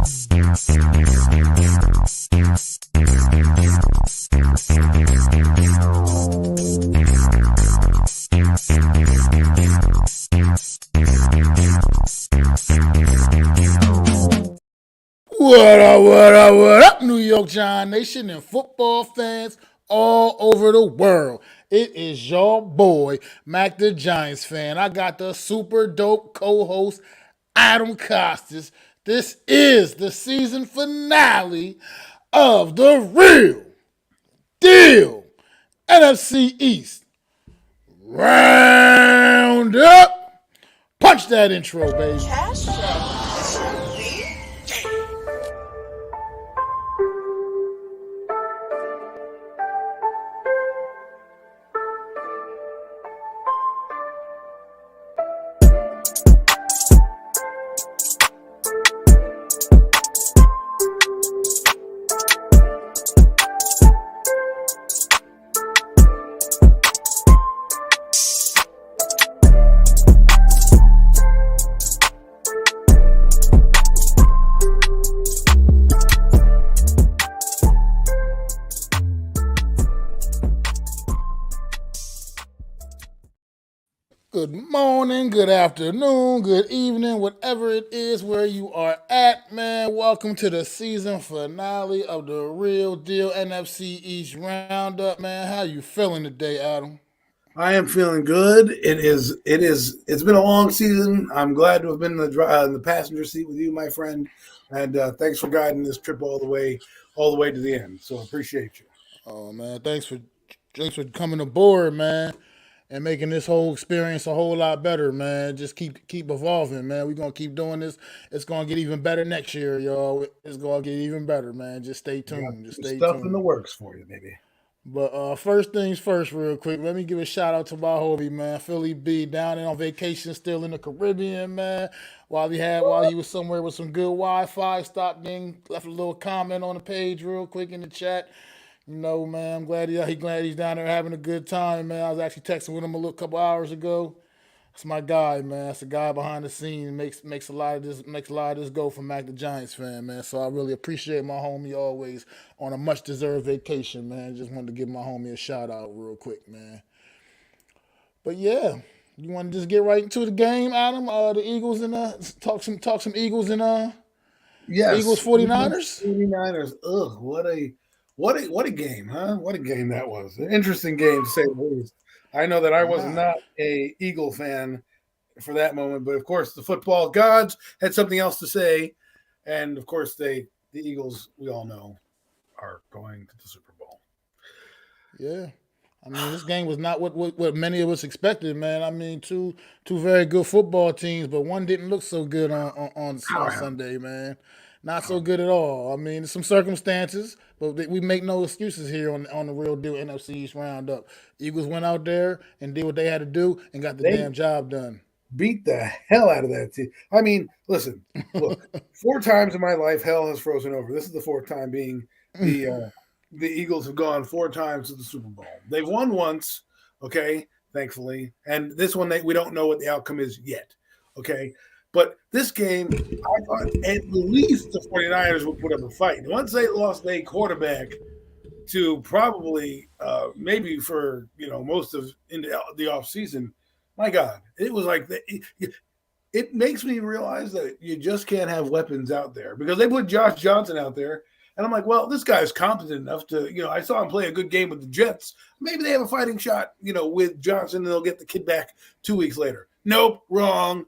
What up, New York Giant Nation and football fans all over the world? It is your boy, Mac the Giants fan. I got the super dope co-host, Adam Costas. This is the season finale of the real deal NFC East Roundup. Punch that intro, baby. Good morning, good afternoon, good evening, whatever it is where you are at, man. Welcome to the season finale of the Real Deal NFC East Roundup, man. How you feeling today, Adam? I am feeling good. It's been a long season. I'm glad to have been in the passenger seat with you, my friend. And thanks for guiding this trip all the way to the end. So I appreciate you. Oh man, thanks for coming aboard, man, and making this whole experience a whole lot better, man. Just keep evolving, man. We're gonna keep doing this. It's gonna get even better next year, y'all. It's gonna get even better, man. Just stay tuned. Just stay Stuff tuned. in the works for you, baby. But first things first, real quick, let me give a shout out to my homie, man, Philly B, down there on vacation, still in the Caribbean, man. While he was somewhere with some good Wi-Fi, stopped in, left a little comment on the page, real quick in the chat. You know, man, I'm glad he's down there having a good time, man. I was actually texting with him a couple hours ago. That's my guy, man. That's the guy behind the scenes. Makes a lot of this go for Mac the Giants fan, man. So I really appreciate my homie always on a much deserved vacation, man. Just wanted to give my homie a shout out real quick, man. But yeah, you want to just get right into the game, Adam? The Eagles and talk some Eagles and Yes. Eagles 49ers. 49ers. Ugh, what a game, huh? What a game that was. An interesting game to say the least. I know that I was not a Eagle fan for that moment, but of course the football gods had something else to say, and of course the Eagles, we all know, are going to the Super Bowl. Yeah, I mean this game was not what many of us expected, man. I mean two very good football teams, but one didn't look so good on Sunday, man. Not so good at all. I mean, some circumstances, but we make no excuses here on the Real Deal NFC East Roundup. Eagles went out there and did what they had to do and got the damn job done. Beat the hell out of that team. I mean, listen, look, 4 times in my life, hell has frozen over. This is the 4th time being the Eagles have gone 4 times to the Super Bowl. They've won once, okay, thankfully, and this one we don't know what the outcome is yet, okay. But this game, I thought at least the 49ers would put up a fight. Once they lost their quarterback to probably maybe for most of in the offseason, my God, it was like it makes me realize that you just can't have weapons out there because they put Josh Johnson out there. And I'm like, well, this guy's competent enough to, I saw him play a good game with the Jets. Maybe they have a fighting shot, with Johnson, and they'll get the kid back 2 weeks later. Nope, wrong.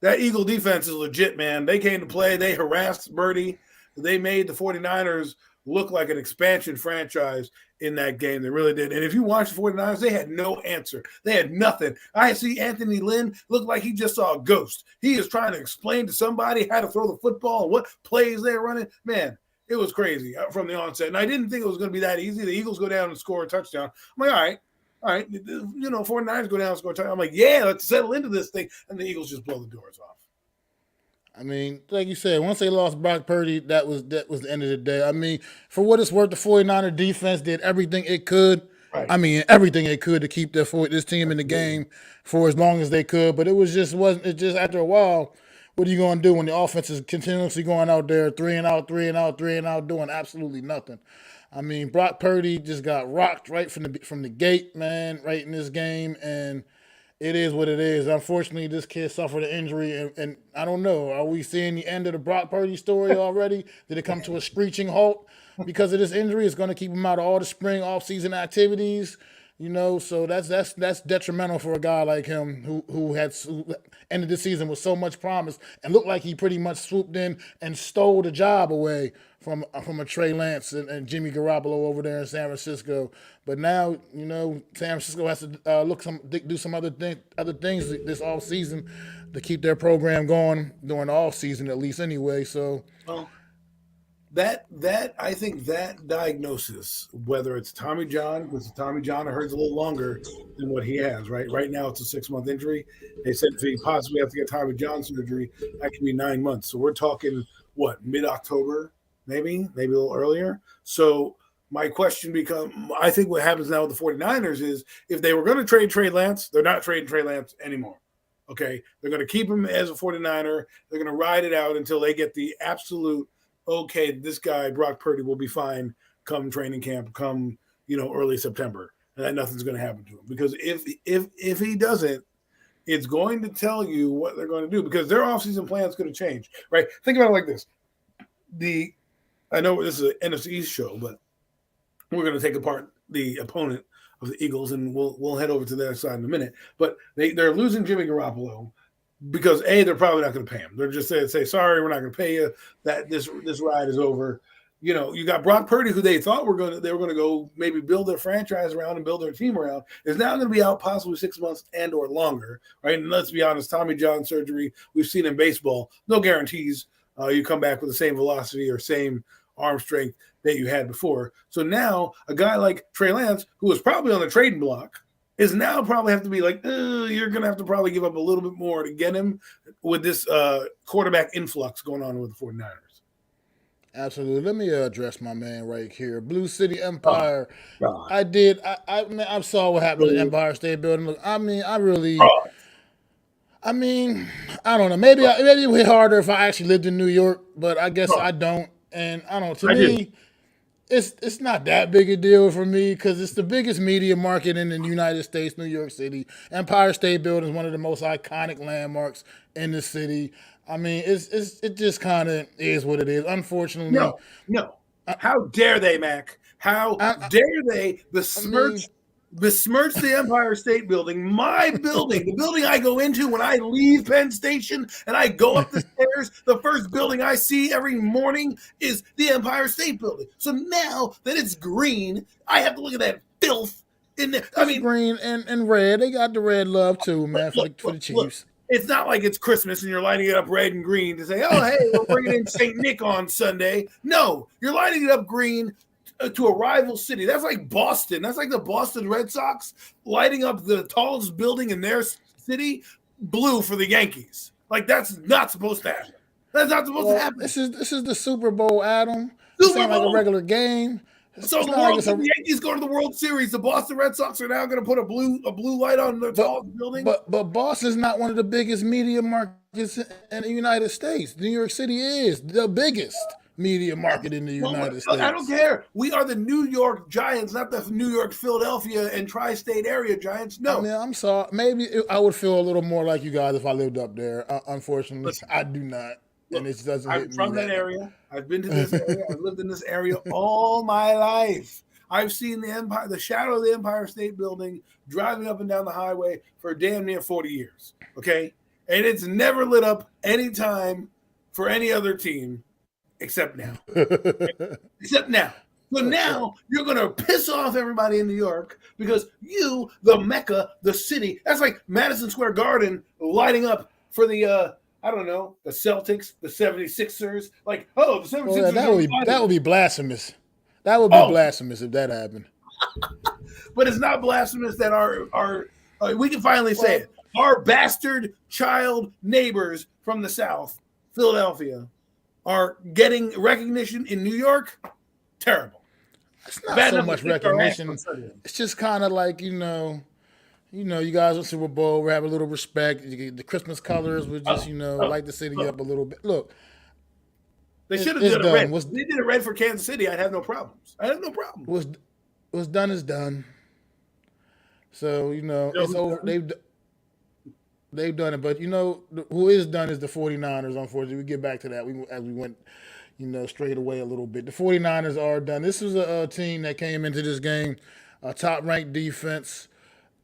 That Eagle defense is legit, man. They came to play. They harassed Birdie. They made the 49ers look like an expansion franchise in that game. They really did. And if you watch the 49ers, they had no answer. They had nothing. I see Anthony Lynn look like he just saw a ghost. He is trying to explain to somebody how to throw the football and what plays they're running. Man, it was crazy from the onset. And I didn't think it was going to be that easy. The Eagles go down and score a touchdown. I'm like, all right, 49ers go down and score a touchdown. I'm like, yeah, let's settle into this thing. And the Eagles just blow the doors off. I mean, like you said, once they lost Brock Purdy, that was the end of the day. I mean, for what it's worth, the 49er defense did everything it could. Right. I mean, everything it could to keep this team in the game for as long as they could. But it just after a while, What are you going to do when the offense is continuously going out there 3-and-out, 3-and-out, 3-and-out, doing absolutely nothing? I mean, Brock Purdy just got rocked right from the gate, man, right in this game, and it is what it is. Unfortunately, this kid suffered an injury, and I don't know. Are we seeing the end of the Brock Purdy story already? Did it come to a screeching halt because of this injury? It's going to keep him out of all the spring off-season activities. So that's detrimental for a guy like him who ended the season with so much promise and looked like he pretty much swooped in and stole the job away from a Trey Lance and Jimmy Garoppolo over there in San Francisco. But now San Francisco has to do some other things this off season to keep their program going during the off season at least anyway. So. Well, that I think that diagnosis, whether it's Tommy John, because Tommy John hurts a little longer than what he has, right? Right now it's a 6-month injury. They said if he possibly have to get Tommy John surgery, that can be 9 months. So we're talking mid-October, maybe a little earlier. So my question I think what happens now with the 49ers is if they were going to trade Trey Lance, they're not trading Trey Lance anymore. Okay. They're going to keep him as a 49er. They're going to ride it out until they get the absolute okay, this guy, Brock Purdy, will be fine come training camp, come, early September, and that nothing's going to happen to him. Because if he doesn't, it's going to tell you what they're going to do because their offseason plan is going to change, right? Think about it like this. I know this is an NFC East show, but we're going to take apart the opponent of the Eagles, and we'll head over to their side in a minute. But they're losing Jimmy Garoppolo. Because they're probably not going to pay him. They're just say, sorry, we're not going to pay you. That this ride is over. You got Brock Purdy, who they thought they were going to go maybe build their franchise around and build their team around, is now going to be out possibly 6 months and or longer, right? And let's be honest, Tommy John surgery we've seen in baseball, no guarantees you come back with the same velocity or same arm strength that you had before. So now a guy like Trey Lance, who was probably on the trading block, is now probably have to be like, you're going to have to probably give up a little bit more to get him with this quarterback influx going on with the 49ers. Absolutely. Let me address my man right here. Blue City Empire. Oh, I saw what happened to the Empire State Building. I don't know. Maybe it would be harder if I actually lived in New York, but I guess I don't. And I don't know. To me, it's not that big a deal for me because it's the biggest media market in the United States, New York City. Empire State Building is one of the most iconic landmarks in the city. I mean, it just kind of is what it is. Unfortunately, no. How dare they, Mac? How dare they besmirch the Empire State Building, my building, the building I go into when I leave Penn Station and I go up the stairs. The first building I see every morning is the Empire State Building. So now that it's green, I have to look at that filth in there. Green and red. They got the red love too, man, for the Chiefs. Look, it's not like it's Christmas and you're lighting it up red and green to say, oh, hey, we're bringing in St. Nick on Sunday. No, you're lighting it up green to a rival city. That's like Boston. That's like the Boston Red Sox lighting up the tallest building in their city blue for the Yankees. Like that's not supposed to happen. That's not supposed to happen. This is the Super Bowl, Adam. It's not like a regular game. So the Yankees go to the World Series. The Boston Red Sox are now going to put a blue light on the tallest building. But Boston's not one of the biggest media markets in the United States. New York City is the biggest media market in the United States. I don't care. We are the New York Giants, not the New York, Philadelphia, and tri-state area Giants. No. I mean, I'm sorry. Maybe I would feel a little more like you guys if I lived up there. Unfortunately, listen, I do not. And it doesn't. I'm from that area. I've been to this area. I've lived in this area all my life. I've seen the shadow of the Empire State Building driving up and down the highway for damn near 40 years. Okay? And it's never lit up any time for any other team except now. Except now. So now you're going to piss off everybody in New York because you, the Mecca, the city, that's like Madison Square Garden lighting up for the I don't know, the Celtics, the 76ers. Like, the 76ers. That would be blasphemous. That would be blasphemous if that happened. But it's not blasphemous that our we can finally say it. Our bastard child neighbors from the South, Philadelphia, are getting recognition in New York. Terrible. It's not so much recognition. It's just kind of like, you guys on Super Bowl. We have a little respect. The Christmas colors would just, light the city up a little bit. Look, They should have it's done it done. red. If they did it red for Kansas City, I'd have no problems. I have no problem. What's done is done. So it's over. They've done it, but who is done is the 49ers. Unfortunately, we get back to that. As we went, straight away a little bit. The 49ers are done. This was a team that came into this game, a top-ranked defense,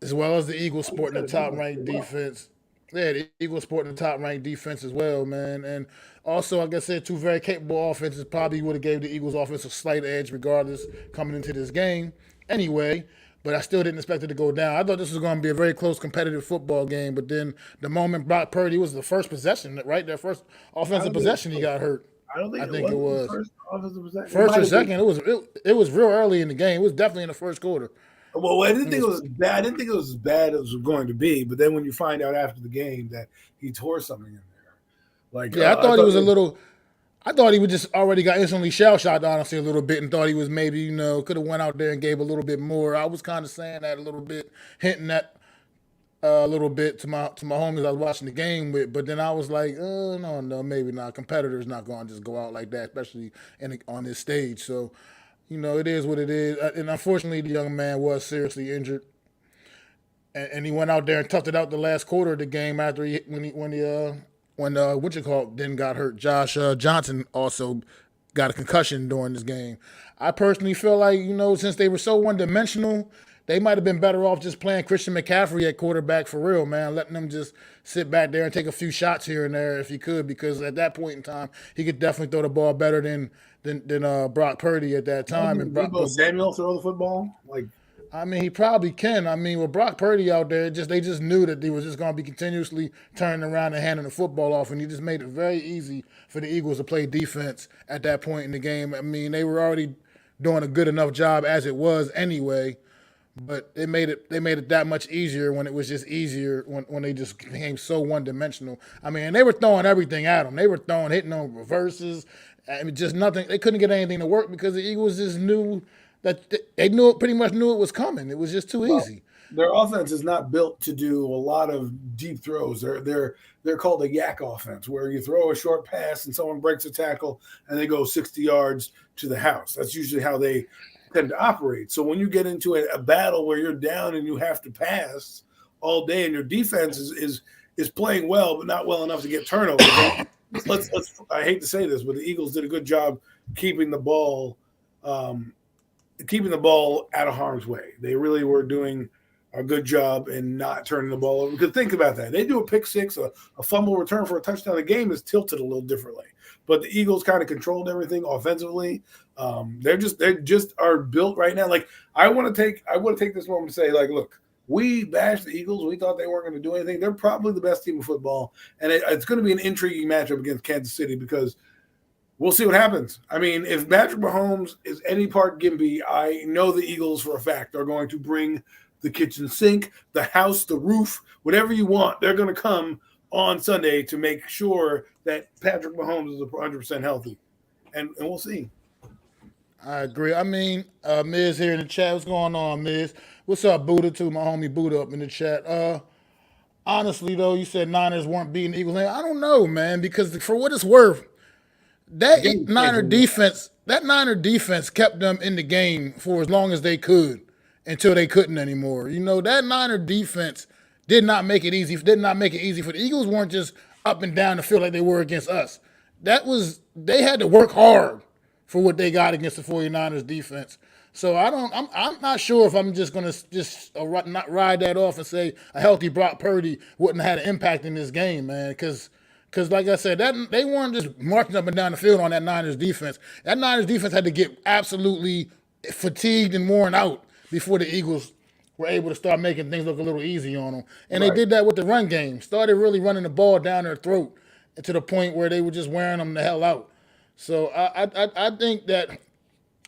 as well as the Eagles sporting a top-ranked defense. Yeah, the Eagles sporting a top-ranked defense as well, man. And also, like I said, two very capable offenses probably would have gave the Eagles offense a slight edge regardless coming into this game. Anyway, but I still didn't expect it to go down. I thought this was going to be a very close, competitive football game. But then the moment Brock Purdy was the first possession, right? Their first offensive possession, he got hurt. I don't think it was. First offensive possession. First or second, it was real early in the game. It was definitely in the first quarter. Well, I didn't think it was bad. I didn't think it was as bad as it was going to be. But then when you find out after the game that he tore something in there, I thought he was a little. I thought he would just already got instantly shell shocked, honestly, a little bit, and thought he was maybe, could have went out there and gave a little bit more. I was kind of saying that a little bit, hinting that a little bit to my homies I was watching the game with. But then I was like, no, maybe not. Competitor's not going to just go out like that, especially on this stage. So, it is what it is. And unfortunately, the young man was seriously injured. And he went out there and toughed it out the last quarter of the game after when then got hurt. Josh Johnson also got a concussion during this game. I personally feel like, since they were so one-dimensional, they might have been better off just playing Christian McCaffrey at quarterback for real, man, letting them just sit back there and take a few shots here and there if he could, because at that point in time, he could definitely throw the ball better than Brock Purdy at that time. And Samuel throw the football? He probably can. With Brock Purdy out there, they just knew that they was just going to be continuously turning around and handing the football off, and he just made it very easy for the Eagles to play defense at that point in the game. They were already doing a good enough job as it was anyway, but they made it that much easier when it was just easier when they just became so one-dimensional. And they were throwing everything at them. They were hitting on reverses, just nothing. They couldn't get anything to work because the Eagles just knew that they pretty much knew it was coming. It was just too easy. Their offense is not built to do a lot of deep throws. They're called a yak offense, where you throw a short pass and someone breaks a tackle and they go 60 yards to the house. That's usually how they tend to operate. So when you get into a battle where you're down and you have to pass all day, and your defense is playing well but not well enough to get turnovers. let's I hate to say this, but the Eagles did a good job keeping the ball out of harm's way. They really were doing a good job in not turning the ball over. Because think about that. They do a pick six, a fumble return for a touchdown. The game is tilted a little differently. But the Eagles kind of controlled everything offensively. They just are built right now. I want to take this moment to say, look, we bashed the Eagles. We thought they weren't going to do anything. They're probably the best team in football. And it's going to be an intriguing matchup against Kansas City, because we'll see what happens. If Patrick Mahomes is any part gimpy, I know the Eagles for a fact are going to bring the kitchen sink, the house, the roof, whatever you want. They're going to come on Sunday to make sure that Patrick Mahomes is 100% healthy. And we'll see. I agree. Miz here in the chat. What's going on, Miz? What's up, Buddha, too? My homie Buddha up in the chat. Honestly, though, you said Niners weren't beating the Eagles. I don't know, man, because for what it's worth, that Niner defense kept them in the game for as long as they could until they couldn't anymore. That Niner defense did not make it easy. Did not make it easy for the Eagles. Weren't just up and down the field like they were against us. They had to work hard for what they got against the 49ers defense. So I'm not sure if I'm just going to not ride that off and say a healthy Brock Purdy wouldn't have had an impact in this game, man, because like I said, they weren't just marching up and down the field on that Niners defense. That Niners defense had to get absolutely fatigued and worn out before the Eagles were able to start making things look a little easy on them. And They did that with the run game. Started really running the ball down their throat to the point where they were just wearing them the hell out. So I think that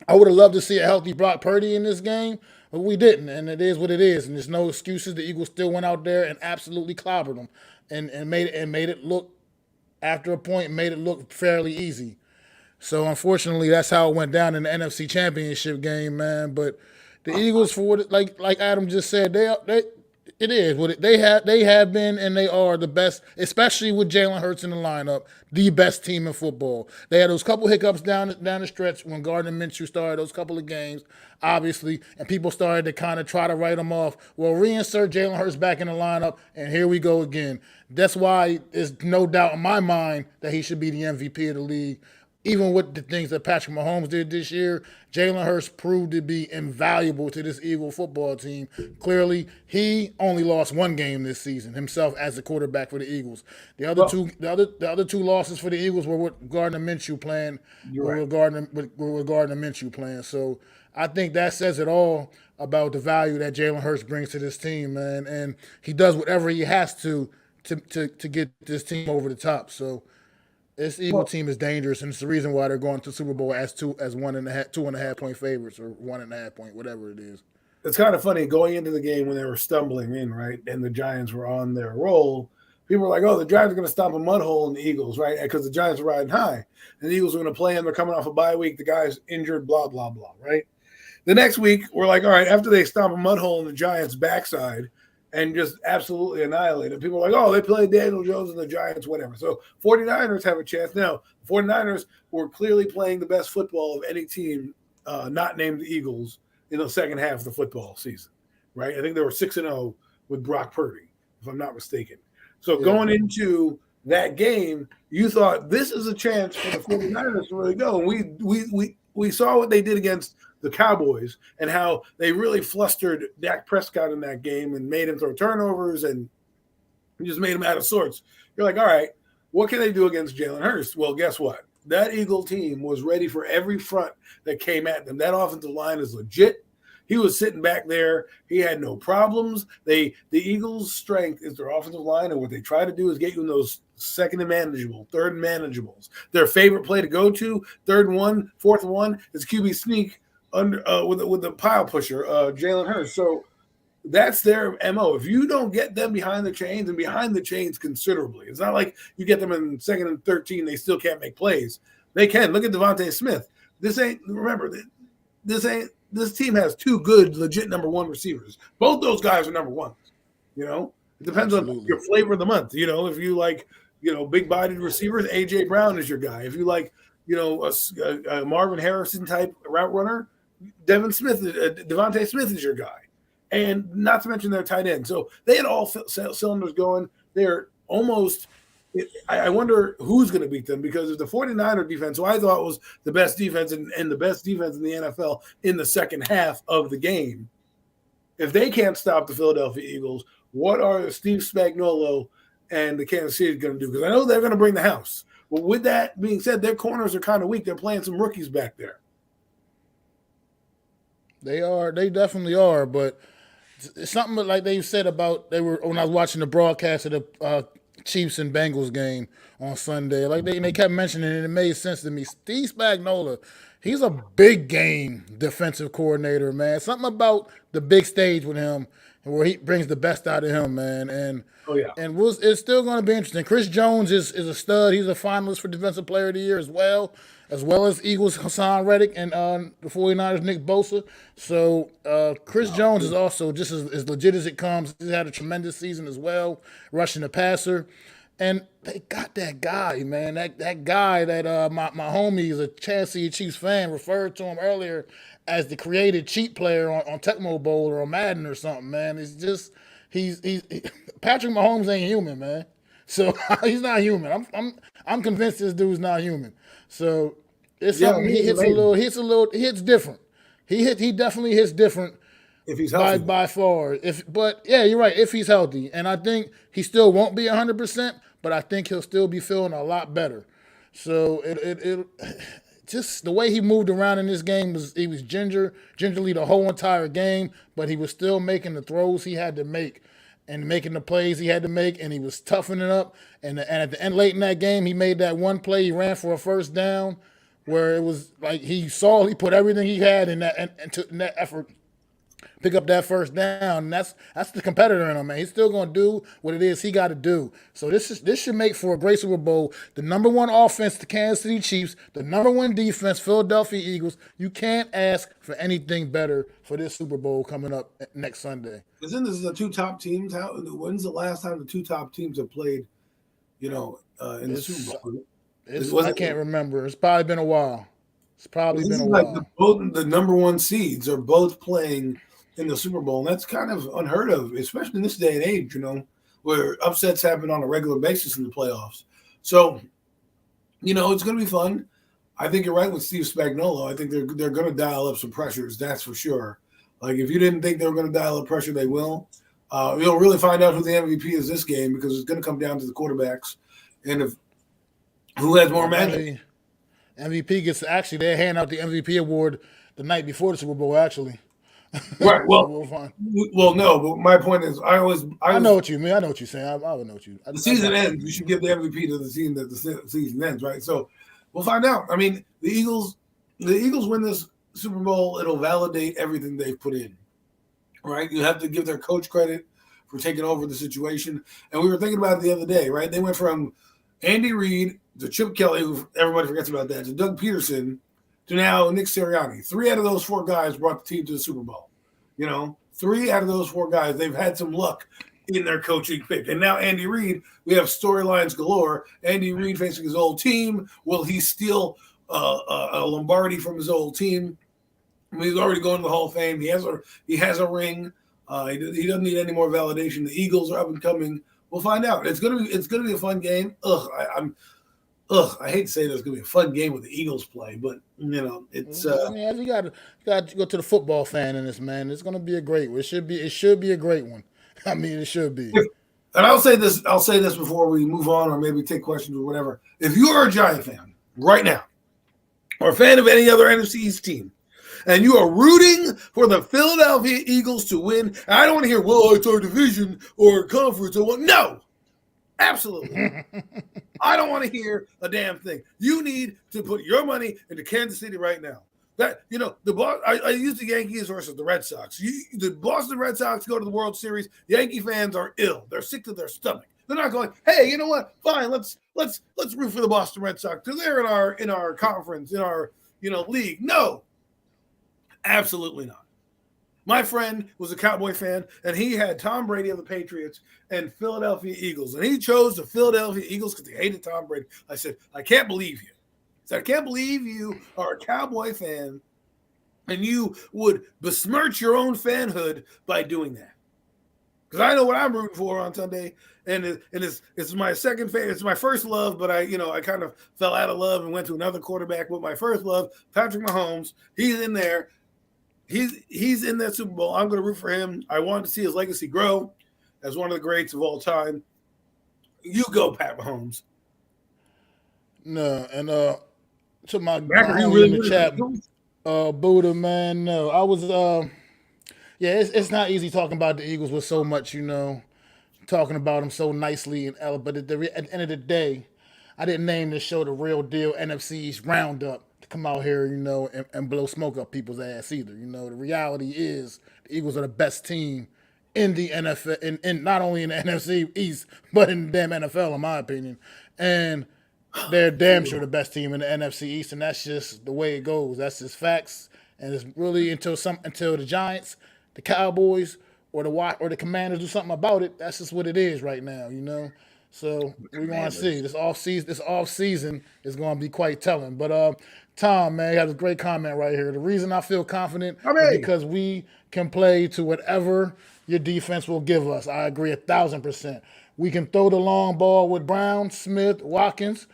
I would have loved to see a healthy Brock Purdy in this game, but we didn't, and it is what it is. And there's no excuses. The Eagles still went out there and absolutely clobbered them, and made it look, after a point, made it look fairly easy. So unfortunately, that's how it went down in the NFC Championship game, man. But the Eagles, for what, like Adam just said, It is. They have been and they are the best, especially with Jalen Hurts in the lineup, the best team in football. They had those couple hiccups down the stretch when Gardner Minshew started those couple of games, obviously, and people started to kind of try to write them off. Well, reinsert Jalen Hurts back in the lineup, and here we go again. That's why there's no doubt in my mind that he should be the MVP of the league. Even with the things that Patrick Mahomes did this year, Jalen Hurts proved to be invaluable to this Eagle football team. Clearly, he only lost one game this season himself as the quarterback for the Eagles. The other two losses for the Eagles were with Gardner Minshew playing. Right. With Gardner Minshew playing. So I think that says it all about the value that Jalen Hurts brings to this team, man. And he does whatever he has to get this team over the top. So this Eagle team is dangerous, and it's the reason why they're going to Super Bowl as 2.5 point favorites, or 1.5 point, whatever it is. It's kind of funny going into the game when they were stumbling in, right? And the Giants were on their roll. People were like, oh, the Giants are going to stomp a mud hole in the Eagles, right? Because the Giants are riding high. And the Eagles are going to play them. They're coming off a bye week. The guy's injured, blah, blah, blah, right? The next week, we're like, all right, after they stomp a mud hole in the Giants' backside and just absolutely annihilate it, people are like, oh, they played Daniel Jones and the Giants, whatever. So 49ers have a chance. Now, the 49ers were clearly playing the best football of any team not named the Eagles in the second half of the football season, right? I think they were 6-0 with Brock Purdy, if I'm not mistaken. So going into that game, you thought this is a chance for the 49ers to really go. And we saw what they did against the Cowboys and how they really flustered Dak Prescott in that game and made him throw turnovers and just made him out of sorts. You're like, all right, what can they do against Jalen Hurts? Well, guess what? That Eagle team was ready for every front that came at them. That offensive line is legit. He was sitting back there. He had no problems. The Eagles' strength is their offensive line, and what they try to do is get you in those second and manageable, third and manageables. Their favorite play to go to, third and one, fourth and one, is QB sneak under with the pile pusher, Jalen Hurts. So that's their MO. If you don't get them behind the chains and behind the chains considerably, it's not like you get them in second and 13, they still can't make plays. They can. Look at Devontae Smith. This team has two good, legit number one receivers. Both those guys are number ones. You know, it depends on your flavor of the month. You know, if you like, big bodied receivers, AJ Brown is your guy. If you like, a Marvin Harrison type route runner, Devontae Smith is your guy. And not to mention their tight end. So they had all cylinders going. They're almost – I wonder who's going to beat them, because if the 49er defense, who I thought was the best defense and the best defense in the NFL in the second half of the game, if they can't stop the Philadelphia Eagles, what are Steve Spagnuolo and the Kansas City going to do? Because I know they're going to bring the house. But with that being said, their corners are kind of weak. They're playing some rookies back there. They are. They definitely are. But it's something like they said about when I was watching the broadcast of the Chiefs and Bengals game on Sunday. Like they kept mentioning it, and it made sense to me. Steve Spagnuolo, he's a big game defensive coordinator, man. Something about the big stage with him, where he brings the best out of him, man. And it's still going to be interesting. Chris Jones is a stud. He's a finalist for Defensive Player of the Year as well as Eagles Hassan Reddick and the 49ers Nick Bosa. So Chris Jones is also just as legit as it comes. He's had a tremendous season as well, rushing the passer. And they got that guy, man. That guy that my homie is a Kansas City Chiefs fan, referred to him earlier as the created cheat player on Tecmo Bowl or on Madden or something, man. It's just he's Patrick Mahomes ain't human, man. So he's not human. I'm convinced this dude's not human. So it's something he hits different. He definitely hits different. If he's healthy, by far. But you're right. If he's healthy, and I think he still won't be 100%, but I think he'll still be feeling a lot better. So it just the way he moved around in this game he was gingerly the whole entire game, but he was still making the throws he had to make and making the plays he had to make, and he was toughening up. And at the end, late in that game, he made that one play. He ran for a first down, where it was like he put everything he had in that effort pick up that first down. And that's the competitor in him, man. He's still gonna do what it is he got to do. So this should make for a great Super Bowl. The number one offense, the Kansas City Chiefs. The number one defense, Philadelphia Eagles. You can't ask for anything better for this Super Bowl coming up next Sunday. Isn't this the two top teams? When's the last time the two top teams have played? In the Super Bowl. I can't remember. It's probably been a while. It's probably been a while. Like both the number one seeds are both playing in the Super Bowl, and that's kind of unheard of, especially in this day and age, where upsets happen on a regular basis in the playoffs. So, it's going to be fun. I think you're right with Steve Spagnuolo. I think they're going to dial up some pressures, that's for sure. Like, if you didn't think they were going to dial up pressure, they will. You'll really find out who the MVP is this game because it's going to come down to the quarterbacks and who has more magic. MVP gets they hand out the MVP award the night before the Super Bowl, actually. Right. Well, so no, but my point is, I know what you mean. I know what you're saying. I know what you. The season ends. You should give the MVP to the team that the season ends, right? So we'll find out. I mean, the Eagles win this Super Bowl. It'll validate everything they've put in, right? You have to give their coach credit for taking over the situation. And we were thinking about it the other day, right? They went from Andy Reid to Chip Kelly, who everybody forgets about that, to Doug Peterson, to now Nick Sirianni. 3 out of those 4 guys brought the team to the Super Bowl. 3 out of those 4 guys, they've had some luck in their coaching pick. And now Andy Reid, we have storylines galore. Andy Reid facing his old team. Will he steal a Lombardi from his old team? I mean, he's already going to the Hall of Fame. He has a ring. He doesn't need any more validation. The Eagles are up and coming. We'll find out. It's gonna be a fun game. I hate to say this, it's gonna be a fun game with the Eagles play, but it's. You got to go to the football fan in this, man. It's gonna be a great one. It should be a great one. I mean, it should be. And I'll say this before we move on, or maybe take questions or whatever. If you are a Giant fan right now, or a fan of any other NFC East team, and you are rooting for the Philadelphia Eagles to win, I don't want to hear, well, it's our division or conference. No, absolutely. I don't want to hear a damn thing. You need to put your money into Kansas City right now. That I use the Yankees versus the Red Sox. The Boston Red Sox go to the World Series. Yankee fans are ill. They're sick to their stomach. They're not going, hey, you know what? Fine, let's root for the Boston Red Sox because they're in our conference, in our league. No. Absolutely not. My friend was a Cowboy fan, and he had Tom Brady of the Patriots and Philadelphia Eagles, and he chose the Philadelphia Eagles because he hated Tom Brady. I said, I can't believe you. I said, I can't believe you are a Cowboy fan, and you would besmirch your own fanhood by doing that. Because I know what I'm rooting for on Sunday, and it's my second favorite. It's my first love, but I kind of fell out of love and went to another quarterback with my first love, Patrick Mahomes. He's in there. He's in that Super Bowl. I'm going to root for him. I want to see his legacy grow as one of the greats of all time. You go, Pat Mahomes. No, and to my really in the chat, Buddha, man. No, I was it's not easy talking about the Eagles with so much, talking about them so nicely but at the end of the day, I didn't name this show The Real Deal NFC's Roundup to come out here, and blow smoke up people's ass either. The reality is the Eagles are the best team in the NFL, in not only in the NFC East, but in the damn NFL, in my opinion. And they're damn sure the best team in the NFC East, and that's just the way it goes. That's just facts. And it's really until the Giants, the Cowboys, or the Commanders do something about it. That's just what it is right now, So we're going to see. This off season is going to be quite telling. But Tom, man, you have a great comment right here. The reason I feel confident is because we can play to whatever your defense will give us. I agree 1,000%. We can throw the long ball with Brown, Smith, Watkins,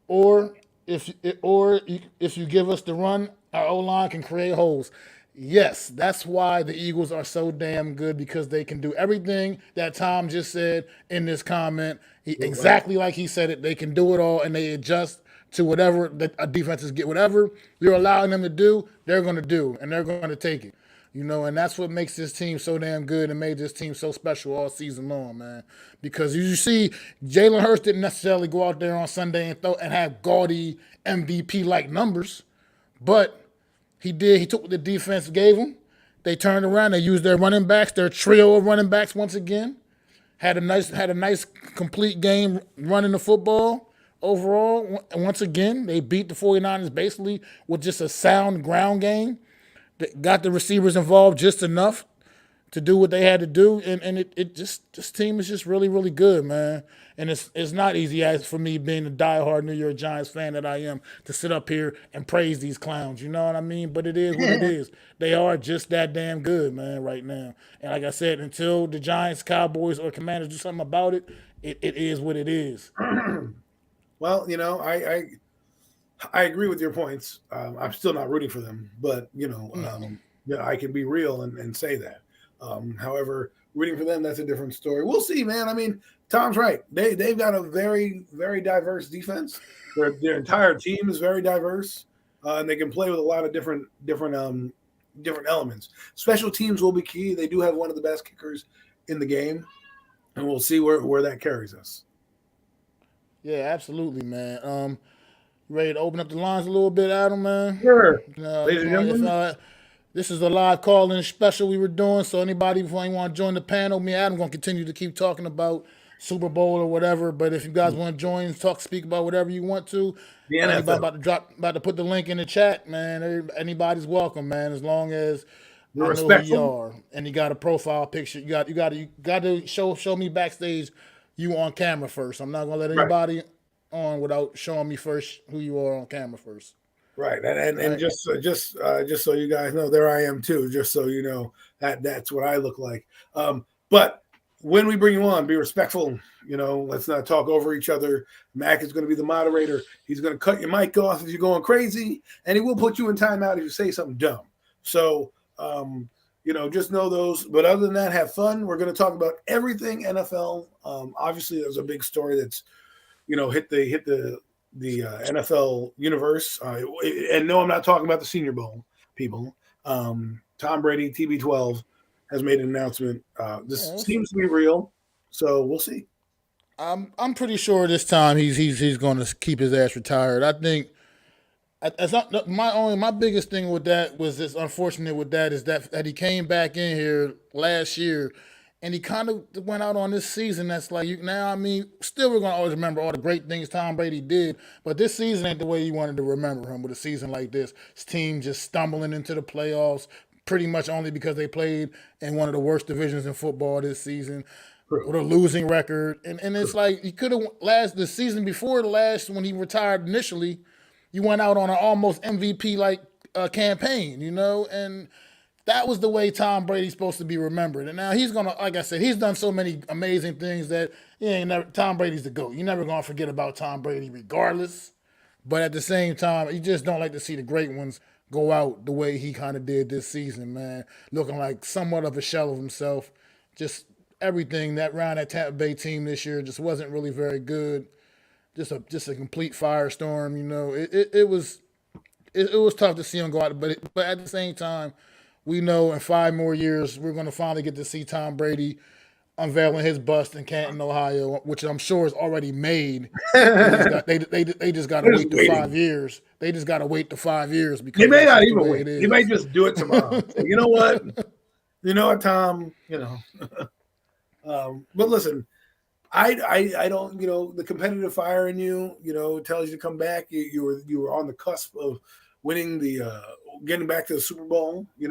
or if you give us the run, our O-line can create holes. Yes, that's why the Eagles are so damn good, because they can do everything that Tom just said in this comment. Exactly like he said it. They can do it all, and they adjust to whatever a defenses get. Whatever you're allowing them to do, they're going to do, and they're going to take it. And that's what makes this team so damn good and made this team so special all season long, man. Because you see, Jalen Hurts didn't necessarily go out there on Sunday and have gaudy MVP-like numbers, but he did. He took what the defense gave him. They turned around. They used their running backs, their trio of running backs once again. Had a nice complete game running the football overall. Once again, they beat the 49ers basically with just a sound ground game. They got the receivers involved just enough to do what they had to do, and it just this team is just really really good, man. And it's not easy as for me being a diehard New York Giants fan that I am to sit up here and praise these clowns. You know what I mean? But it is what it is. They are just that damn good, man, right now. And like I said, until the Giants, Cowboys, or Commanders do something about it, it is what it is. Well, I agree with your points. I'm still not rooting for them, but yeah, I can be real and say that. However, rooting for them, that's a different story. We'll see, man. I mean, Tom's right. They've got a very very diverse defense. Their entire team is very diverse, and they can play with a lot of different elements. Special teams will be key. They do have one of the best kickers in the game, and we'll see where that carries us. Yeah, absolutely, man. Ready to open up the lines a little bit, Adam, man? Sure, ladies and If gentlemen. this is a live call-in special we were doing, so anybody before you want to join the panel, me and Adam going to continue to keep talking about Super Bowl or whatever. But if you guys want to join, talk, speak about whatever you want to, The anybody NFL, about to put the link in the chat, man. Anybody's welcome, man. As long as we're I know who you respectful. are, and you got a profile picture. You got to show me backstage you on camera first. I'm not gonna let Right. anybody on without showing me first who you are on camera first. Right, and Right? just so you guys know, there I am too. Just so you know that's what I look like. But when we bring you on, be respectful. Let's not talk over each other. Mac is going to be the moderator. He's going to cut your mic off if you're going crazy, and he will put you in timeout if you say something dumb. So, just know those. But other than that, have fun. We're going to talk about everything NFL. Obviously, there's a big story that's hit the NFL universe. And no, I'm not talking about the Senior Bowl, people. Tom Brady, TB12, has made an announcement. This Yeah, seems to be real, so we'll see. I'm pretty sure this time he's going to keep his ass retired. I think as not, my biggest thing with that was this unfortunate with that is that he came back in here last year and he kind of went out on this season that's like now I mean still we're gonna always remember all the great things Tom Brady did, but this season ain't the way you wanted to remember him with a season like this. His team just stumbling into the playoffs pretty much only because they played in one of the worst divisions in football this season True. with a losing record. And it's like he could have last the season before the last when he retired initially, you went out on an almost MVP like campaign, and that was the way Tom Brady's supposed to be remembered. And now he's gonna, like I said, he's done so many amazing things that Tom Brady's the GOAT. You're never gonna forget about Tom Brady, regardless. But at the same time, you just don't like to see the great ones go out the way he kind of did this season, man. Looking like somewhat of a shell of himself. Just everything that ran that Tampa Bay team this year just wasn't really very good. Just a complete firestorm. It was tough to see him go out, but at the same time, we know in 5 more years we're going to finally get to see Tom Brady unveiling his bust in Canton, Ohio, which I'm sure is already made. They just got to They're just wait the five waiting. years. They just got to wait the 5 years They because may that's not just the even way wait. it They may is. just do it tomorrow. Say, you know what? You know what, Tom? But listen, I don't. The competitive fire in you. Tells you to come back. You were on the cusp of winning getting back to the Super Bowl. You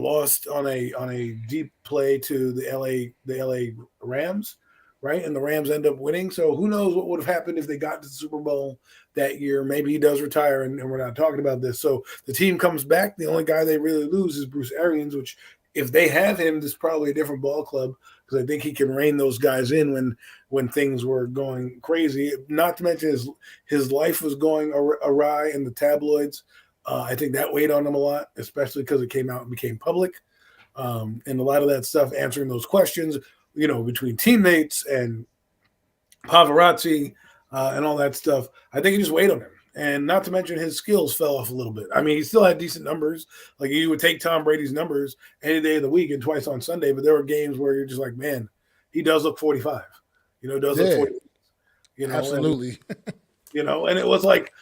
lost on a deep play to the LA Rams, right? And the Rams end up winning. So who knows what would have happened if they got to the Super Bowl that year? Maybe he does retire, and we're not talking about this. So the team comes back. The only guy they really lose is Bruce Arians, which if they have him, this is probably a different ball club because I think he can rein those guys in when things were going crazy. Not to mention his life was going awry in the tabloids. I think that weighed on him a lot, especially because it came out and became public. And a lot of that stuff, answering those questions, between teammates and paparazzi and all that stuff, I think it just weighed on him. And not to mention his skills fell off a little bit. I mean, he still had decent numbers. Like you would take Tom Brady's numbers any day of the week and twice on Sunday, but there were games where you're just like, man, he does look 45. Does look Yeah, 40. absolutely. And it was like,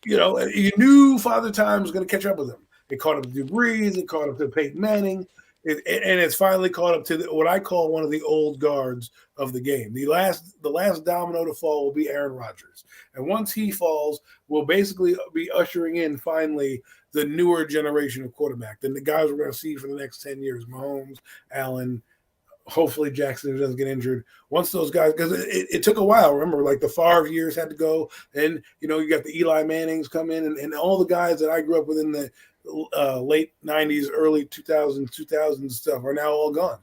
you knew Father Time was going to catch up with him. It caught up to Drew Brees. It caught up to Peyton Manning. And it's finally caught up to what I call one of the old guards of the game. The last domino to fall will be Aaron Rodgers. And once he falls, we'll basically be ushering in finally the newer generation of quarterback. Then the guys we're going to see for the next 10 years, Mahomes, Allen, hopefully Jackson doesn't get injured. Once those guys, because it took a while. Remember, like the Favre years had to go. And, you got the Eli Mannings come in and all the guys that I grew up with in the late 90s, early 2000s stuff are now all gone,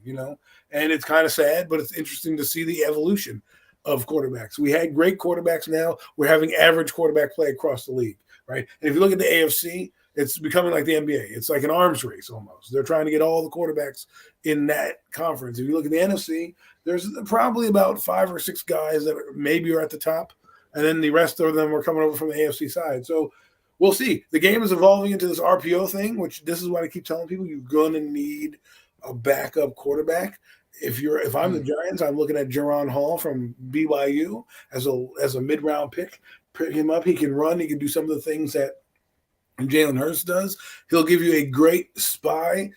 and it's kind of sad, but it's interesting to see the evolution of quarterbacks. We had great quarterbacks. Now we're having average quarterback play across the league, right? And if you look at the AFC, it's becoming like the NBA. It's like an arms race almost. They're trying to get all the quarterbacks in that conference. If you look at the NFC, there's probably about 5 or 6 guys that maybe are at the top, and then the rest of them are coming over from the AFC side. So we'll see. The game is evolving into this RPO thing, which this is what I keep telling people. You're going to need a backup quarterback. If I'm the Giants, I'm looking at Jaron Hall from BYU as a mid-round pick. Pick him up. He can run. He can do some of the things that Jalen Hurts does. He'll give you a great spy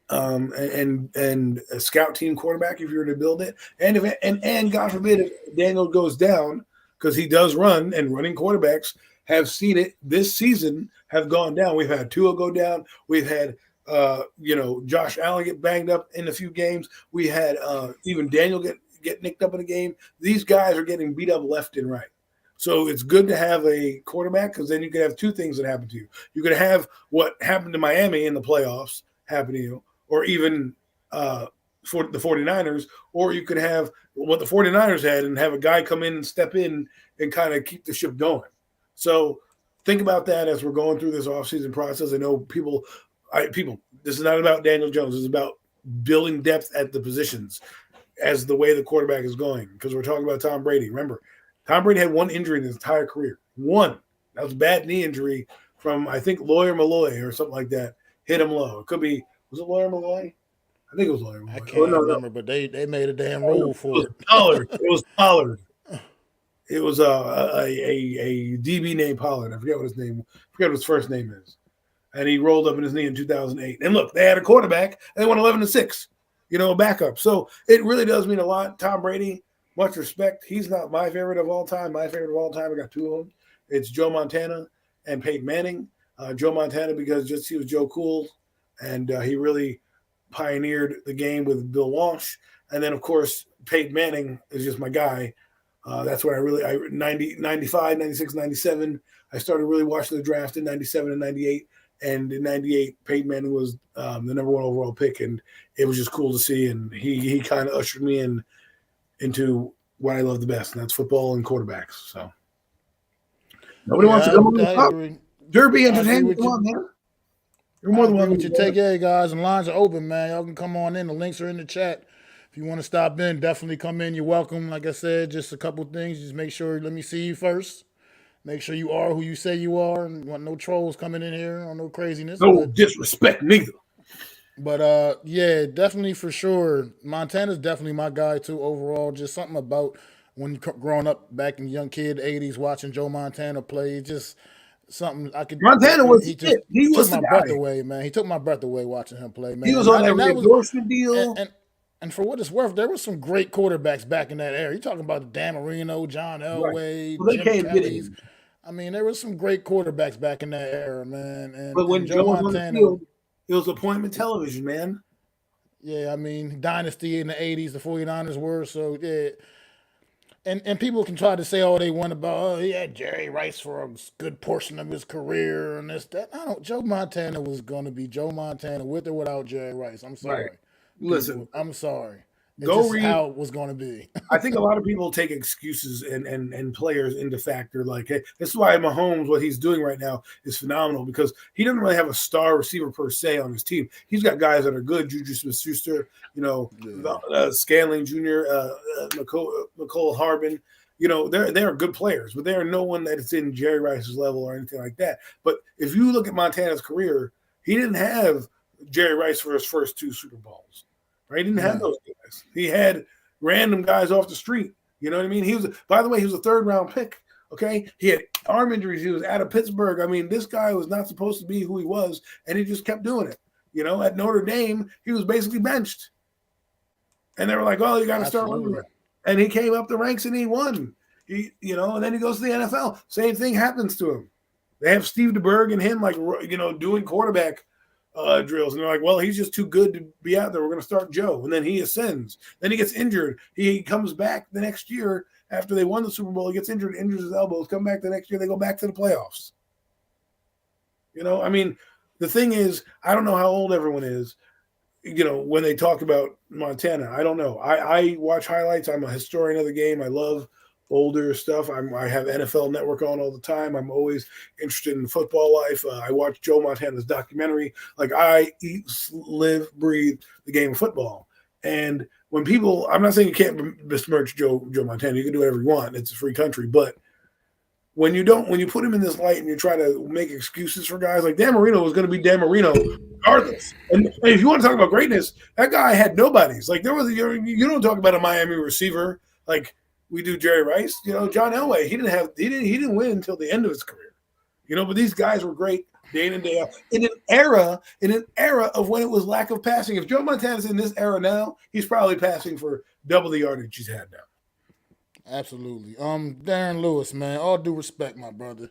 and a scout team quarterback if you're to build it. And God forbid if Daniel goes down, because he does run, and running quarterbacks have seen it this season, have gone down. We've had Tua go down. We've had Josh Allen get banged up in a few games. We had even Daniel get nicked up in a game. These guys are getting beat up left and right. So it's good to have a quarterback, because then you could have 2 things that happen to you. You could have what happened to Miami in the playoffs happen to you, or even for the 49ers, or you could have what the 49ers had and have a guy come in and step in and kind of keep the ship going. So think about that as we're going through this offseason process. I know people, this is not about Daniel Jones. It's about building depth at the positions as the way the quarterback is going, because we're talking about Tom Brady. Remember, Tom Brady had 1 injury in his entire career. 1. That was a bad knee injury from, I think, Lawyer Malloy or something like that. Hit him low. It could be, was it Lawyer Malloy? I think it was Lawyer Malloy. I can't remember, but they made a damn rule for it. It was Pollard. It was a DB named Pollard. I forget what his first name is. And he rolled up in his knee in 2008. And look, they had a quarterback. And they won 11-6, a backup. So it really does mean a lot. Tom Brady, much respect. He's not my favorite of all time. My favorite of all time, I got 2 of them. It's Joe Montana and Peyton Manning. Joe Montana because he was Joe Cool, and he really pioneered the game with Bill Walsh. And then, of course, Peyton Manning is just my guy. That's where 95, 96, 97, I started really watching the draft in 97 and 98. And in 98, Peyton Manning was the number 1 overall pick. And it was just cool to see. And he kind of ushered me into what I love the best, and that's football and quarterbacks. So nobody wants to come on the top. Derby Entertainment, come on, man. You're more than welcome to take care, guys. And lines are open, man. Y'all can come on in. The links are in the chat. If you want to stop in, definitely come in. You're welcome. Like I said, just a couple things. Just make sure, let me see you first. Make sure you are who you say you are. And want no trolls coming in here or no craziness. No disrespect, neither. But, yeah, definitely for sure. Montana's definitely my guy, too, overall. Just something about when growing up back in young kid 80s, watching Joe Montana play, just something I could. Montana was he just he was took my breath away, man. He took my breath away watching him play, man. He was on that endorsement deal. And for what it's worth, there were some great quarterbacks back in that era. You're talking about Dan Marino, John Elway, Jim Kelly's. I mean, there were some great quarterbacks back in that era, man. But when Joe was on the field, it was appointment television, man. Yeah, I mean, dynasty in the 80s, the 49ers were. So, yeah. And people can try to say all they want about, he had Jerry Rice for a good portion of his career and this, that. Joe Montana was going to be Joe Montana with or without Jerry Rice. I'm sorry. Right. Listen. I'm sorry. Go read how it was going to be. I think a lot of people take excuses and players into factor. Like, hey, this is why Mahomes, what he's doing right now is phenomenal, because he doesn't really have a star receiver per se on his team. He's got guys that are good. Juju Smith-Schuster, Scanling Jr., Nicole Harbin. They're good players, but they are no one that is in Jerry Rice's level or anything like that. But if you look at Montana's career, he didn't have Jerry Rice for his first 2 Super Bowls. Right? He didn't have those guys. He had random guys off the street. You know what I mean? By the way, he was a 3rd round pick Okay, he had arm injuries. He was out of Pittsburgh. I mean, this guy was not supposed to be who he was, and he just kept doing it. You know, at Notre Dame, he was basically benched, and they were like, "Oh, you got to start running." And he came up the ranks and he won. And then he goes to the NFL. Same thing happens to him. They have Steve DeBerg and him, like, doing quarterback drills, and they're like, "Well, he's just too good to be out there. We're going to start Joe." And then he ascends. Then he gets injured. He comes back the next year after they won the Super Bowl. He gets injured, injures his elbows. Come back the next year, they go back to the playoffs. I mean, the thing is, I don't know how old everyone is. When they talk about Montana, I don't know. I watch highlights. I'm a historian of the game. I love older stuff. I have NFL Network on all the time. I'm always interested in football life. I watch Joe Montana's documentary. Like, I eat, live, breathe the game of football. And when people, I'm not saying you can't besmirch Joe Montana. You can do whatever you want. It's a free country. But when you put him in this light and you try to make excuses for guys, like Dan Marino was going to be Dan Marino regardless. And if you want to talk about greatness, that guy had nobodies. Like, you don't talk about a Miami receiver like we do Jerry Rice. John Elway, he didn't win until the end of his career. But these guys were great day in and day out in an era of when it was lack of passing. If Joe Montana's in this era now, he's probably passing for double the yardage he's had now. Absolutely. Darren Lewis, man, all due respect, my brother.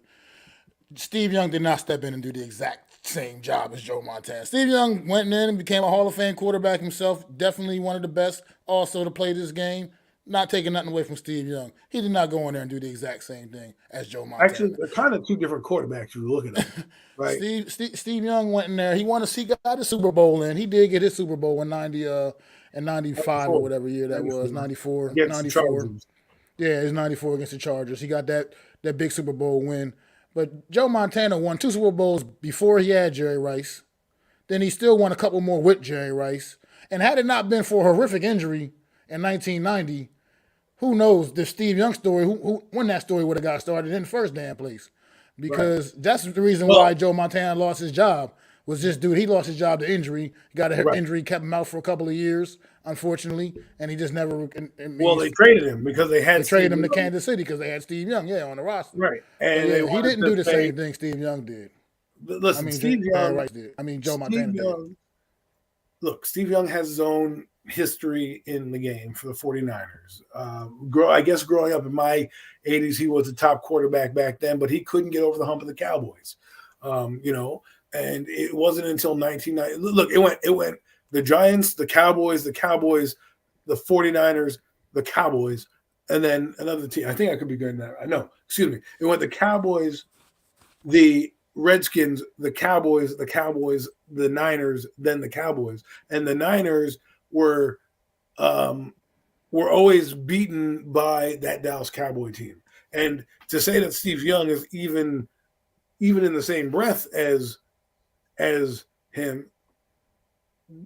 Steve Young did not step in and do the exact same job as Joe Montana. Steve Young went in and became a Hall of Fame quarterback himself. Definitely one of the best also to play this game. Not taking nothing away from Steve Young. He did not go in there and do the exact same thing as Joe Montana. Actually, they're kind of two different quarterbacks you're looking at. Right? Steve Young went in there. He got a Super Bowl in. He did get his Super Bowl in 95 or whatever year that was. 94. Yeah, it's 94 against the Chargers. He got that big Super Bowl win. But Joe Montana won 2 Super Bowls before he had Jerry Rice. Then he still won a couple more with Jerry Rice. And had it not been for a horrific injury in 1990, who knows the Steve Young story, when that story would have got started in the first damn place. Because that's the reason why Joe Montana lost his job. Was this dude, he lost his job to injury. He got an injury, kept him out for a couple of years, unfortunately, and he just never. They traded him because they traded him to Kansas City because they had Steve Young, on the roster. Right, and he didn't do the same thing Steve Young did. Listen, Steve Young did. Joe Montana did. Look, Steve Young has his own history in the game for the 49ers. I guess growing up in my 80s, he was the top quarterback back then, but he couldn't get over the hump of the Cowboys. And it wasn't until 1990. Look, it went the Giants, the Cowboys, the 49ers, the Cowboys, and then another team. I think I could be good in that. No, excuse me. It went the Cowboys, the Redskins, the Cowboys, the Niners, then the Cowboys. And the Niners were always beaten by that Dallas Cowboy team. And to say that Steve Young is even in the same breath as him,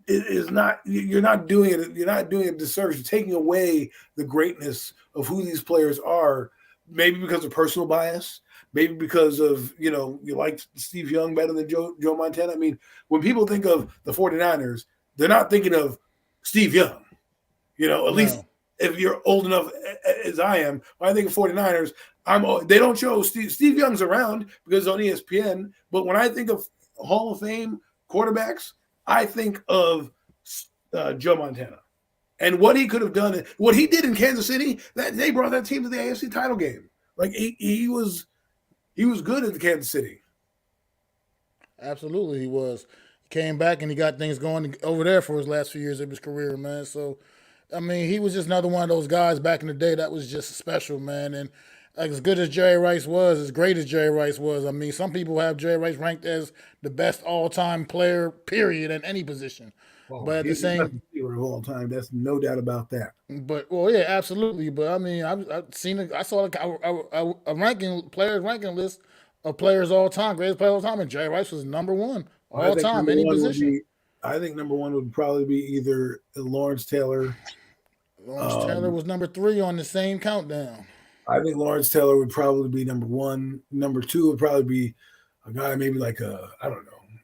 it is not. You're not doing it. You're not doing a disservice. You're taking away the greatness of who these players are. Maybe because of personal bias. Maybe because of you like Steve Young better than Joe Montana. I mean, when people think of the 49ers, they're not thinking of Steve Young. At least if you're old enough as I am, when I think of 49ers, they don't show Steve Young's around because it's on ESPN. But when I think of Hall of Fame quarterbacks, I think of Joe Montana and what he could have done. What he did in Kansas City, that they brought that team to the AFC title game. Like he was good at the Kansas City. Absolutely, he was. He came back and he got things going over there for his last few years of his career, man. So, I mean, he was just another one of those guys back in the day that was just special, man. And as good as Jerry Rice was, as great as Jerry Rice was, I mean, some people have Jerry Rice ranked as the best all-time player, period, at any position. Well, but at the same of all time, that's no doubt about that. But yeah, absolutely. But I mean, I've seen it. I saw a players ranking list of players all time, greatest player all time, and Jerry Rice was number one all time, any position. I think number one would probably be either Lawrence Taylor. Lawrence Taylor was number 3 on the same countdown. I think Lawrence Taylor would probably be number 1. Number 2 would probably be a guy maybe like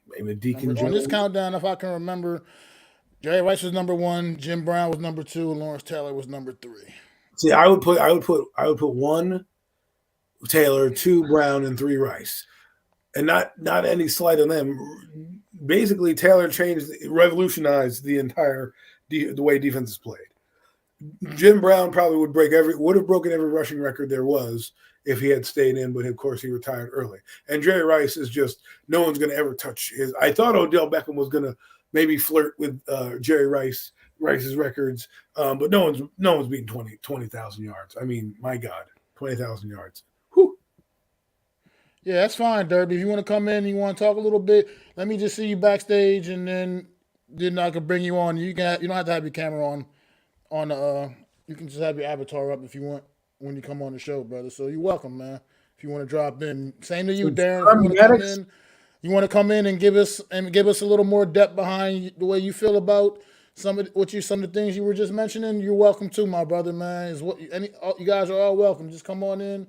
maybe a Deacon Jones. On this countdown, if I can remember, Jerry Rice was number 1, Jim Brown was number 2, and Lawrence Taylor was number 3. See, I would put 1 Taylor, 2 Brown, and 3 Rice. And not any slight on them. Basically, Taylor revolutionized the entire the way defense is played. Jim Brown probably would have broken every rushing record there was if he had stayed in, but of course he retired early. And Jerry Rice is just no one's going to ever touch his. I thought Odell Beckham was going to maybe flirt with Jerry Rice's records, but no one's beating 20,000 yards. I mean, my God, 20,000 yards. Whew. Yeah, that's fine, Derby. If you want to come in and you want to talk a little bit, let me just see you backstage, and then I can bring you on. You don't have to have your camera on. You can just have your avatar up if you want when you come on the show, brother. So you're welcome, man. If you want to drop in, same to you, Darren. If you want to come in, and give us a little more depth behind the way you feel about some of the things you were just mentioning. You're welcome too, my brother, man. You guys are all welcome. Just come on in.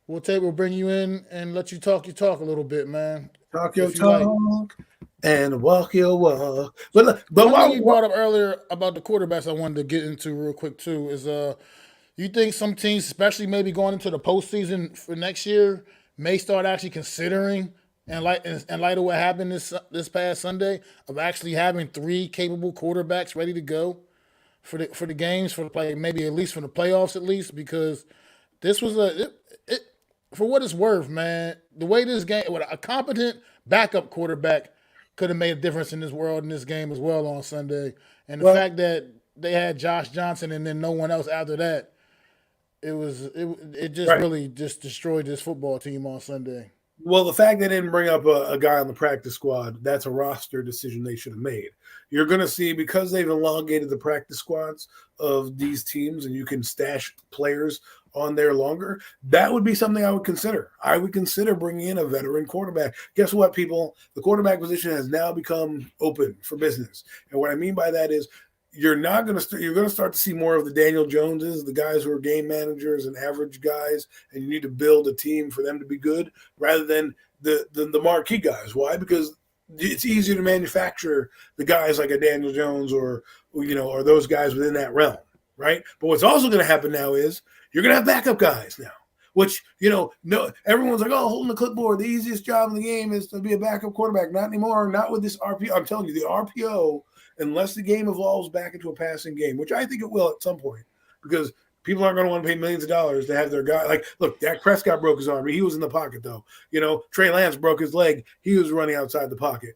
We'll bring you in and let you talk a little bit, man. Talk your talk and walk your walk. But one thing you brought up earlier about the quarterbacks I wanted to get into real quick too is you think some teams, especially maybe going into the postseason for next year, may start actually considering, in light of what happened this past Sunday, of actually having 3 capable quarterbacks ready to go for the games, for the play, maybe at least for the playoffs at least, because this was for what it's worth, man, the way this game, with a competent backup quarterback could have made a difference in this world, in this game as well on Sunday. And the fact that they had Josh Johnson and then no one else after that, it just really just destroyed this football team on Sunday. Well, the fact they didn't bring up a guy on the practice squad, that's a roster decision they should have made. You're going to see, because they've elongated the practice squads of these teams and you can stash players on there longer, that would be something I would consider. I would consider bringing in a veteran quarterback. Guess what, people? The quarterback position has now become open for business. And what I mean by that is you're going to start to see more of the Daniel Joneses, the guys who are game managers and average guys, and you need to build a team for them to be good rather than the marquee guys. Why? Because it's easier to manufacture the guys like a Daniel Jones or those guys within that realm, right? But what's also going to happen now is you're going to have backup guys now, which, no, everyone's like, oh, holding the clipboard, the easiest job in the game is to be a backup quarterback. Not anymore, not with this RPO. I'm telling you, the RPO, unless the game evolves back into a passing game, which I think it will at some point, because people aren't going to want to pay millions of dollars to have their guy. Like, look, Dak Prescott broke his arm. He was in the pocket, though. Trey Lance broke his leg. He was running outside the pocket.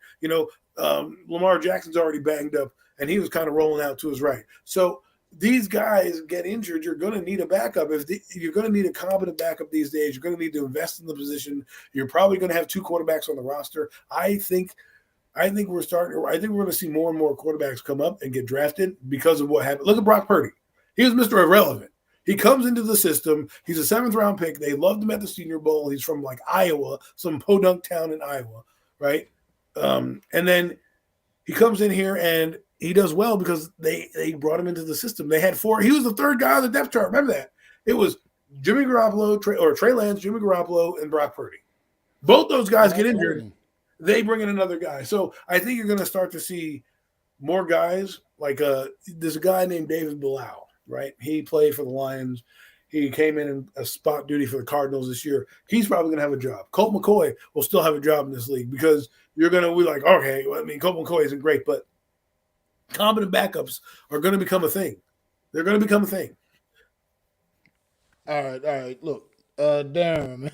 Lamar Jackson's already banged up, and he was kind of rolling out to his right. So these guys get injured, you're going to need a backup. You're going to need a competent backup these days. You're going to need to invest in the position. You're probably going to have 2 quarterbacks on the roster. I think we're going to see more and more quarterbacks come up and get drafted because of what happened. Look at Brock Purdy. He was Mr. Irrelevant. He comes into the system. He's a 7th-round pick. They loved him at the Senior Bowl. He's from like Iowa, some podunk town in Iowa, right? And then he comes in here and he does well because they brought him into the system. They had 4. He was the 3rd guy on the depth chart. Remember that? It was Jimmy Garoppolo, Trey Lance, Jimmy Garoppolo, and Brock Purdy. Both those guys get injured. They bring in another guy. So I think you're going to start to see more guys. Like there's a guy named David Bilal, right? He played for the Lions. He came in a spot duty for the Cardinals this year. He's probably going to have a job. Colt McCoy will still have a job in this league because you're going to be like, okay, well, I mean, Colt McCoy isn't great, but competent backups are going to become a thing. They're going to become a thing. All right. Look, Darren,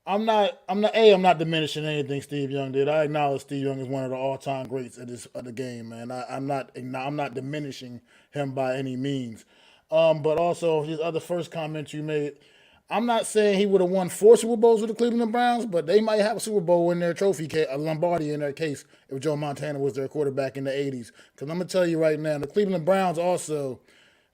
I'm not diminishing anything Steve Young did. I acknowledge Steve Young is one of the all-time greats of the game, man. I'm not diminishing him by any means. But also his other first comment you made, I'm not saying he would have won 4 Super Bowls with the Cleveland Browns, but they might have a Super Bowl in their trophy case, a Lombardi in their case, if Joe Montana was their quarterback in the 80s. Because I'm going to tell you right now, the Cleveland Browns also,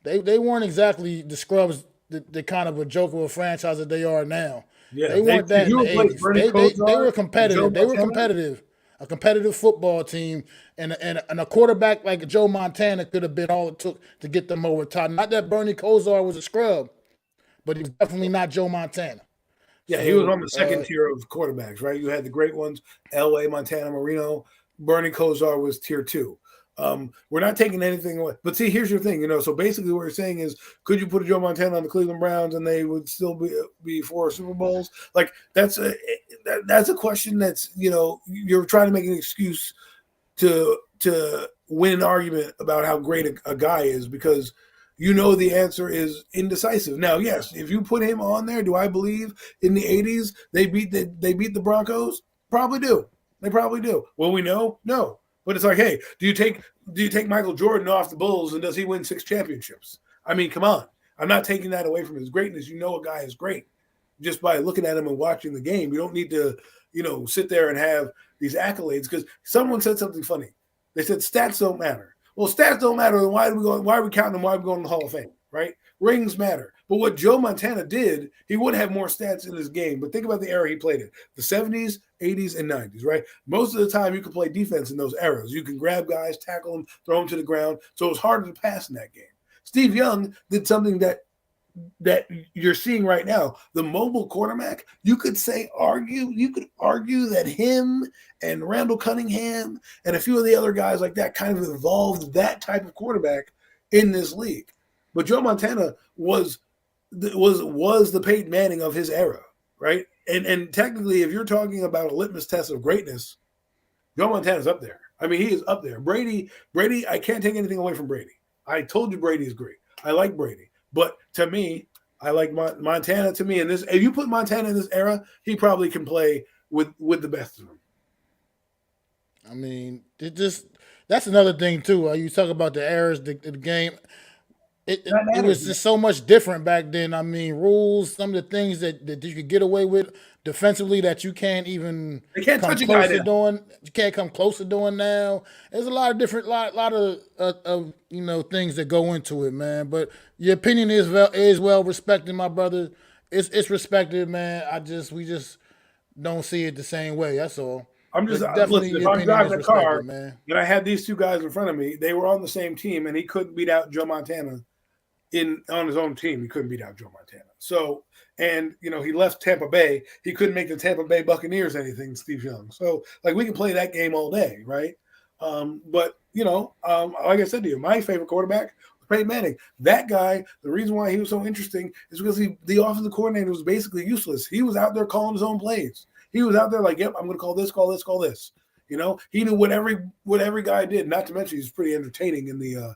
they weren't exactly the scrubs, the kind of a joke of a franchise that they are now. Yeah, they weren't that in the 80s. They were competitive. They were competitive. A competitive football team, and a quarterback like Joe Montana could have been all it took to get them over top. Not that Bernie Kosar was a scrub, but he was definitely not Joe Montana. Yeah, he was on the second tier of quarterbacks, right? You had the great ones, Elway, Montana, Marino. Bernie Kosar was tier 2. We're not taking anything away. But see, here's your thing, So basically, what you're saying is, could you put a Joe Montana on the Cleveland Browns and they would still be 4 Super Bowls? Like that's a question that's you're trying to make an excuse to win an argument about how great a guy is because the answer is indecisive. Now, yes, if you put him on there, do I believe in the 80s they beat the Broncos? Probably do. They probably do. Will we know? No. But it's like, hey, do you take Michael Jordan off the Bulls and does he win 6 championships? I mean, come on. I'm not taking that away from his greatness. A guy is great just by looking at him and watching the game. You don't need to, sit there and have these accolades because someone said something funny. They said stats don't matter. Well, stats don't matter. Then why are we counting them? Why are we going to the Hall of Fame, right? Rings matter. But what Joe Montana did, he would have more stats in his game. But think about the era he played in. The 70s, 80s, and 90s, right? Most of the time, you could play defense in those eras. You can grab guys, tackle them, throw them to the ground. So it was harder to pass in that game. Steve Young did something that you're seeing right now. The mobile quarterback, you could argue that him and Randall Cunningham and a few of the other guys like that kind of evolved that type of quarterback in this league. But Joe Montana was the Peyton Manning of his era, right? And technically, if you're talking about a litmus test of greatness, Joe Montana's up there. I mean, he is up there. Brady, I can't take anything away from Brady. I told you Brady is great. I like Brady. But to me, I like Montana. To me, if you put Montana in this era, he probably can play with the best of them. I mean, that's another thing too. You talk about the eras, the game. It was just so much different back then. I mean, rules, some of the things that you could get away with defensively that you can't even come close to doing. You can't come close to doing now. There's a lot of different, lot of things that go into it, man. But your opinion is well respected, my brother. It's respected, man. We just don't see it the same way. That's all. I'm just definitely if I'm driving a car, man. And I had these two guys in front of me, they were on the same team, and he couldn't beat out Joe Montana. On his own team, he couldn't beat out Joe Montana. So, and he left Tampa Bay. He couldn't make the Tampa Bay Buccaneers anything, Steve Young. So, like, we can play that game all day, right? But like I said to you, my favorite quarterback was Peyton Manning. That guy, the reason why he was so interesting is because the offensive coordinator was basically useless. He was out there calling his own plays. He was out there like, yep, I'm going to call this, call this, call this. He knew what every guy did. Not to mention he's pretty entertaining in the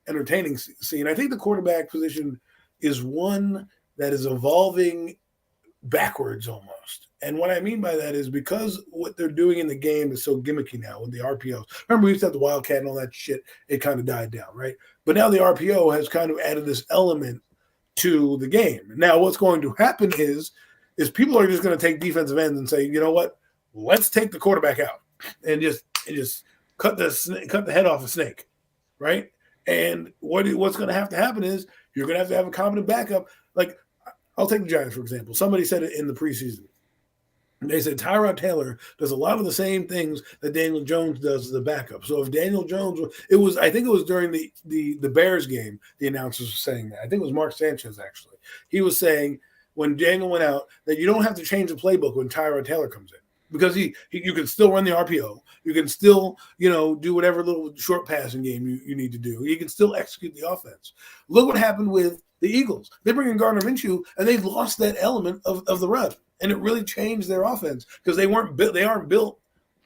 entertaining scene. I think the quarterback position is one that is evolving backwards almost. And what I mean by that is because what they're doing in the game is so gimmicky now with the RPOs. Remember, we used to have the Wildcat and all that shit. It kind of died down, right? But now the RPO has kind of added this element to the game. Now, what's going to happen is people are just going to take defensive ends and say, you know what? Let's take the quarterback out and just cut the head off a snake, right? And what's going to happen is you're going to have a competent backup. Like, I'll take the Giants, for example. Somebody said it in the preseason. And they said Tyrod Taylor does a lot of the same things that Daniel Jones does as a backup. So if Daniel Jones, I think it was during the Bears game, the announcers were saying that. I think it was Mark Sanchez, actually. He was saying when Daniel went out that you don't have to change the playbook when Tyrod Taylor comes in. Because you can still run the RPO. You can still, do whatever little short passing game you need to do. You can still execute the offense. Look what happened with the Eagles. They bring in Gardner Minshew, and they've lost that element of the run. And it really changed their offense because they aren't built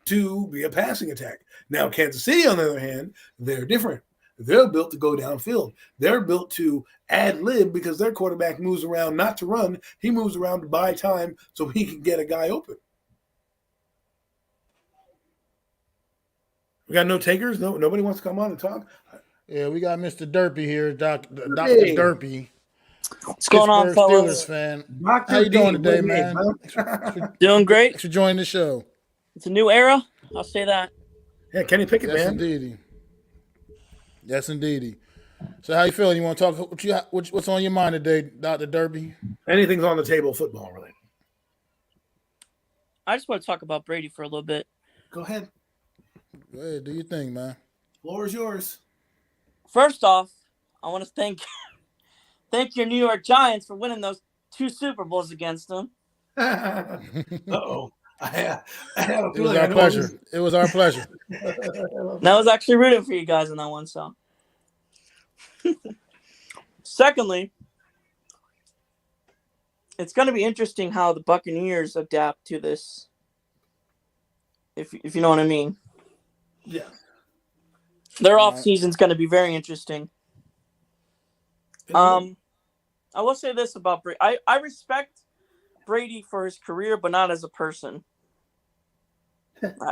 to be a passing attack. Now, Kansas City, on the other hand, they're different. They're built to go downfield. They're built to ad lib because their quarterback moves around not to run. He moves around to buy time so he can get a guy open. We got no takers? Nobody wants to come on and talk? Yeah, we got Mr. Derpy here, Dr. Derpy. What's going on, fellas? Steelers fan. How you doing today, man? Doing great. Thanks for joining the show. It's a new era. I'll say that. Yeah, Kenny Pickett, yes, man. Indeedy. Yes, indeedy. So how you feeling? You want to talk? What's on your mind today, Dr. Derpy? Anything's on the table football related. I just want to talk about Brady for a little bit. Go ahead. Go ahead, do your thing, man. Floor is yours. First off, I want to thank your New York Giants for winning those 2 Super Bowls against them. Uh-oh. I have a It was feeling our pleasure. It was our pleasure. And I was actually rooting for you guys in that one. So, secondly, it's going to be interesting how the Buccaneers adapt to this. If you know what I mean. Yeah. Their offseason is going to be very interesting. I will say this about Brady. I respect Brady for his career, but not as a person.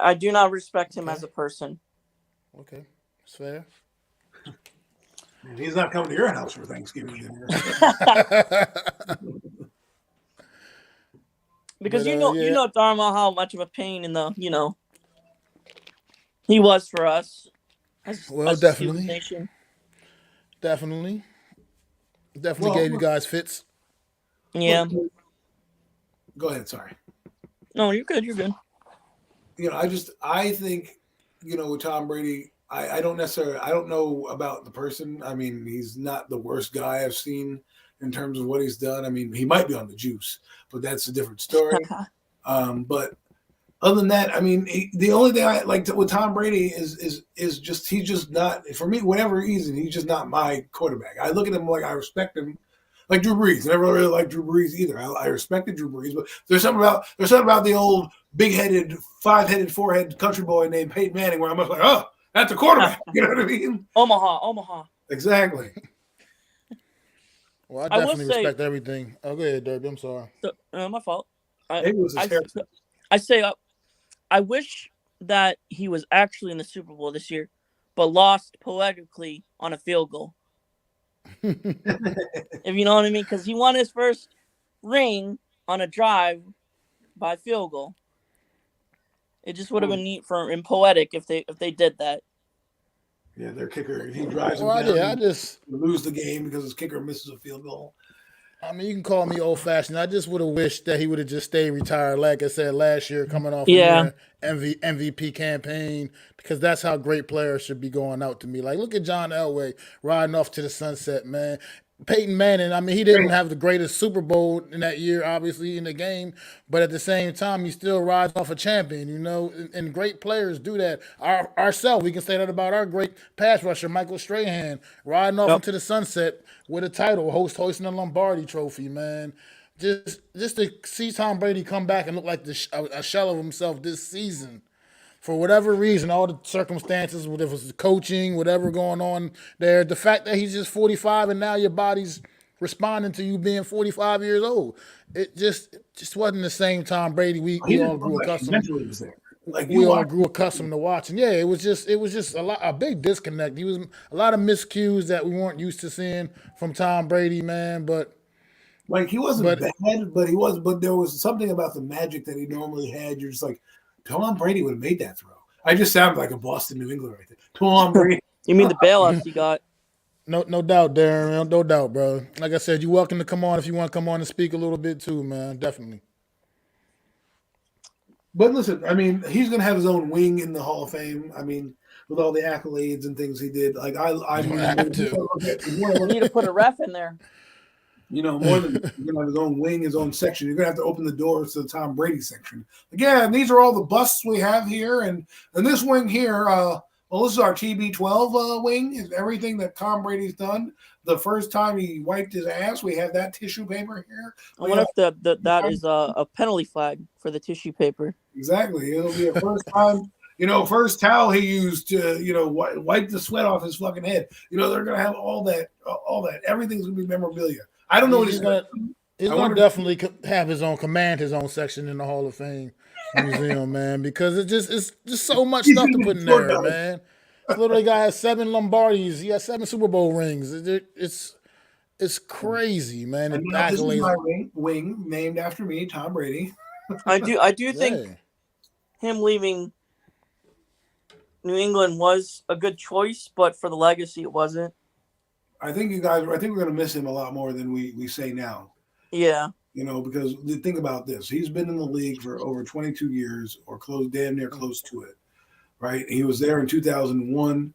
I do not respect him as a person. Okay, it's fair. He's not coming to your house for Thanksgiving dinner. Because you know darn well how much of a pain in the he was for us. Definitely gave you guys fits. Yeah. Go ahead. Sorry. No, you're good. You're good. I think, with Tom Brady, I don't know about the person. I mean, he's not the worst guy I've seen in terms of what he's done. I mean, he might be on the juice, but that's a different story. But other than that, I mean, the only thing I like with Tom Brady is just he's just not, for me, whatever reason, he's just not my quarterback. I look at him like I respect him, like Drew Brees. I never really liked Drew Brees either. I respected Drew Brees, but there's something about the old big-headed, five-headed, four-headed country boy named Peyton Manning where I'm just like, oh, that's a quarterback. You know what I mean? Omaha. Exactly. Well, I definitely respect everything. Oh, go ahead, Derby. I'm sorry. My fault. I wish that he was actually in the Super Bowl this year, but lost poetically on a field goal. If you know what I mean, because he won his first ring on a drive by field goal. It just would have been neat and poetic if they did that. Yeah, their kicker, if he drives them down, lose the game because his kicker misses a field goal. I mean, you can call me old-fashioned. I just would have wished that he would have just stayed retired, like I said last year, coming off a MVP campaign, because that's how great players should be going out to me. Like, look at John Elway riding off to the sunset, man. Peyton Manning, I mean, he didn't have the greatest Super Bowl in that year, obviously, in the game, but at the same time, he still rides off a champion, and great players do that. Ourselves, we can say that about our great pass rusher, Michael Strahan, riding off into the sunset with a title, hoisting a Lombardi trophy, man. Just to see Tom Brady come back and look like a shell of himself this season, for whatever reason, all the circumstances, whether it was coaching, whatever going on there, the fact that he's just 45 and now your body's responding to you being 45 years old, it just wasn't the same Tom Brady we all grew accustomed. We all grew accustomed to watching. Yeah, it was just a big disconnect. He was a lot of miscues that we weren't used to seeing from Tom Brady, man. But he wasn't bad, but there was something about the magic that he normally had. You're just like, Tom Brady would have made that throw. I just sound like a Boston, New England right there. Tom Brady. You mean the bailouts he got? No doubt, Darren. No doubt, bro. Like I said, you're welcome to come on if you want to come on and speak a little bit too, man. Definitely. But listen, I mean, he's going to have his own wing in the Hall of Fame. I mean, with all the accolades and things he did. Like, I need to put a ref in there. More than you're going to have his own wing, his own section. You're going to have to open the doors to the Tom Brady section. Again, these are all the busts we have here. And this wing here, this is our TB12 wing. Is everything that Tom Brady's done. The first time he wiped his ass, we have that tissue paper here. I wonder if that is a penalty flag for the tissue paper. Exactly. It'll be a first time. First towel he used to, wipe the sweat off his fucking head. They're going to have all that. Everything's going to be memorabilia. I don't know what he's going to do. He's going to definitely have his own section in the Hall of Fame museum, man, because it's just so much stuff to put in there, man. This little guy has 7 Lombardis. He has 7 Super Bowl rings. It's crazy, man. This is my wing named after me, Tom Brady. I do think him leaving New England was a good choice, but for the legacy, it wasn't. I think we're going to miss him a lot more than we say now. Yeah. Because think about this. He's been in the league for over 22 years or damn near close to it, right? He was there in 2001,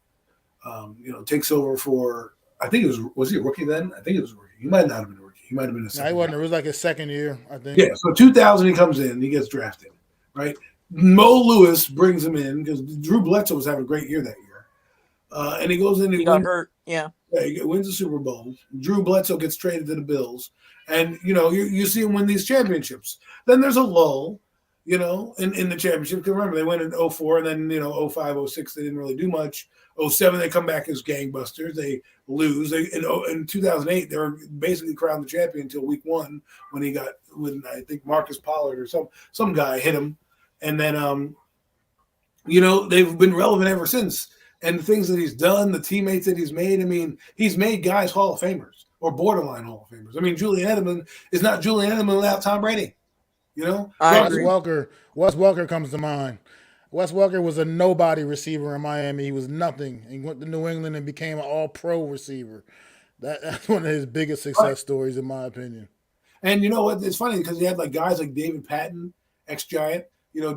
takes over for, I think was he a rookie then? I think it was a rookie. He might not have been a rookie. He might have been a second. No, he wasn't. It was like his second year, I think. Yeah, so 2000 he comes in, he gets drafted, right? Mo Lewis brings him in because Drew Bledsoe was having a great year that year. And he goes in and He got hurt. Yeah. he wins the Super Bowl. Drew Bledsoe gets traded to the Bills. And, you see him win these championships. Then there's a lull, in the championship. Because remember, they went in 04, and then, 05, 06, they didn't really do much. 07, they come back as gangbusters. They lose. In 2008, they were basically crowned the champion until week 1 when I think Marcus Pollard or some guy hit him. And then, they've been relevant ever since. And the things that he's done, the teammates that he's made, he's made guys Hall of Famers or borderline Hall of Famers. Julian Edelman is not Julian Edelman without Tom Brady. I agree. Wes Welker comes to mind. Wes Welker was a nobody receiver in Miami. He was nothing. He went to New England and became an all-pro receiver. That's one of his biggest success stories, in my opinion. And you know what? It's funny because he had guys like David Patton, ex-Giant,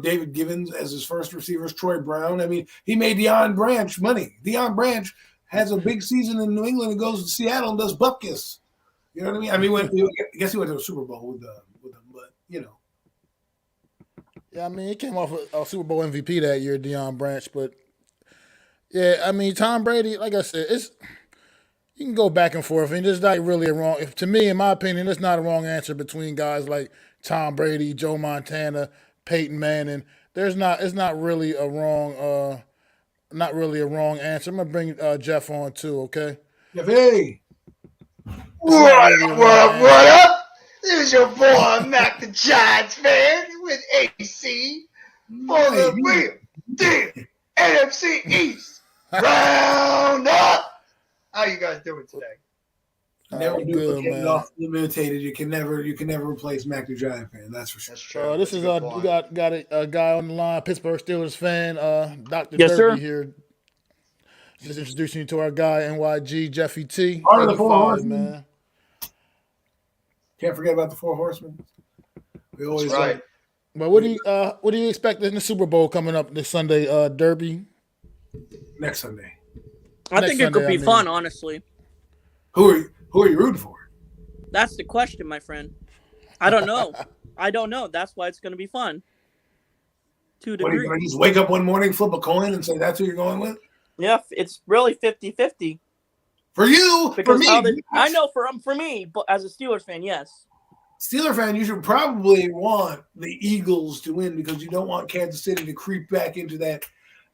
David Givens as his first receivers, Troy Brown. He made Deion Branch money. Deion Branch has a big season in New England and goes to Seattle and does bupkis. You know what I mean? I guess he went to a Super Bowl with them, but Yeah, he came off a Super Bowl MVP that year, Deion Branch. But yeah, Tom Brady, like I said, you can go back and forth, and there's not really a wrong. To me, in my opinion, there's not a wrong answer between guys like Tom Brady, Joe Montana, Peyton Manning. It's not really a wrong answer. I'm gonna bring Jeff on too, okay? Jeff, hey. What up? This is your boy Mac the Giants fan with AC for the real deal NFC East round up. How you guys doing today? Never duplicated off imitated. You can never replace Mac the Giant fan. That's for sure. That's true. This is we got a guy on the line, Pittsburgh Steelers fan, Dr. Yes, Derby sir. here. Just introducing you to our guy NYG Jeffy T. Part of the Four Horsemen, man. Can't forget about the Four Horsemen. We always right. But what do you expect in the Super Bowl coming up this Sunday, Derby? Next Sunday. I think it could be fun, honestly. Who are you rooting for? That's the question, my friend. I don't know. That's why it's going to be fun. To a degree. What, are you going to just wake up one morning, flip a coin, and say that's who you're going with? Yeah, it's really 50-50. For you, because for me. I know for me, but as a Steelers fan, yes. Steeler fan, you should probably want the Eagles to win because you don't want Kansas City to creep back into that.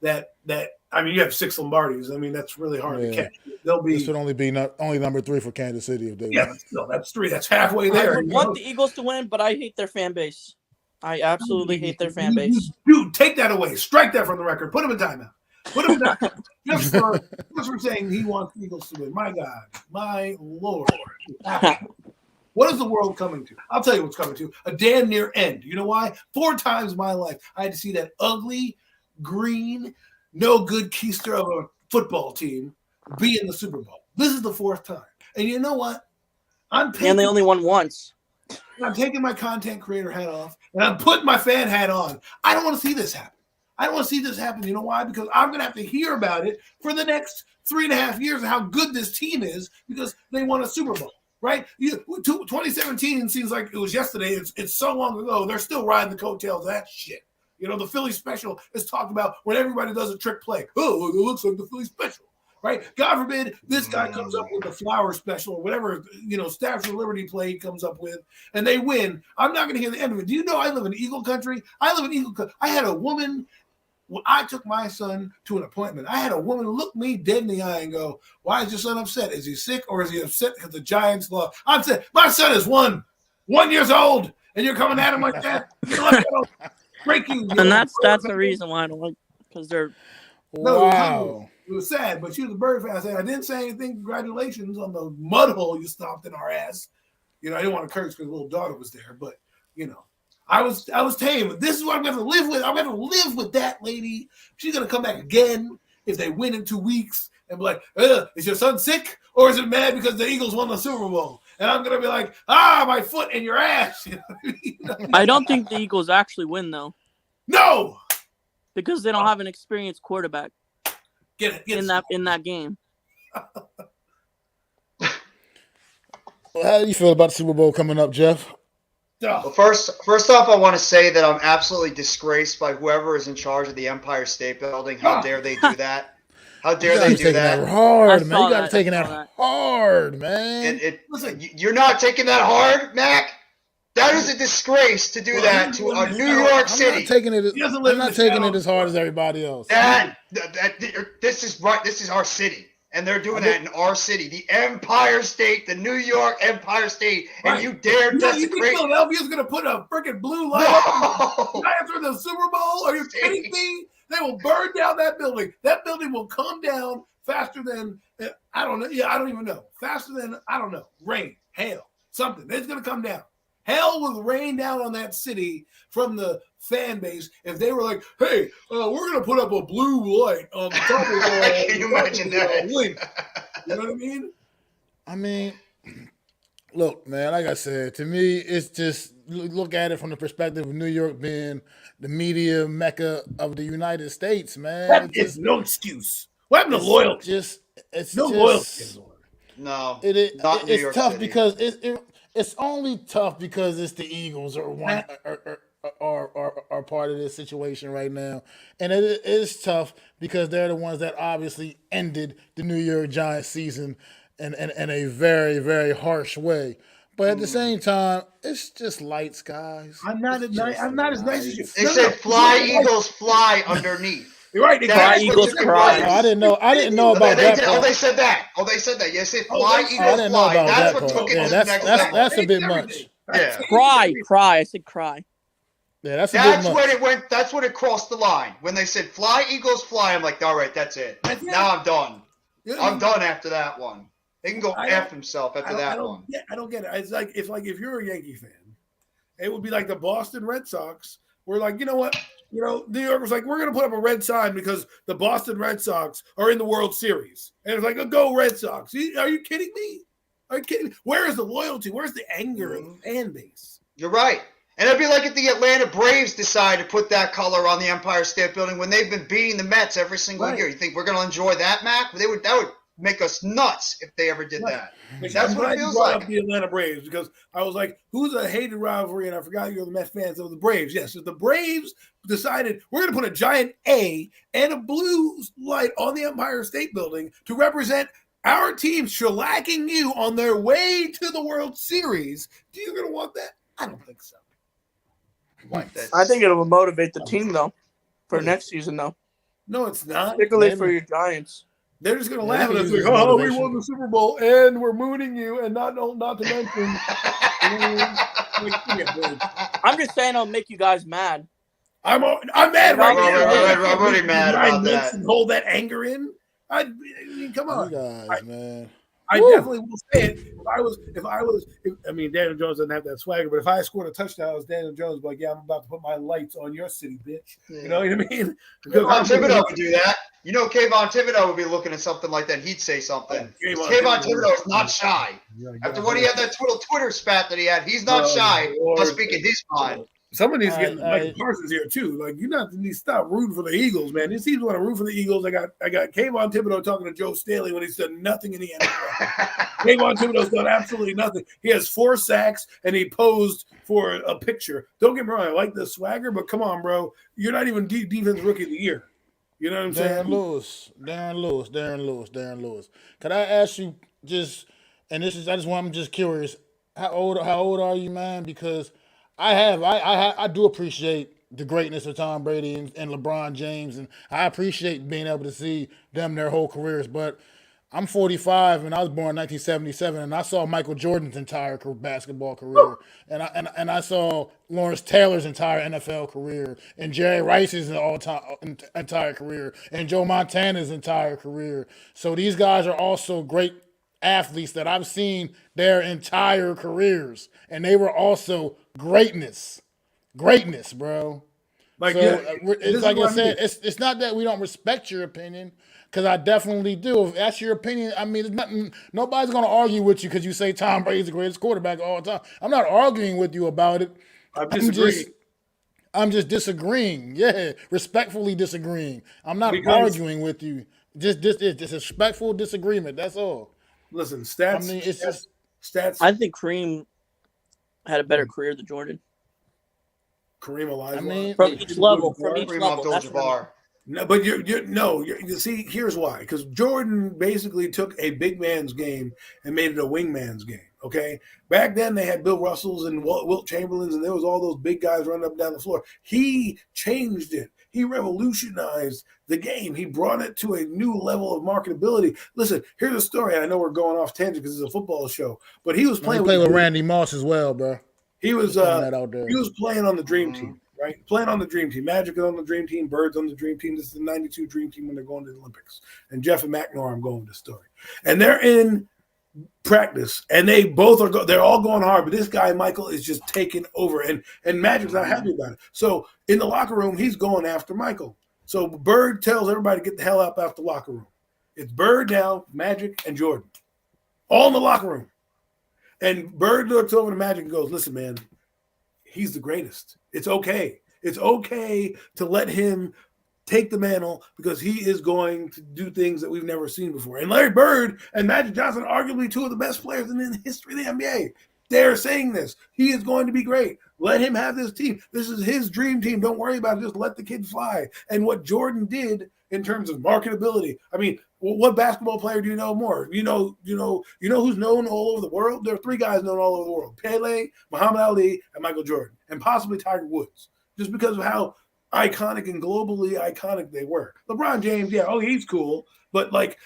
You have 6 Lombardis. That's really hard to catch. This would only be only number 3 for Kansas City if they win. No, that's 3. That's halfway there. I would want the Eagles to win, but I hate their fan base. I absolutely hate their fan base. Dude, take that away. Strike that from the record. Put him in timeout. Put him in timeout. just for saying he wants the Eagles to win. My God. My Lord. What is the world coming to? I'll tell you what's coming to. A damn near end. You know why? 4 times in my life, I had to see that ugly, green, no good keister of a football team be in the Super Bowl. This is the 4th time. And you know what? And they only won once. I'm taking my content creator hat off, and I'm putting my fan hat on. I don't want to see this happen. I don't want to see this happen. You know why? Because I'm going to have to hear about it for the next 3.5 years of how good this team is because they won a Super Bowl. Right? 2017 seems like it was yesterday. It's so long ago. They're still riding the coattails of that shit. The Philly special is talked about when everybody does a trick play. Oh, it looks like the Philly special. Right? God forbid this guy comes up with the flower special or whatever, Statue of Liberty play he comes up with, and they win. I'm not going to hear the end of it. Do you know I live in Eagle Country? I had a woman, when I took my son to an appointment, I had a woman look me dead in the eye and go, why is your son upset? Is he sick or is he upset because the Giants lost? I'm saying, my son is 1 year old, and you're coming at him like that? Breaking. And that's the reason why I don't like, because they're. Wow. It was sad, but she was a Bird fan. I said, I didn't say anything. Congratulations on the mud hole you stomped in our ass. I didn't want to curse because the little daughter was there, but I was tame. This is what I'm going to live with. I'm going to live with that lady. She's going to come back again if they win in 2 weeks and be like, is your son sick or is it mad because the Eagles won the Super Bowl? And I'm going to be like, my foot in your ass. I don't think the Eagles actually win, though. No! Because they don't have an experienced quarterback in that game. Well, how do you feel about the Super Bowl coming up, Jeff? stuff. Well, first off, I want to say that I'm absolutely disgraced by whoever is in charge of the Empire State Building. How dare they do that? How dare they do that? Hard, man. I You got to saw take that. that hard, man. Listen. You're not taking that hard, Mac? That is a disgrace to do that to a New York City. I'm not taking it as hard as everybody else. This is right. This is our city. And they're doing that in our city, the Empire State, the New York Empire State, and you dare desecrate. You think Philadelphia's going to put a freaking blue light up after the Super Bowl? Are you kidding me? They will burn down that building. That building will come down faster than, I don't know. Yeah, I don't even know. Faster than, I don't know, rain, hail, something. It's going to come down. Hell will rain down on that city from the fan base if they were like, hey, we're going to put up a blue light on the top of the Can you imagine that? Link. You know what I mean? I mean, look, man, like I said, to me, it's just look at it from the perspective of New York being the media mecca of the United States, man. That is no excuse. What happened to loyalty? It's no just, loyalty. No, it's tough City. Because it's only tough because it's the Eagles are part of this situation right now, and it is tough because they're the ones that obviously ended the New York Giants season in a very, very harsh way. But at the same time, it's just light skies. I'm not as nice as you. They said "Fly Eagles, fly" underneath. You're right. Fly Eagles cry. I didn't know about that part. Oh, they said that. Yeah, say "Fly Eagles, I didn't know fly." about That's that what part. took it Yeah, to the next level. that's a bit much. Yeah. Cry. I said cry. Yeah, that's a bit much. when it went. That's when it crossed the line. When they said "Fly Eagles, fly," I'm like, all right, that's it. Now I'm done. I'm done after that one. They can go F himself after that one. Yeah, I don't get it. It's like if you're a Yankee fan, it would be like the Boston Red Sox. We're like, you know what? You know, New York was like, we're going to put up a red sign because the Boston Red Sox are in the World Series. And it's like, oh, go Red Sox. Are you kidding me? Are you kidding me? Where is the loyalty? Where's the anger of the fan base? You're right. And it'd be like if the Atlanta Braves decide to put that color on the Empire State Building when they've been beating the Mets every single year. You think we're going to enjoy that, Mac? That would make us nuts if they ever did that. That's what it feels like. Up the Atlanta Braves because I was like, who's a hated rivalry? And I forgot you're the Mets fans of the Braves. Yes, if the Braves decided we're going to put a giant A and a blue light on the Empire State Building to represent our team shellacking you on their way to the World Series, do you going to want that? I don't think so. I think it'll motivate the team though for next season though. No, it's not. Particularly for your Giants. They're just going to laugh at us like, oh, we won the Super Bowl and we're mooning you and not to mention. I'm just saying it'll make you guys mad. I'm mad right now. I'm really mad about that. Hold that anger in. I mean, come on. You guys, man. I definitely will say it. I mean, Daniel Jones doesn't have that swagger, but if I scored a touchdown, as Daniel Jones, like, yeah, I'm about to put my lights on your city, bitch. You know what I mean? Kayvon Thibodeau would do that. You know, Kayvon Thibodeau would be looking at something like that. He'd say something. Kayvon Thibodeau is not shy. After what he had that Twitter spat that he had, he's not shy on speaking his mind. Somebody needs to get Michael Parsons here too. Like, you need to stop rooting for the Eagles, man. These teams want to root for the Eagles. I got Kayvon Thibodeau talking to Joe Staley when he's done nothing in the NFL. Kayvon Thibodeau's done absolutely nothing. He has 4 sacks and he posed for a picture. Don't get me wrong, I like the swagger, but come on, bro. You're not even defense rookie of the year. You know what I'm saying? Darren Lewis. Could I ask you I'm just curious, how old are you, man? Because I do appreciate the greatness of Tom Brady and LeBron James, and I appreciate being able to see them their whole careers. But I'm 45, and I was born in 1977, and I saw Michael Jordan's entire basketball career, and I saw Lawrence Taylor's entire NFL career, and Jerry Rice's entire career, and Joe Montana's entire career. So these guys are also great athletes that I've seen their entire careers, and they were also greatness, bro. It's like I said, it's not that we don't respect your opinion, because I definitely do. If that's your opinion, I mean, nobody's going to argue with you because you say Tom Brady's the greatest quarterback of all time. I'm not arguing with you about it. I'm just disagreeing. Yeah, respectfully disagreeing. I'm not arguing with you. It's a respectful disagreement. That's all. Listen, stats. I mean, it's just stats. I think Kareem had a better career than Jordan. Kareem Olajuwon. I mean, From each level. From each Kareem level. That's what I mean. Abdul-Jabbar. No, but you see, here's why. Because Jordan basically took a big man's game and made it a wingman's game. Okay, back then they had Bill Russells and Wilt Chamberlains, and there was all those big guys running up and down the floor. He changed it. He revolutionized the game. He brought it to a new level of marketability. Listen, here's a story. I know we're going off tangent because it's a football show, but he was he playing played with Randy Moss as well, bro. He was that out there. he was playing on the Dream Team, right? Playing on the Dream Team. Magic is on the Dream Team. Bird's on the Dream Team. This is the '92 Dream Team when they're going to the Olympics. And Jeff and McNamara, I'm going with this story. And they're in practice, and they both are. They're all going hard, but this guy Michael is just taking over, and Magic's not happy about it. So in the locker room, he's going after Michael. So Bird tells everybody to get the hell out after the locker room. It's Bird now, Magic, and Jordan, all in the locker room. And Bird looks over to Magic and goes, "Listen, man, he's the greatest. It's okay. It's okay to let him take the mantle because he is going to do things that we've never seen before." And Larry Bird and Magic Johnson are arguably two of the best players in the history of the NBA. They're saying this. He is going to be great. Let him have this team. This is his dream team. Don't worry about it. Just let the kid fly. And what Jordan did in terms of marketability, I mean, what basketball player do you know more? You know who's known all over the world? There are three guys known all over the world: Pele, Muhammad Ali, and Michael Jordan, and possibly Tiger Woods, just because of how iconic and globally iconic they were. LeBron James, yeah, he's cool, but like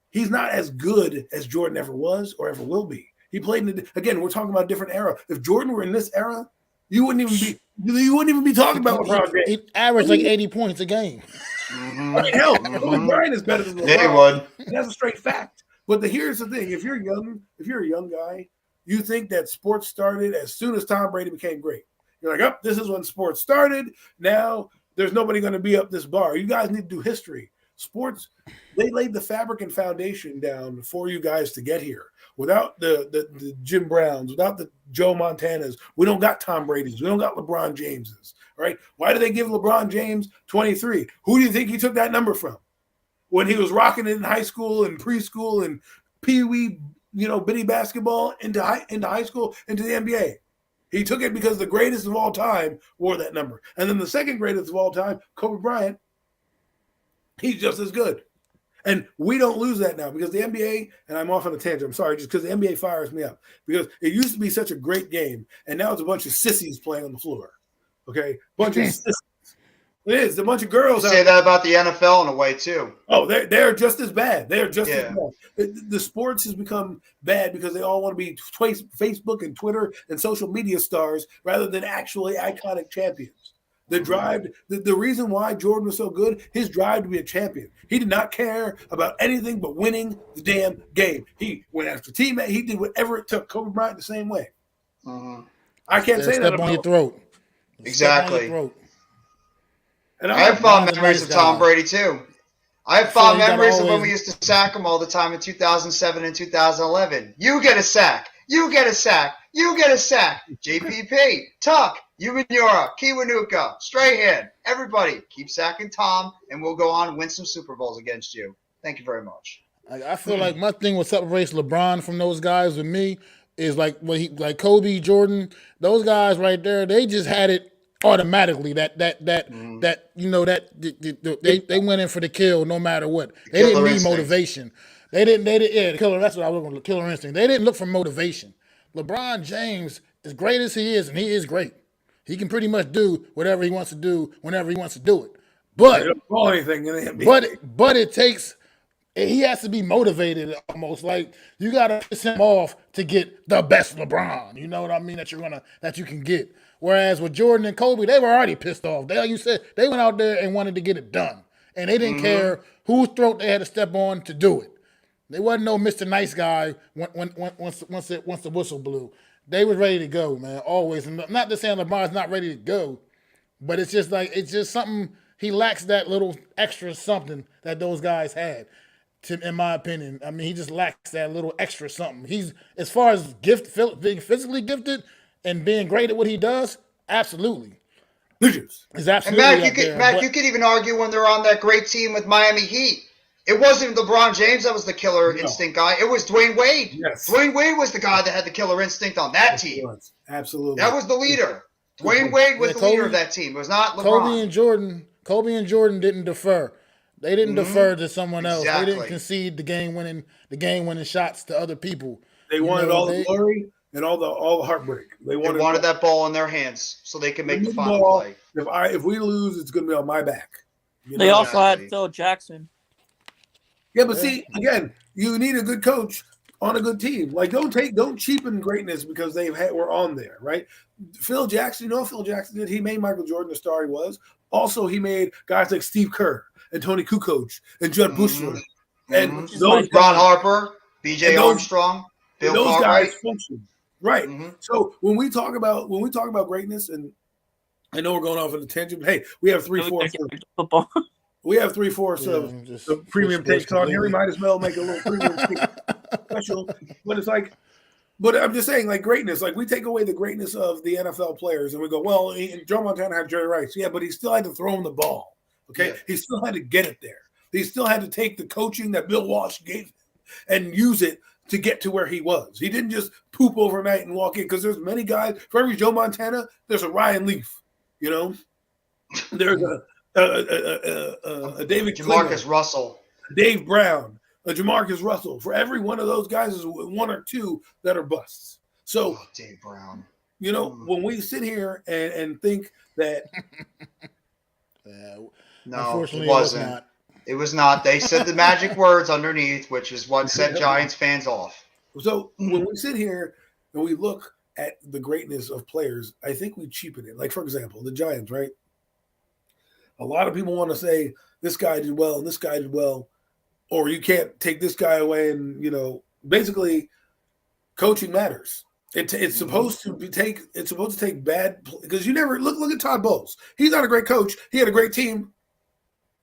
he's not as good as Jordan ever was or ever will be. He played again, we're talking about a different era. If Jordan were in this era, you wouldn't even be talking about LeBron James. He averaged like 80 points a game. I mean, hell, Kobe Bryant is better than LeBron. Yeah, he would. That's a straight fact. But here's the thing: if you're a young guy, you think that sports started as soon as Tom Brady became great. You're like, this is when sports started. Now there's nobody going to be up this bar. You guys need to do history. Sports, they laid the fabric and foundation down for you guys to get here. Without the Jim Browns, without the Joe Montanas, we don't got Tom Brady's. We don't got LeBron James's. Right? Why do they give LeBron James 23? Who do you think he took that number from? When he was rocking it in high school and preschool and pee-wee, bitty basketball into high school, into the NBA. He took it because the greatest of all time wore that number. And then the second greatest of all time, Kobe Bryant, he's just as good. And we don't lose that now because the NBA, and I'm off on a tangent, I'm sorry, just because the NBA fires me up. Because it used to be such a great game, and now it's a bunch of sissies playing on the floor. Okay? Bunch of sissies. It is. A bunch of girls. You say that about the NFL in a way, too. Oh, they're just as bad. They're just as bad. The sports has become bad because they all want to be Facebook and Twitter and social media stars rather than actually iconic champions. The reason why Jordan was so good, his drive to be a champion. He did not care about anything but winning the damn game. He went after teammate. He did whatever it took. Kobe Bryant the same way. Mm-hmm. I can't say that about on your throat. Exactly. And I have fond memories of Tom Brady too. I have fond memories of when we used to sack him all the time in 2007 and 2011. You get a sack. You get a sack. You get a sack. JPP, Tuck, Umanura, Kiwanuka, Strahan, everybody, keep sacking Tom, and we'll go on and win some Super Bowls against you. Thank you very much. I feel like my thing what separates LeBron from those guys with me is like like Kobe, Jordan, those guys right there, they just had it automatically they went in for the kill no matter what. They didn't need motivation. They didn't the killer. That's what I was looking for, killer instinct. They didn't look for motivation. LeBron James, as great as he is, and he is great, he can pretty much do whatever he wants to do whenever he wants to do it. But it takes. He has to be motivated almost like you got to piss him off to get the best LeBron. You know what I mean? That you can get. Whereas with Jordan and Kobe, they were already pissed off. Like you said, they went out there and wanted to get it done. And they didn't care whose throat they had to step on to do it. They wasn't no Mr. Nice Guy once the whistle blew. They was ready to go, man, always. And not to say LeBron's not ready to go, but it's just something, he lacks that little extra something that those guys had. In my opinion, I mean, he just lacks that little extra something. He's, as far as being physically gifted and being great at what he does, absolutely. He's absolutely. And Mac, you could even argue when they're on that great team with Miami Heat. It wasn't LeBron James that was the killer No. instinct guy. It was Dwayne Wade. Yes. Dwayne Wade was the guy that had the killer instinct on that team. Absolutely. That was the leader. Dwayne Wade was Yeah, the leader of that team. It was not LeBron. Kobe and Jordan didn't defer. They didn't defer to someone else. They Exactly. didn't concede the game winning shots to other people. They wanted all the glory and all the heartbreak. They wanted that ball in their hands so they could make the final ball, play. If we lose, it's going to be on my back. They also had Phil Jackson. Yeah, but see, again, you need a good coach on a good team. Like, don't cheapen greatness because were on there, right? Phil Jackson, you know what Phil Jackson did? He made Michael Jordan the star he was. Also, he made guys like Steve Kerr and Tony Kukoc and Judd Bushler and Ron Harper, B.J. Armstrong, Bill those Cartwright. guys function, right? So when we talk about greatness, and I know we're going off on a tangent, but hey, we have 3/4 football. We have 3/4 of the premium takes on here. We might as well make a little premium special. But it's like, but I'm just saying, like, greatness. Like, we take away the greatness of the NFL players, and we go, well, Joe Montana had Jerry Rice, yeah, but he still had to throw him the ball. Okay, he still had to get it there. He still had to take the coaching that Bill Walsh gave him and use it to get to where he was. He didn't just poop overnight and walk in, because there's many guys. For every Joe Montana, there's a Ryan Leaf. You know, there's a David Jamarcus Russell, Dave Brown, a Jamarcus Russell. For every one of those guys is one or two that are busts. So Dave Brown. You know, when we sit here and think that no, it wasn't. It was not. They said the magic words underneath, which is what set Giants fans off. So when we sit here and we look at the greatness of players, I think we cheapen it. Like, for example, the Giants, right? A lot of people want to say this guy did well and this guy did well, or you can't take this guy away. And, you know, basically coaching matters. It's supposed to take bad, because you never look at Todd Bowles. He's not a great coach. He had a great team.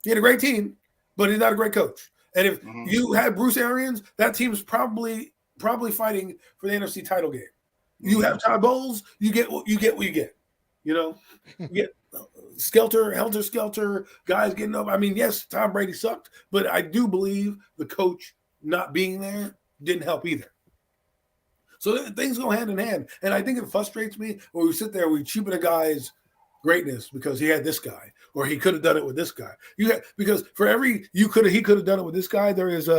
But he's not a great coach. And if you had Bruce Arians, that team's probably fighting for the NFC title game. You have Todd Bowles, you get what you get. You know, you get helter skelter, guys getting up. I mean, yes, Tom Brady sucked, but I do believe the coach not being there didn't help either. So things go hand in hand. And I think it frustrates me when we sit there, we cheapen a guy's greatness because he had this guy, or he could have done it with this guy. Because for every he could have done it with this guy, there is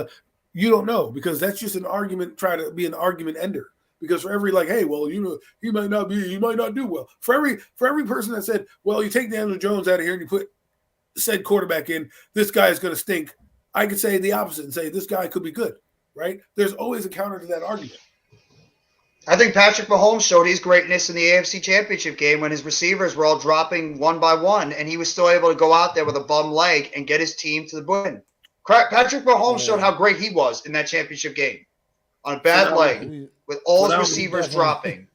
you don't know, because that's just an argument, try to be an argument ender. Because for every, like, hey, well, you know, he might not do well. For every person that said, well, you take Daniel Jones out of here and you put said quarterback in, this guy is going to stink, I could say the opposite and say this guy could be good, right? There's always a counter to that argument. I think Patrick Mahomes showed his greatness in the AFC Championship game when his receivers were all dropping one by one, and he was still able to go out there with a bum leg and get his team to the win. Patrick Mahomes showed how great he was in that championship game on a bad leg with all his receivers dropping.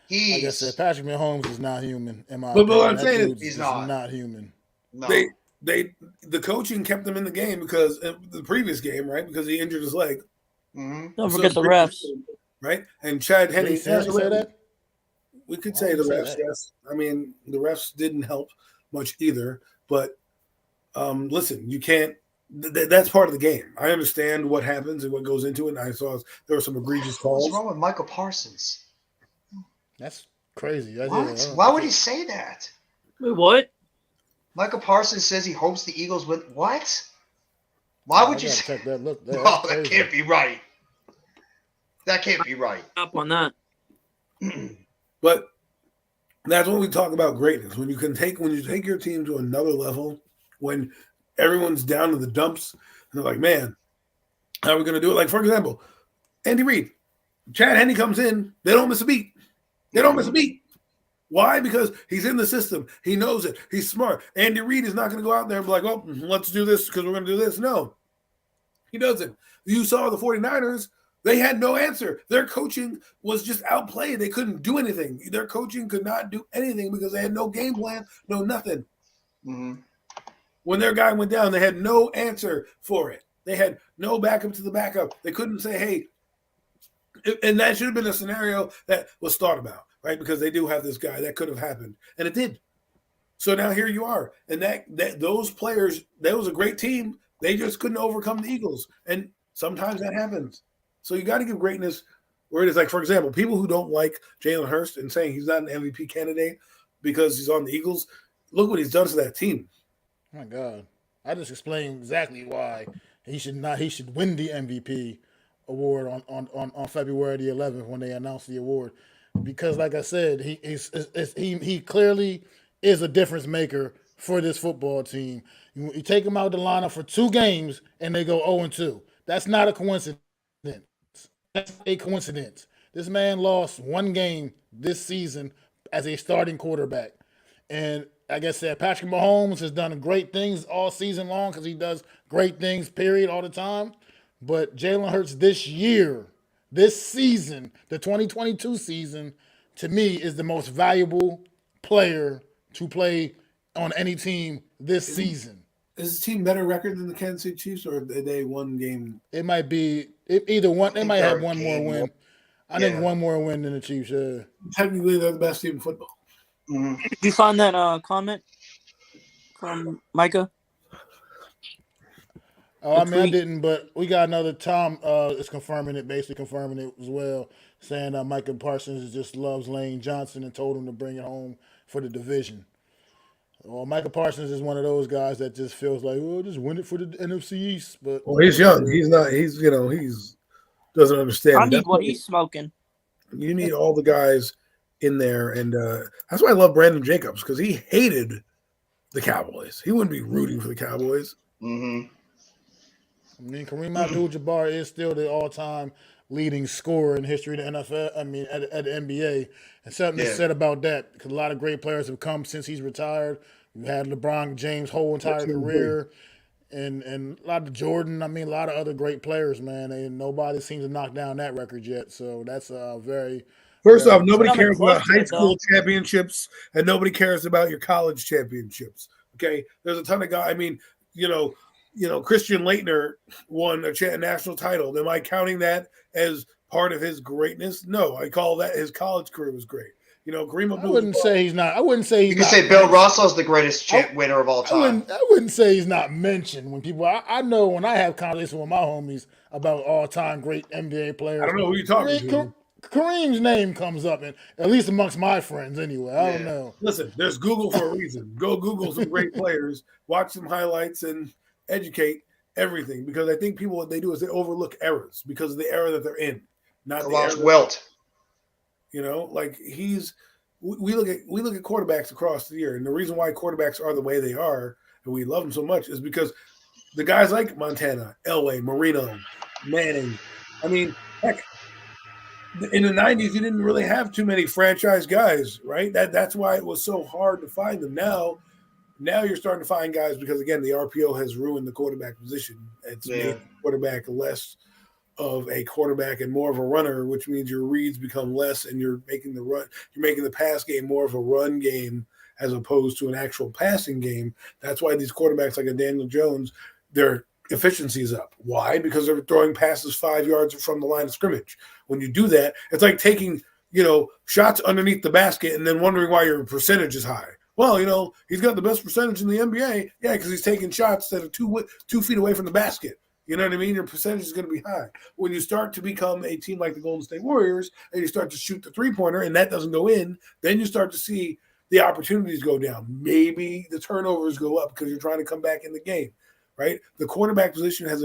Like I said, Patrick Mahomes is not human. But what I'm saying is he's not human. No. The coaching kept him in the game because the previous game, right? Because he injured his leg. Don't forget the refs. Right? And Chad Henne. We could say the refs, yes. I mean, the refs didn't help much either. But listen, you can't. That's part of the game. I understand what happens and what goes into it. And I saw there were some egregious calls. What's wrong with Michael Parsons? That's crazy. What? Why would he say that? Wait, what? Michael Parsons says he hopes the Eagles win. What? Why would you say that? Look, that can't be right. That can't be right. Up on that. But that's when we talk about greatness. When you take your team to another level, when everyone's down in the dumps, and they're like, man, how are we going to do it? Like, for example, Andy Reid. Chad Henne comes in. They don't miss a beat. Why? Because he's in the system. He knows it. He's smart. Andy Reid is not going to go out there and be like, oh, let's do this because we're going to do this. No, he doesn't. You saw the 49ers. They had no answer. Their coaching was just outplayed. They couldn't do anything. Their coaching could not do anything because they had no game plan, no nothing. When their guy went down, they had no answer for it. They had no backup to the backup. They couldn't say, hey, and that should have been a scenario that was thought about, right? Because they do have this guy. That could have happened, and it did. So now here you are. And that those players, that was a great team, They just couldn't overcome the Eagles. And sometimes that happens. So you got to give greatness where it is. Like, for example, people who don't like Jalen Hurts and saying he's not an MVP candidate because he's on the Eagles, look what he's done to that team. Oh my God. I just explained exactly why he should win the MVP award on February the 11th when they announced the award. Because like I said, he clearly is a difference maker for this football team. You take him out the lineup for 2 games and they go 0-2. That's not a coincidence. That's a coincidence. This man lost 1 game this season as a starting quarterback. And like I said, Patrick Mahomes has done great things all season long because he does great things, period, all the time. But Jalen Hurts this season, the 2022 season, to me is the most valuable player to play on any team this season. Is the team better record than the Kansas City Chiefs, or are they 1 game? It might be either one. They might have one more win. I think one more win than the Chiefs. Yeah. Technically, they're the best team in football. Mm-hmm. Did you find that comment from Micah? Oh, I mean, I didn't, but we got another. Tom is basically confirming it as well, saying Micah Parsons just loves Lane Johnson and told him to bring it home for the division. Well, Micah Parsons is one of those guys that just feels like, well, just win it for the NFC East. But he's young. He's not. He's doesn't understand. I need what he's smoking. You need all the guys in there, and that's why I love Brandon Jacobs, because he hated the Cowboys. He wouldn't be rooting for the Cowboys. Mm-hmm. I mean, Kareem Abdul-Jabbar is still the all-time leading scorer in history of the NFL. I mean, at the NBA, and something is said about that because a lot of great players have come since he's retired. We've had LeBron James' whole entire career, and a lot of Jordan. I mean, a lot of other great players, man. And nobody seems to knock down that record yet. So that's very. First off, nobody cares about high school championships, and nobody cares about your college championships. Okay, there's a ton of guys. I mean, Christian Laettner won a national title. Am I counting that as part of his greatness? No, I call that his college career was great. Kareem Abdul-Jabbar. I wouldn't say he's not. I wouldn't say he's. You can say Bill Russell's the greatest winner of all time. I wouldn't say he's not mentioned when people. I know when I have conversations with my homies about all-time great NBA players. I don't know who you're talking to. Kareem's name comes up, and at least amongst my friends, anyway. I don't know. Listen, there's Google for a reason. Go Google some great players, watch some highlights, and educate everything. Because I think people, what they do is they overlook errors because of the era that they're in. Not the era. Wilt. Like we look at quarterbacks across the year, and the reason why quarterbacks are the way they are, and we love them so much, is because the guys like Montana, Elway, Marino, Manning. I mean, heck. In the 90s, you didn't really have too many franchise guys, right? That's why it was so hard to find them. Now you're starting to find guys because, again, the RPO has ruined the quarterback position. It's made the quarterback less of a quarterback and more of a runner, which means your reads become less, and you're making the pass game more of a run game as opposed to an actual passing game. That's why these quarterbacks like a Daniel Jones, their efficiency is up. Why? Because they're throwing passes 5 yards from the line of scrimmage. When you do that, it's like taking, shots underneath the basket and then wondering why your percentage is high. Well, he's got the best percentage in the NBA. Yeah, because he's taking shots that are 2 feet away from the basket. You know what I mean? Your percentage is going to be high. When you start to become a team like the Golden State Warriors and you start to shoot the three-pointer and that doesn't go in, then you start to see the opportunities go down. Maybe the turnovers go up because you're trying to come back in the game. Right, the quarterback position has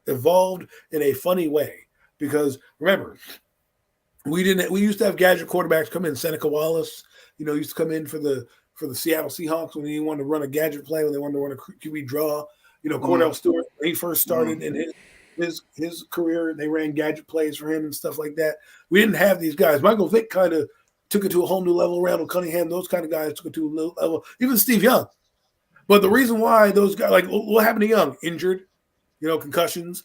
evolved in a funny way because remember, we used to have gadget quarterbacks come in. Seneca Wallace, used to come in for the Seattle Seahawks when he wanted to run a gadget play, when they wanted to run a QB draw. Cordell Stewart, when he first started in his career, they ran gadget plays for him and stuff like that. We didn't have these guys. Michael Vick kind of took it to a whole new level. Randall Cunningham, those kind of guys took it to a new level. Even Steve Young. But the reason why those guys, like what happened to Young? Injured, concussions.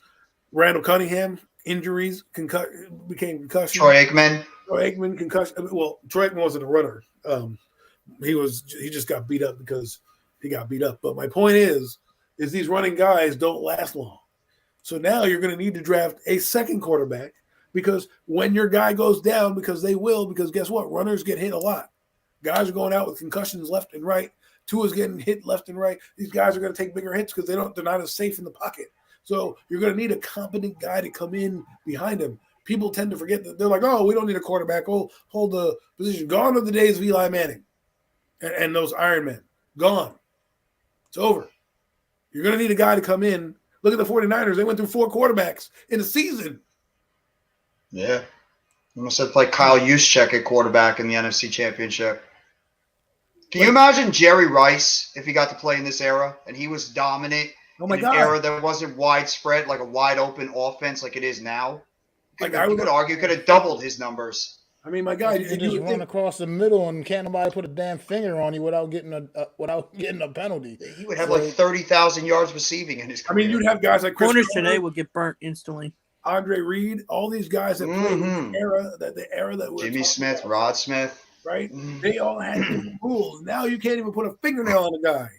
Randall Cunningham, injuries, became concussion. Troy Aikman, concussion. Well, Troy Aikman wasn't a runner. He just got beat up because he got beat up. But my point is these running guys don't last long. So now you're going to need to draft a second quarterback because when your guy goes down, because guess what? Runners get hit a lot. Guys are going out with concussions left and right. Tua's getting hit left and right. These guys are going to take bigger hits because they're not as safe in the pocket. So you're going to need a competent guy to come in behind him. People tend to forget that. They're like, oh, we don't need a quarterback. Oh, hold the position. Gone are the days of Eli Manning and those Iron Men. Gone. It's over. You're going to need a guy to come in. Look at the 49ers. They went through 4 quarterbacks in a season. Yeah. Almost had like Kyle Juszczyk at quarterback in the NFC Championship. Can you imagine Jerry Rice if he got to play in this era and he was dominant Oh my in God. an era that wasn't widespread, like a wide open offense like it is now? You could argue could have doubled his numbers. I mean, my God, You can just run across the middle and can't nobody put a damn finger on you without getting a penalty. He would have like 30,000 yards receiving in his I career. mean, you'd have guys like Chris Corners Carter, today would get burnt instantly. Andre Reed, all these guys that played in the era that we're Jimmy talking Smith, about, Rod Smith. right? They all had different rules. Now you can't even put a fingernail on a guy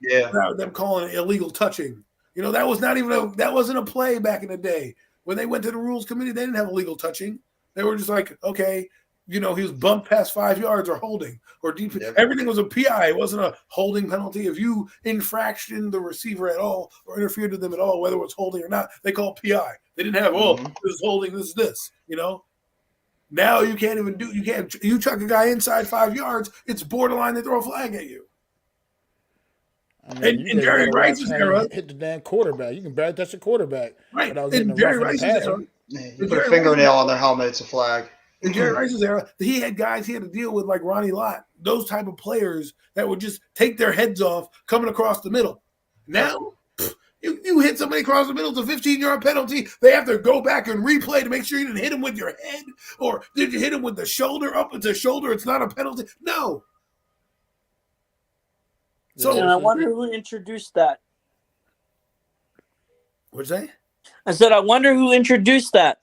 Yeah. without them calling it illegal touching. You know, that wasn't a play back in the day. When they went to the rules committee, they didn't have illegal touching. They were just like, okay, you know, he was bumped past 5 yards or holding or deep. Yep. Everything was a PI. It wasn't a holding penalty. If you infraction the receiver at all or interfered with them at all, whether it was holding or not, they call PI. They didn't have, this is holding, this, you know. Now you can't even you chuck a guy inside 5 yards, it's borderline they throw a flag at you. I mean, in Jerry Rice's era, hit the damn quarterback. You can barely touch the quarterback without getting in Jerry roughing the Rice's passer. era, You put a fingernail on their helmet, it's a flag. in Jerry Rice's era, he had guys he had to deal with like Ronnie Lott, those type of players that would just take their heads off coming across the middle. Now, you hit somebody across the middle, it's a 15-yard penalty. They have to go back and replay to make sure you didn't hit him with your head, or did you hit him with the shoulder up with the shoulder? It's not a penalty. No. So And I wonder who introduced that. What'd you say? I said, I wonder who introduced that.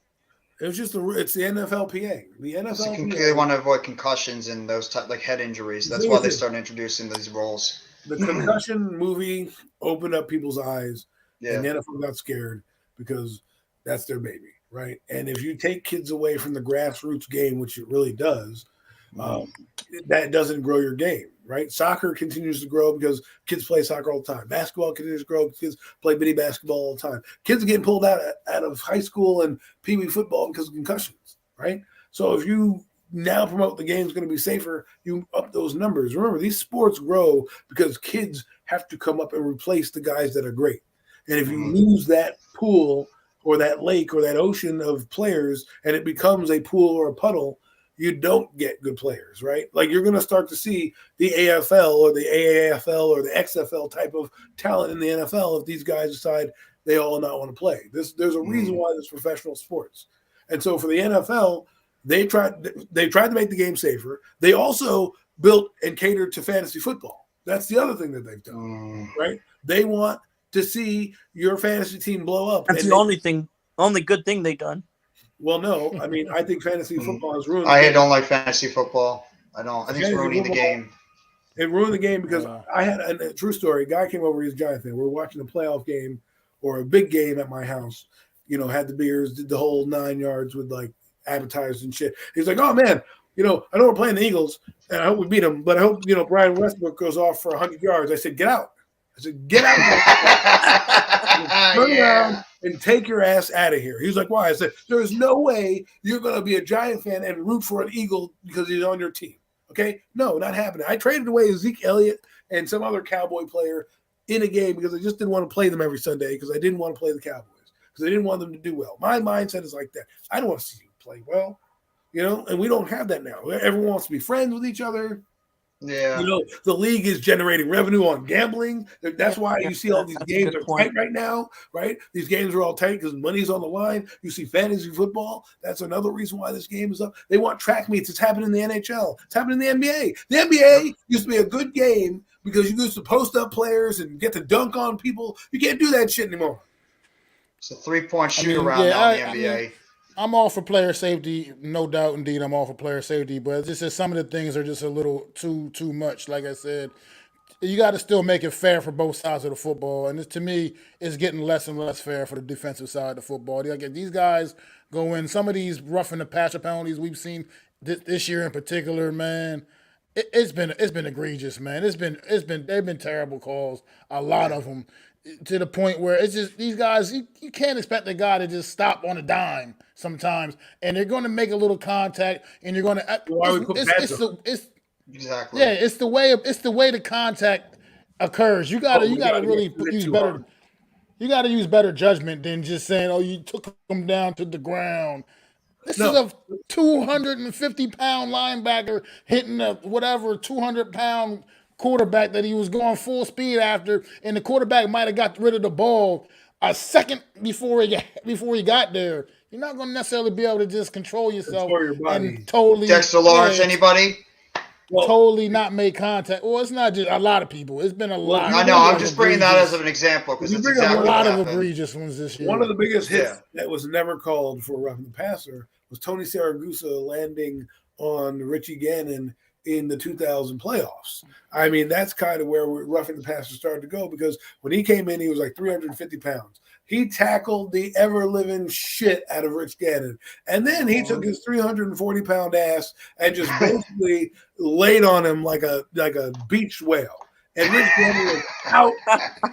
It was just it's the NFLPA. The NFLPA. They want to avoid concussions and those type like head injuries. That's why they started introducing these rules. The concussion movie opened up people's eyes, and Yeah. the NFL got scared because that's their baby, right? And if you take kids away from the grassroots game, which it really does, that doesn't grow your game, right? Soccer continues to grow because kids play soccer all the time. Basketball continues to grow because kids play mini basketball all the time. Kids are getting pulled out of high school and pee wee football because of concussions, right? So if you now promote the game's going to be safer, you up those numbers. Remember, these sports grow because kids have to come up and replace the guys that are great. And if you lose that pool or that lake or that ocean of players and it becomes a pool or a puddle, you don't get good players, right? Like you're going to start to see the AFL or the AAFL or the XFL type of talent in the NFL if these guys decide they all not want to play. There's a reason why there's professional sports. And so for the NFL, they tried to make the game safer. They also built and catered to fantasy football. That's the other thing that they've done, right? They want to see your fantasy team blow up. That's the only good thing they've done. Well, no, I mean, I think fantasy football has ruined. I don't like fantasy football. I don't. I think it's ruining the game. It ruined the game because I had a true story. A guy came over, he's a Giant fan. We were watching a playoff game or a big game at my house. You know, had the beers, did the whole 9 yards with like appetizers and shit. He's like, "Oh man, you know, I know we're playing the Eagles, and I hope we beat them, but I hope Brian Westbrook goes off for 100 yards." I said, "Get out." I said, "Get out. Turn around and take your ass out of here." He was like, "Why?" I said, "There is no way you're going to be a Giant fan and root for an Eagle because he's on your team. Okay? No, not happening." I traded away Zeke Elliott and some other Cowboy player in a game because I just didn't want to play them every Sunday because I didn't want to play the Cowboys because I didn't want them to do well. My mindset is like that. I don't want to see you play well, and we don't have that now. Everyone wants to be friends with each other. Yeah. The league is generating revenue on gambling. That's why you see all these games are tight right now, right? These games are all tight because money's on the line. You see fantasy football. That's another reason why this game is up. They want track meets. It's happening in the NHL. It's happening in the NBA. The NBA used to be a good game because you used to post up players and get to dunk on people. You can't do that shit anymore. It's a 3-point shoot around now in the NBA. I'm all for player safety, no doubt. Indeed, I'm all for player safety, but it's just that some of the things are just a little too much. Like I said, you got to still make it fair for both sides of the football, and to me, it's getting less and less fair for the defensive side of the football. These guys go in. Some of these roughing the passer penalties we've seen this year in particular, man, It's been egregious, man. They've been terrible calls. A lot of them, to the point where it's just these guys. You can't expect a guy to just stop on a dime sometimes, and they're going to make a little contact, and you're going to. Why we put pads on? Exactly. Yeah, it's the way the contact occurs. You gotta really use better. You got to use better judgment than just saying, "Oh, you took him down to the ground." This is a 250-pound linebacker hitting a 200-pound quarterback that he was going full speed after, and the quarterback might have got rid of the ball a second before he got there. You're not going to necessarily be able to just control yourself and totally Dexter Lawrence. Anybody? Totally not make contact. Well, it's not just a lot of people. It's been a lot. I know. I'm just bringing that as an example because it's exactly a lot of egregious ones this year. One of the biggest hits that was never called for roughing the passer was Tony Saragusa landing on Richie Gannon in the 2000 playoffs. I mean, that's kind of where roughing the passer started to go, because when he came in, he was like 350 pounds. He tackled the ever-living shit out of Rich Gannon. And then he took his 340-pound ass and just basically laid on him like a beach whale. And Rich Gannon was out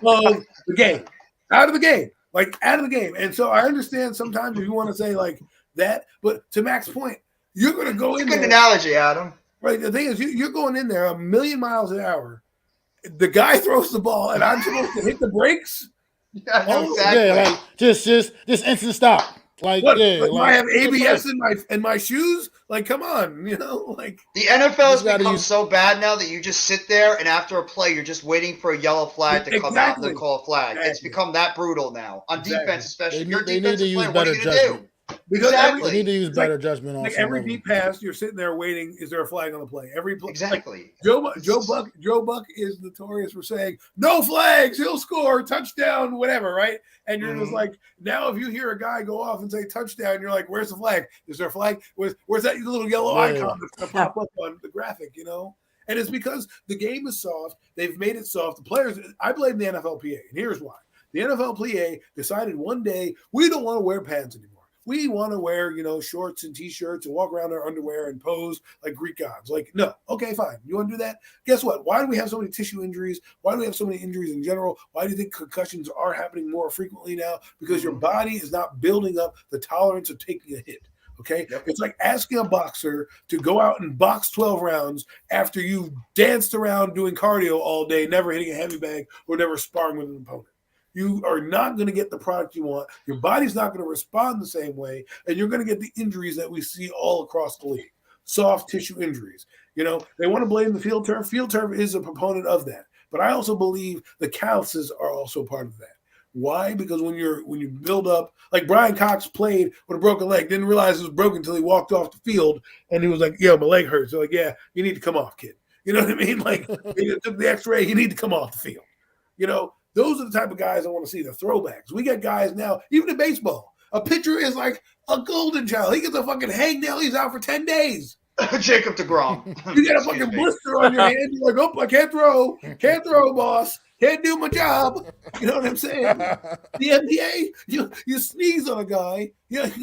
of the game. Out of the game. Like, out of the game. And so I understand sometimes if you want to say like that, but to Mac's point, you're going to go in there. Good analogy, Adam. Right. The thing is, you're going in there a million miles an hour. The guy throws the ball, and I'm supposed to hit the brakes? Yeah, exactly. Yeah, like just instant stop. Like, what? Yeah, like, like, I have ABS in my shoes. Like, come on, like the NFL has become so bad now that you just sit there and after a play, you're just waiting for a yellow flag to come out and then call a flag. Exactly. It's become that brutal now on defense, especially. You're a defensive player. What are you going to do? Because they need to use better judgment on like every deep pass. You're sitting there waiting. Is there a flag on the play? Every play, exactly. Like Joe Buck is notorious for saying no flags. He'll score touchdown, whatever, right? And you're just like, now if you hear a guy go off and say touchdown, you're like, where's the flag? Is there a flag? Where's that little yellow icon that's going to pop up on the graphic? And it's because the game is soft. They've made it soft. The players. I blame the NFLPA, and here's why. The NFLPA decided one day we don't want to wear pads anymore. We want to wear, shorts and T-shirts and walk around in our underwear and pose like Greek gods. Like, no. Okay, fine. You want to do that? Guess what? Why do we have so many tissue injuries? Why do we have so many injuries in general? Why do you think concussions are happening more frequently now? Because your body is not building up the tolerance of taking a hit. Okay? Yep. It's like asking a boxer to go out and box 12 rounds after you've danced around doing cardio all day, never hitting a heavy bag or never sparring with an opponent. You are not going to get the product you want. Your body's not going to respond the same way, and you're going to get the injuries that we see all across the league, soft tissue injuries. They want to blame the field turf. Field turf is a proponent of that, but I also believe the calluses are also part of that. Why? Because when you build up, like Brian Cox played with a broken leg, didn't realize it was broken until he walked off the field, and he was like, "Yo, my leg hurts." They're like, "Yeah, you need to come off, kid." You know what I mean? Like, you took the X-ray, you need to come off the field. Those are the type of guys I want to see, the throwbacks. We got guys now, even in baseball. A pitcher is like a golden child. He gets a fucking hangnail. He's out for 10 days. Jacob deGrom. You got a fucking blister on your hand. You're like, oh, I can't throw. Can't throw, boss. Can't do my job. You know what I'm saying? The NBA, you sneeze on a guy, that's it.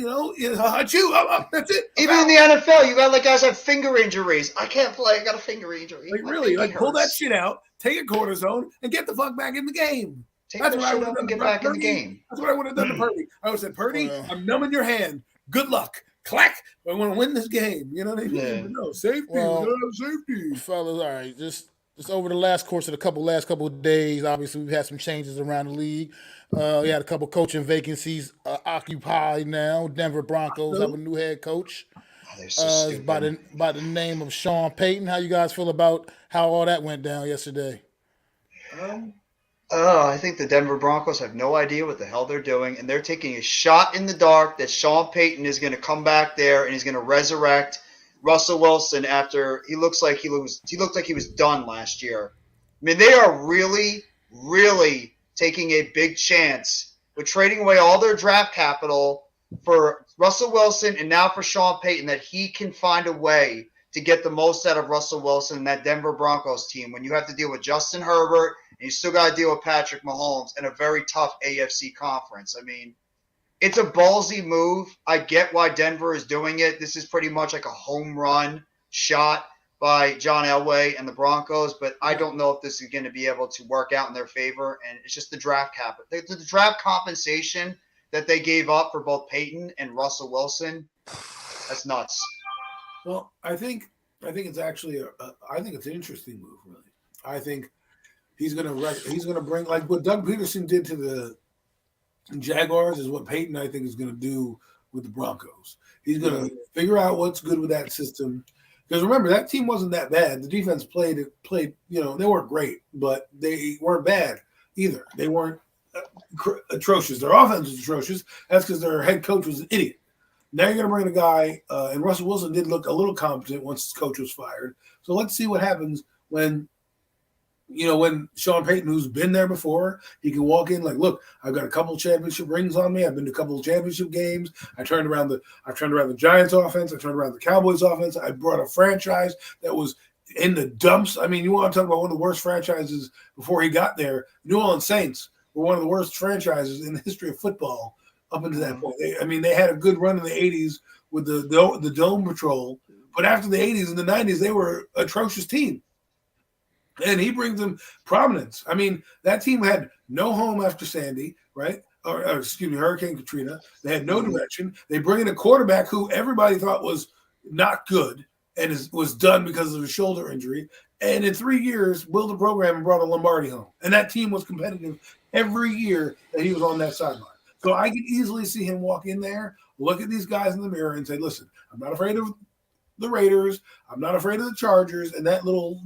Even in the NFL, you got like guys have finger injuries. I can't play. I got a finger injury. Like really, like pull that shit out, take a cortisone, and get the fuck back in the game. That's what I would have done. Get back in the game. That's what I would have done to Purdy. I would have said, Purdy, I'm numbing your hand. Good luck. Clack. I want to win this game. You know what I mean? Yeah. No safety. Safety. Fellas, all right, just over the last couple of days, obviously we've had some changes around the league. We had a couple coaching vacancies occupied now. Denver Broncos have a new head coach. They're so stupid. By the name of Sean Payton. How you guys feel about how all that went down yesterday? I think the Denver Broncos have no idea what the hell they're doing, and they're taking a shot in the dark that Sean Payton is going to come back there and he's going to resurrect Russell Wilson after he looked like he was done last year. I mean, they are really, really taking a big chance with trading away all their draft capital for Russell Wilson and now for Sean Payton, that he can find a way to get the most out of Russell Wilson and that Denver Broncos team when you have to deal with Justin Herbert and you still got to deal with Patrick Mahomes in a very tough AFC conference. I mean, it's a ballsy move. I get why Denver is doing it. This is pretty much like a home run shot. by John Elway and the Broncos, but I don't know if this is going to be able to work out in their favor. And it's just the draft cap. The draft compensation that they gave up for both Peyton and Russell Wilson, that's nuts. Well, I think it's actually I think it's an interesting move, really. I think he's gonna bring, like what Doug Peterson did to the Jaguars is what Peyton, I think, is gonna do with the Broncos. He's gonna figure out what's good with that system. Because remember, that team wasn't that bad. The defense played, they weren't great, but they weren't bad either. They weren't atrocious. Their offense was atrocious. That's because their head coach was an idiot. Now you're going to bring in a guy, and Russell Wilson did look a little competent once his coach was fired. So let's see what happens when Sean Payton, who's been there before, he can walk in like, look, I've got a couple championship rings on me. I've been to a couple of championship games. I turned around the Giants offense. I turned around the Cowboys offense. I brought a franchise that was in the dumps. I mean, you want to talk about one of the worst franchises before he got there. New Orleans Saints were one of the worst franchises in the history of football up until that point. They had a good run in the 80s with the Dome Patrol, but after the 80s and the 90s, they were an atrocious team. And he brings them prominence. I mean, that team had no home after Sandy, right? Or Hurricane Katrina. They had no direction. They bring in a quarterback who everybody thought was not good and was done because of a shoulder injury. And in 3 years, built a program and brought a Lombardi home. And that team was competitive every year that he was on that sideline. So I could easily see him walk in there, look at these guys in the mirror and say, listen, I'm not afraid of the Raiders. I'm not afraid of the Chargers and that little,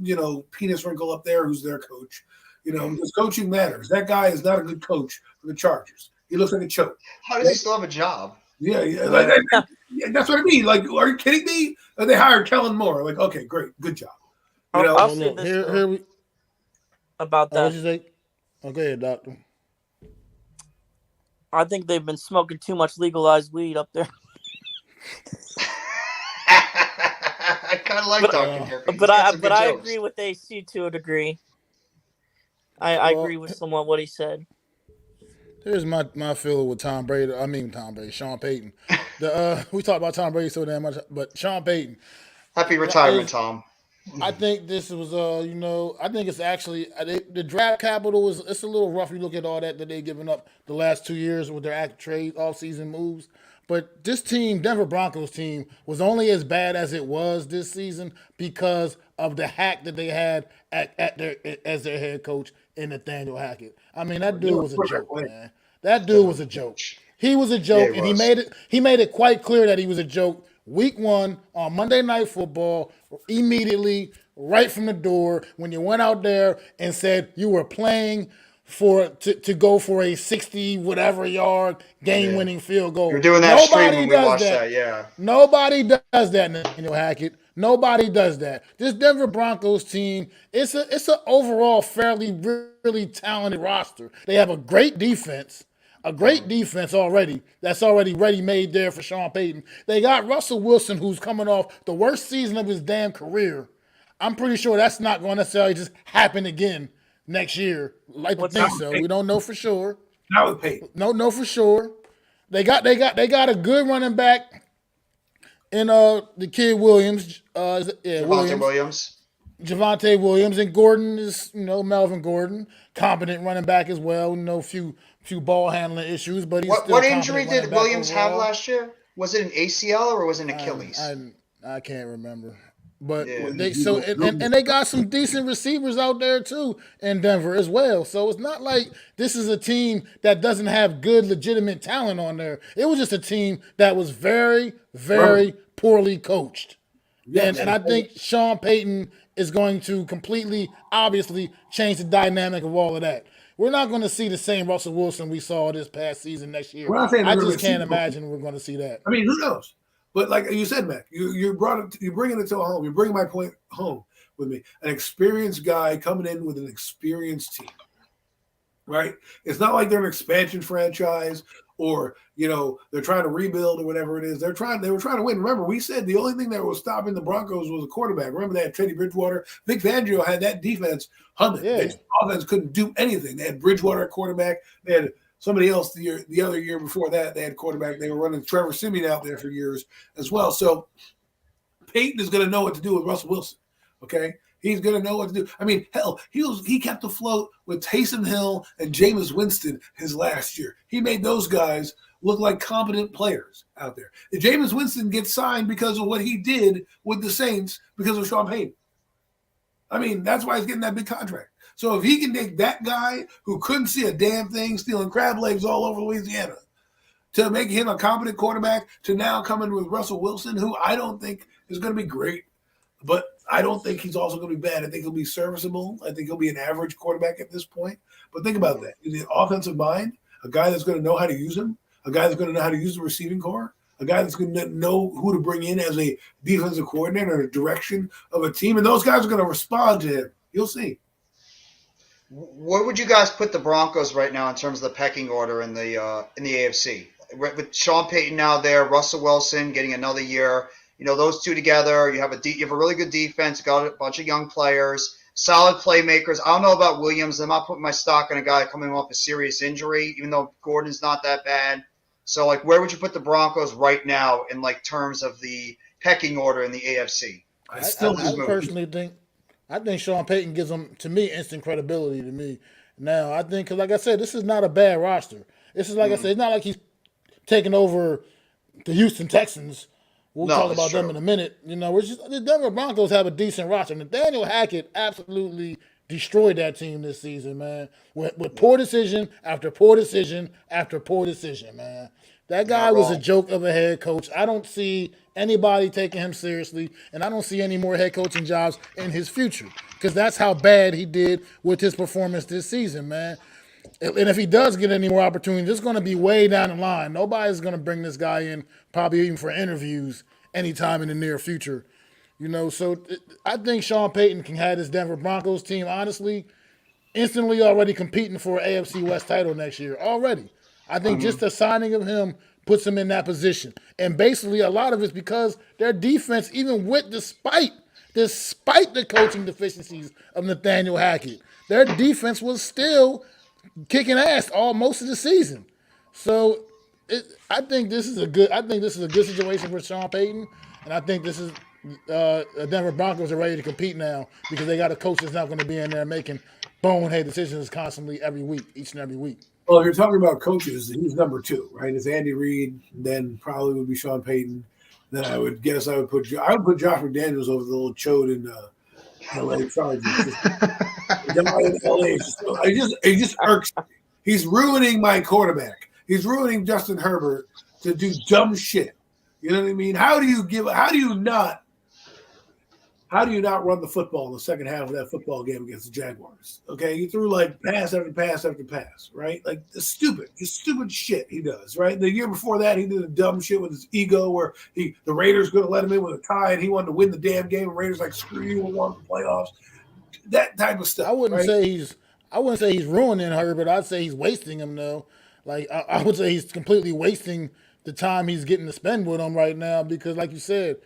penis wrinkle up there who's their coach. Because coaching matters. That guy is not a good coach for the Chargers. He looks like a choke. How does he still have a job? Yeah. That's what I mean. Like, are you kidding me? They hired Kellen Moore. Like, okay, great. Good job. I'll say this here about that. What'd you say? Oh, go ahead, doctor. I think they've been smoking too much legalized weed up there. I kind of like Dr. Jeffrey. But I agree with AC to a degree. I agree with somewhat what he said. Here's my feeling with Sean Payton. We talk about Tom Brady so damn much, but Sean Payton. Happy retirement, Tom. I think this was, I think it's actually the draft capital it's a little rough. You look at all that they've given up the last 2 years with their active trade offseason moves. But this team, Denver Broncos team, was only as bad as it was this season because of the hack that they had as their head coach in Nathaniel Hackett. I mean, that dude was a joke, man. That dude was a joke. He was a joke, and he made it quite clear that he was a joke. Week 1 on Monday Night Football, immediately, right from the door, when you went out there and said you were playing to go for a 60-whatever-yard game-winning field goal. You're doing that stream when we watched that, yeah. Nobody does that, Nathaniel Hackett. Nobody does that. This Denver Broncos team, it's an overall fairly, really talented roster. They have a great defense. Already. That's already ready-made there for Sean Payton. They got Russell Wilson, who's coming off the worst season of his damn career. I'm pretty sure that's not going to necessarily just happen again next year. Like to think so. We don't know for sure. Not with Payton. No, for sure. They got a good running back in the kid Williams. Javonte Williams, and Gordon is Melvin Gordon, competent running back as well. Few ball handling issues, but he's still what injury did Williams overall. have last year? Was it an ACL or was it an Achilles? I can't remember. But they got some decent receivers out there too in Denver as well. So it's not like this is a team that doesn't have good legitimate talent on there. It was just a team that was very, very poorly coached. Yes. And I think Sean Payton is going to completely, obviously, change the dynamic of all of that. We're not going to see the same Russell Wilson we saw this past season next year. I just can't imagine we're going to see that. I mean, who knows? But like you said, Mac, you're bringing it to home. You're bringing my point home with me. An experienced guy coming in with an experienced team, right? It's not like they're an expansion franchise or they're trying to rebuild or whatever it is. They were trying to win. Remember, we said the only thing that was stopping the Broncos was a quarterback. Remember, they had Teddy Bridgewater. Vic Fangio had that defense humming. Yeah. The offense couldn't do anything. They had Bridgewater at quarterback. They had somebody else the other year before that. They had quarterback. They were running Trevor Siemian out there for years as well. So Peyton is going to know what to do with Russell Wilson. Okay, he's gonna know what to do. I mean, hell, he kept afloat with Taysom Hill and Jameis Winston his last year. He made those guys look like competent players out there. And Jameis Winston gets signed because of what he did with the Saints because of Sean Payton. I mean, that's why he's getting that big contract. So if he can take that guy who couldn't see a damn thing, stealing crab legs all over Louisiana, to make him a competent quarterback, to now come in with Russell Wilson, who I don't think is going to be great, but I don't think he's also going to be bad. I think he'll be serviceable. I think he'll be an average quarterback at this point. But think about that. In the offensive mind, a guy that's going to know how to use him, a guy that's going to know how to use the receiving core, a guy that's going to know who to bring in as a defensive coordinator or a direction of a team, and those guys are going to respond to him. You'll see. Where would you guys put the Broncos right now in terms of the pecking order in the AFC? With Sean Payton now there, Russell Wilson getting another year, those two together, you have a really good defense, got a bunch of young players, solid playmakers. I don't know about Williams. I'm not putting my stock on a guy coming off a serious injury, even though Gordon's not that bad. So, where would you put the Broncos right now in, terms of the pecking order in the AFC? I personally think Sean Payton gives them, to me, instant credibility to me. Now, I think, because like I said, this is not a bad roster. This is, like I said, it's not like he's taking over the Houston Texans. We'll talk about them in a minute. The Denver Broncos have a decent roster. Nathaniel Hackett absolutely destroyed that team this season, man. With poor decision after poor decision after poor decision, man. That guy was a joke of a head coach. I don't see anybody taking him seriously, and I don't see any more head coaching jobs in his future because that's how bad he did with his performance this season, man. And if he does get any more opportunities, it's going to be way down the line. Nobody's going to bring this guy in, probably even for interviews, anytime in the near future. So I think Sean Payton can have this Denver Broncos team, honestly, instantly already competing for an AFC West title next year. Already. I think just the signing of him puts him in that position. And basically a lot of it's because their defense, despite the coaching deficiencies of Nathaniel Hackett, their defense was still kicking ass most of the season. So I think this is a good situation for Sean Payton, and I think this is Denver Broncos are ready to compete now because they got a coach that's not going to be in there making bonehead decisions constantly each and every week. Well, if you're talking about coaches, he's number 2, right? It's Andy Reid, then probably would be Sean Payton. Then I would put Josh McDaniels over the little chode in LA Chargers. The guy in LA, it just irks me. He's ruining my quarterback. He's ruining Justin Herbert to do dumb shit. You know what I mean? How do you not run the football in the second half of that football game against the Jaguars? Okay, you threw pass after pass after pass, right? The stupid shit he does, right? The year before that, he did a dumb shit with his ego where the Raiders could have let him in with a tie and he wanted to win the damn game. And Raiders screw you, we want the playoffs. That type of stuff. I wouldn't say he's ruining Herbert. I'd say he's wasting him though. I would say he's completely wasting the time he's getting to spend with him right now because, like you said,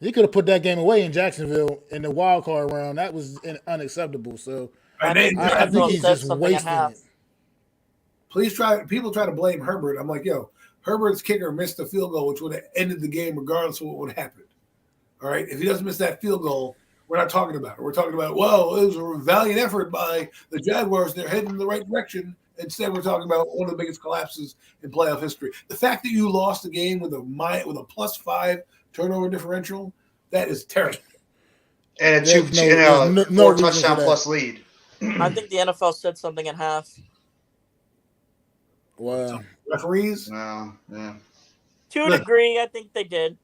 he could have put that game away in Jacksonville in the wild card round. That was unacceptable. So I think he's just wasting it. People try to blame Herbert. I'm like, Herbert's kicker missed a field goal, which would have ended the game regardless of what would have happened. All right, if he doesn't miss that field goal, we're not talking about it. We're talking about, it was a valiant effort by the Jaguars. They're heading in the right direction. Instead, we're talking about one of the biggest collapses in playoff history. The fact that you lost the game with a +5 turnover differential, that is terrible. And a 4 touchdown plus lead. I think the NFL said something at half. Wow. Referees? No, yeah. To a degree, I think they did.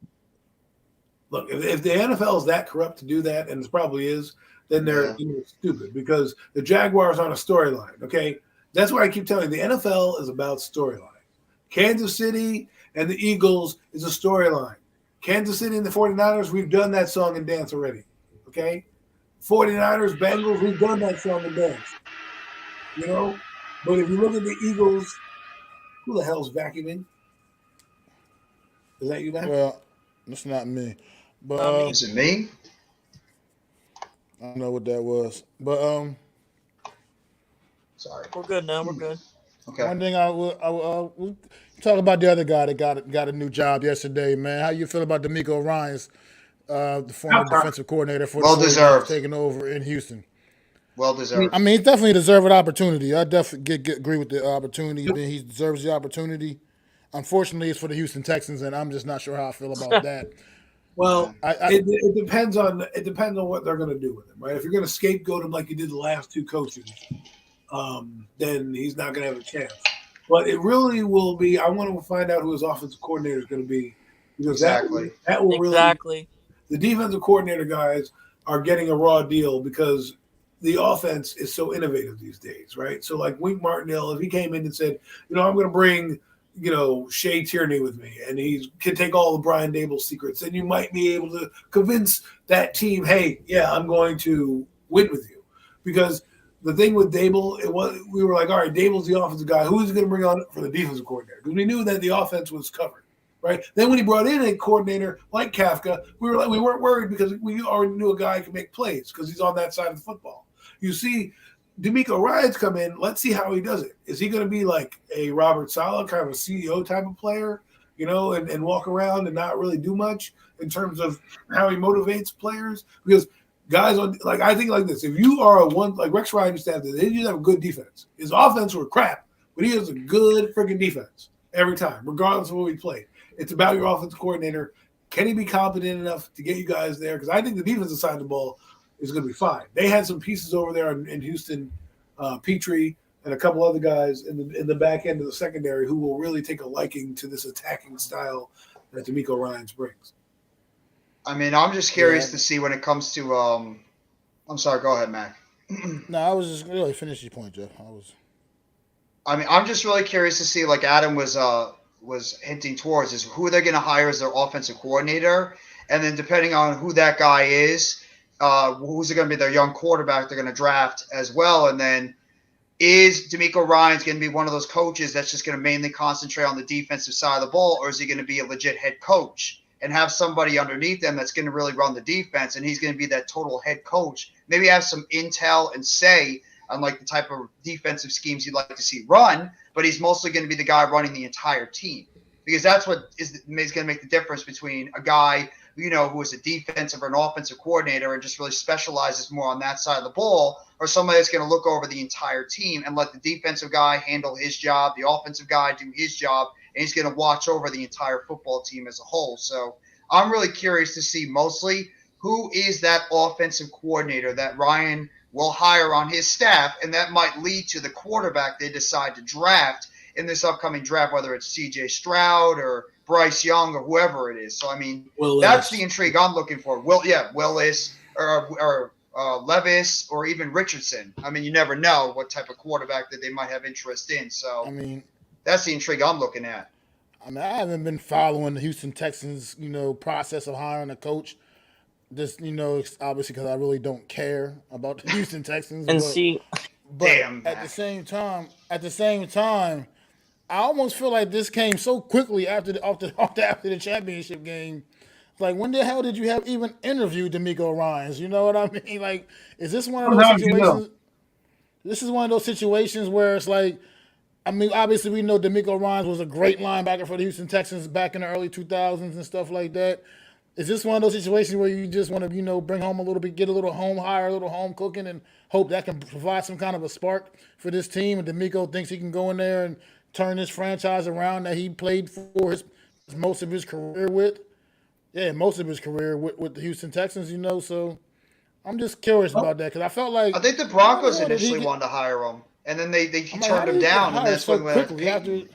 Look, if the NFL is that corrupt to do that, and it probably is, then they're stupid because the Jaguars are on a storyline, okay? That's why I keep telling you, the NFL is about storyline. Kansas City and the Eagles is a storyline. Kansas City and the 49ers, we've done that song and dance already, okay? 49ers, Bengals, we've done that song and dance, But if you look at the Eagles, who the hell's vacuuming? Is that you, man? Well, it's not me. But is it me? I don't know what that was. But sorry. We're good now. We're good. Okay. One thing we'll talk about the other guy that got a new job yesterday, man. How you feel about D'Amico Ryans the former defensive coordinator for Well the 49ers, deserved. taking over in Houston. Well deserved. I mean, he definitely deserved an opportunity. I definitely agree with the opportunity. He deserves the opportunity. Unfortunately, it's for the Houston Texans, and I'm just not sure how I feel about that. Well, it depends on what they're going to do with him, right? If you're going to scapegoat him like you did the last two coaches, then he's not going to have a chance. But it really will be. I want to find out who his offensive coordinator is going to be, because that will really. The defensive coordinator guys are getting a raw deal because the offense is so innovative these days, right? So like Wink Martindale, if he came in and said, I'm going to bring, Shea Tierney with me, and he can take all the Brian Dable secrets, then you might be able to convince that team, hey, yeah, I'm going to win with you. Because the thing with Dable, we were like, all right, Dable's the offensive guy. Who is he going to bring on for the defensive coordinator? Because we knew that the offense was covered. Right. Then when he brought in a coordinator like Kafka, we weren't worried because we already knew a guy could make plays because he's on that side of the football. You see DeMeco Ryans come in. Let's see how he does it. Is he going to be like a Robert Saleh, kind of a CEO type of player, and walk around and not really do much in terms of how he motivates players? Because guys I think like this, if you are like Rex Ryan used to have this, he used to have a good defense. His offense were crap, but he has a good freaking defense every time, regardless of what he played. It's about your offensive coordinator. Can he be competent enough to get you guys there? Because I think the defensive side of the ball is going to be fine. They had some pieces over there in Houston, Petrie and a couple other guys in the back end of the secondary who will really take a liking to this attacking style that DeMeco Ryans brings. I mean, I'm just curious to see when it comes to I'm sorry, go ahead, Mac. No, I was just really finish your point, Jeff. I'm just really curious to see, like Adam was hinting towards, is who they're going to hire as their offensive coordinator, and then depending on who that guy is, who's going to be their young quarterback they're going to draft as well, and then is DeMeco Ryans going to be one of those coaches that's just going to mainly concentrate on the defensive side of the ball, or is he going to be a legit head coach and have somebody underneath them that's going to really run the defense, and he's going to be that total head coach, maybe have some intel and say on like the type of defensive schemes you'd like to see run, but he's mostly going to be the guy running the entire team, because that's what is going to make the difference between a guy, who is a defensive or an offensive coordinator and just really specializes more on that side of the ball, or somebody that's going to look over the entire team and let the defensive guy handle his job, the offensive guy do his job, and he's going to watch over the entire football team as a whole. So I'm really curious to see mostly who is that offensive coordinator that Ryan will hire on his staff, and that might lead to the quarterback they decide to draft in this upcoming draft, whether it's C.J. Stroud or Bryce Young or whoever it is. So, I mean, that's the intrigue I'm looking for. Willis or Levis or even Richardson. I mean, you never know what type of quarterback that they might have interest in. So, I mean, that's the intrigue I'm looking at. I mean, I haven't been following the Houston Texans, process of hiring a coach. Just, obviously because I really don't care about the Houston Texans. But at the same time, I almost feel like this came so quickly after the championship game. Like, when the hell did you have even interviewed DeMeco Ryans? You know what I mean? Like, is this one of those situations? This is one of those situations where it's like, I mean, obviously we know DeMeco Ryans was a great linebacker for the Houston Texans back in the early 2000s and stuff like that. Is this one of those situations where you just want to, bring home a little bit, get a little home hire, a little home cooking, and hope that can provide some kind of a spark for this team? And DeMeco thinks he can go in there and turn this franchise around that he played for most of his career with. Yeah, most of his career with the Houston Texans, So I'm just curious about that because I felt like I think the Broncos initially wanted to hire him, and then they turned him down, and that's when we went quickly.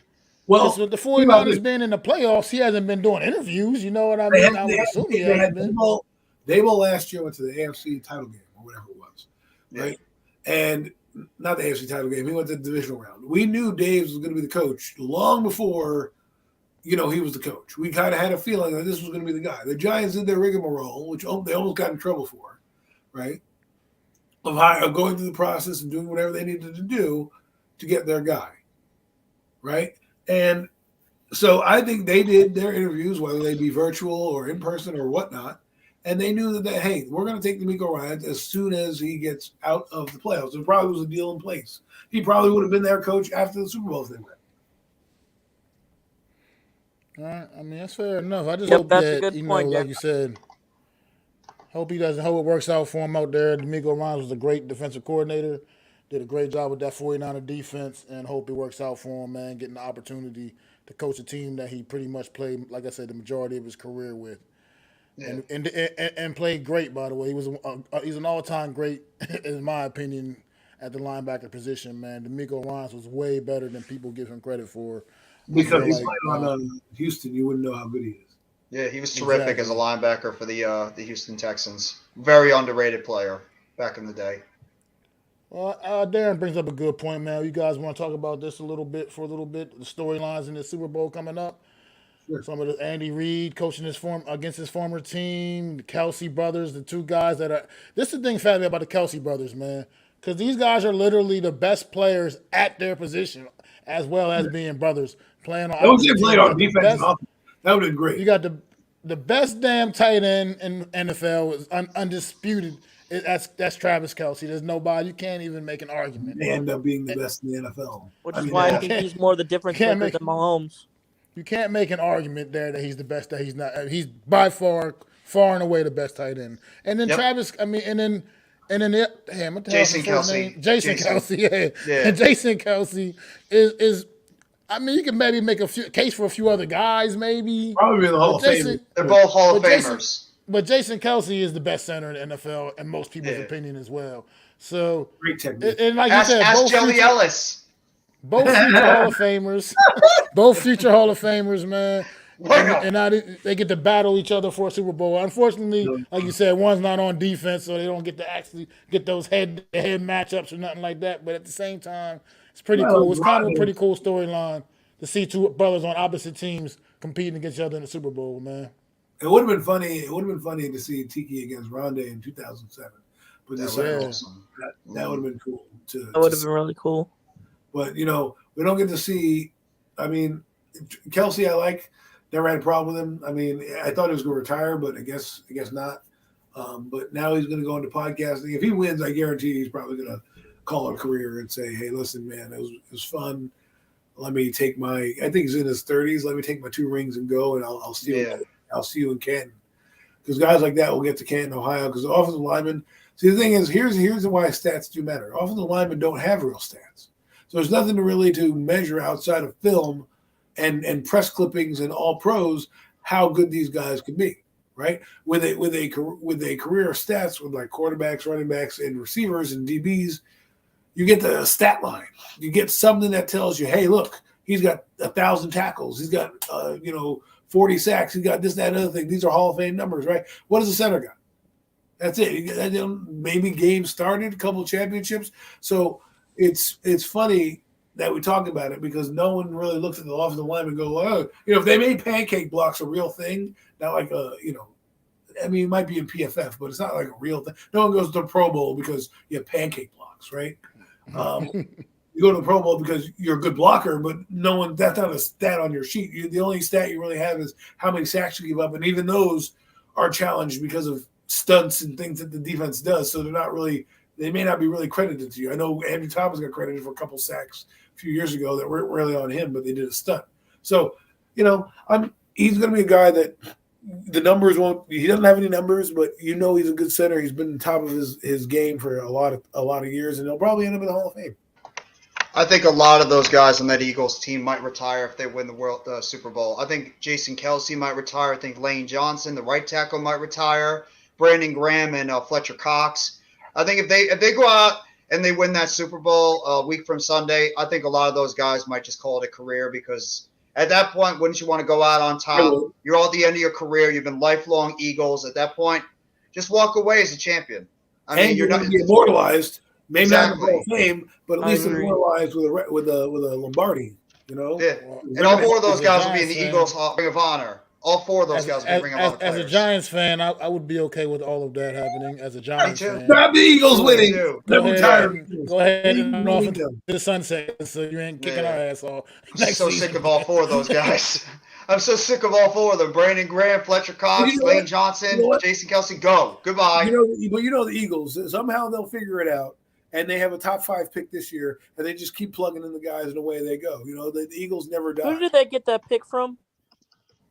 Well, with the 49ers being in the playoffs, he hasn't been doing interviews. You know what I mean? I would assume he hasn't been. Dable last year went to the AFC title game or whatever it was, right? And not the AFC title game. He went to the divisional round. We knew Dave was going to be the coach long before, he was the coach. We kind of had a feeling that this was going to be the guy. The Giants did their rigmarole, which they almost got in trouble for, right? Of going through the process and doing whatever they needed to do to get their guy, right? And so I think they did their interviews, whether they be virtual or in person or whatnot, and they knew that hey, we're going to take DeMeco Ryans as soon as he gets out of the playoffs. There probably was a deal in place. He probably would have been their coach after the Super Bowl if they went. All right. I mean, that's fair enough. I just hope that, like you said, Hope he doesn't. Hope it works out for him out there. D'Amico Ryans was a great defensive coordinator. Did a great job with that 49er defense, and hope it works out for him, man. Getting the opportunity to coach a team that he pretty much played, like I said, the majority of his career with. Yeah. And played great, by the way. He's an all-time great, in my opinion, at the linebacker position, man. D'Amico Ryans was way better than people give him credit for. Because he's playing on Houston, you wouldn't know how good he is. Yeah, he was terrific as a linebacker for the Houston Texans. Very underrated player back in the day. Well, Darren brings up a good point, man. You guys want to talk about this a little bit? The storylines in the Super Bowl coming up. Sure. Some of the Andy Reid coaching against his former team, the Kelsey brothers, the two guys that are. This is the thing fascinating about the Kelsey brothers, man, because these guys are literally the best players at their position, as well as being brothers playing on. Those played on defense. That would have been great. You got the best damn tight end in NFL is undisputed. That's Travis Kelsey. There's nobody. You can't even make an argument. They end up being the best in the NFL. Which is why I think he's more the difference maker than Mahomes. You can't make an argument there that he's the best. That he's not. He's by far and away the best tight end. And then Travis. I mean, and then what the Jason hell is his Kelsey. name? Jason Kelsey. Yeah. And Jason Kelsey is. I mean, you can maybe make case for a few other guys, maybe. Probably in the Hall of Fame. They're both Hall of Famers. But Jason Kelsey is the best center in the NFL, in most people's opinion as well. So great technique. And like you said, ask Jelly Ellis. Both future Hall of Famers. Both future Hall of Famers, man. And now they get to battle each other for a Super Bowl. Unfortunately, like you said, one's not on defense, so they don't get to actually get those head-to-head matchups or nothing like that. But at the same time, it's pretty cool. It's kind of a pretty cool storyline to see two brothers on opposite teams competing against each other in the Super Bowl, man. It would have been funny. It would have been funny to see Tiki against Rondé in 2007. But that would have been cool. That would have been really cool. But we don't get to see. I mean, Kelsey, I like. Never had a problem with him. I mean, I thought he was going to retire, but I guess not. But now he's going to go into podcasting. If he wins, I guarantee he's probably going to call it a career and say, "Hey, listen, man, it was fun. Let me take my. I think he's in his 30s. Let me take my 2 rings and go, and I'll see you. I'll see you in Canton." Because guys like that will get to Canton, Ohio. Because the offensive linemen. See, the thing is, here's why stats do matter. Offensive linemen don't have real stats, so there's nothing to measure outside of film and press clippings and all pros how good these guys can be, right? With a career of stats with like quarterbacks, running backs, and receivers and DBs, you get the stat line. You get something that tells you, hey, look, he's got 1,000 tackles, he's got 40 sacks, he's got this, that, and other thing. These are Hall of Fame numbers, right? What does the center got? That's it. Maybe games started, a couple of championships. So it's funny that we talk about it because no one really looks at the offensive lineman and go, oh, if they made pancake blocks a real thing, not like I mean, it might be in PFF, but it's not like a real thing. No one goes to the Pro Bowl because you have pancake blocks, right? You go to the Pro Bowl because you're a good blocker, but that's not a stat on your sheet. The only stat you really have is how many sacks you give up, and even those are challenged because of stunts and things that the defense does. So they may not be really credited to you. I know Andrew Thomas got credited for a couple sacks a few years ago that weren't really on him, but they did a stunt. So, he's going to be a guy that the numbers he doesn't have any numbers, but he's a good center. He's been top of his game for a lot of years, and he'll probably end up in the Hall of Fame. I think a lot of those guys on that Eagles team might retire if they win the Super Bowl. I think Jason Kelsey might retire. I think Lane Johnson, the right tackle, might retire. Brandon Graham and Fletcher Cox. I think if they go out and they win that Super Bowl a week from Sunday, I think a lot of those guys might just call it a career because at that point, wouldn't you want to go out on top? You're all at the end of your career. You've been lifelong Eagles. At that point, just walk away as a champion. You're not going to be immortalized. Maybe not in the Hall of Fame, but at least immortalized with a Lombardi. Yeah, and all 4 of those guys will be in the Eagles Ring of Honor. All 4 of those guys will be Ring of Honor players. As a Giants fan, I would be okay with all of that happening. As a Giants fan, not the Eagles winning. Go ahead and off into the sunset, so you ain't kicking our ass off. I'm so sick of all 4 of those guys. I'm so sick of all 4 of them. Brandon Graham, Fletcher Cox, Lane Johnson, Jason Kelsey. Go. Goodbye. The Eagles, somehow they'll figure it out. And they have a top 5 pick this year, and they just keep plugging in the guys, and away they go. The Eagles never die. Who did they get that pick from?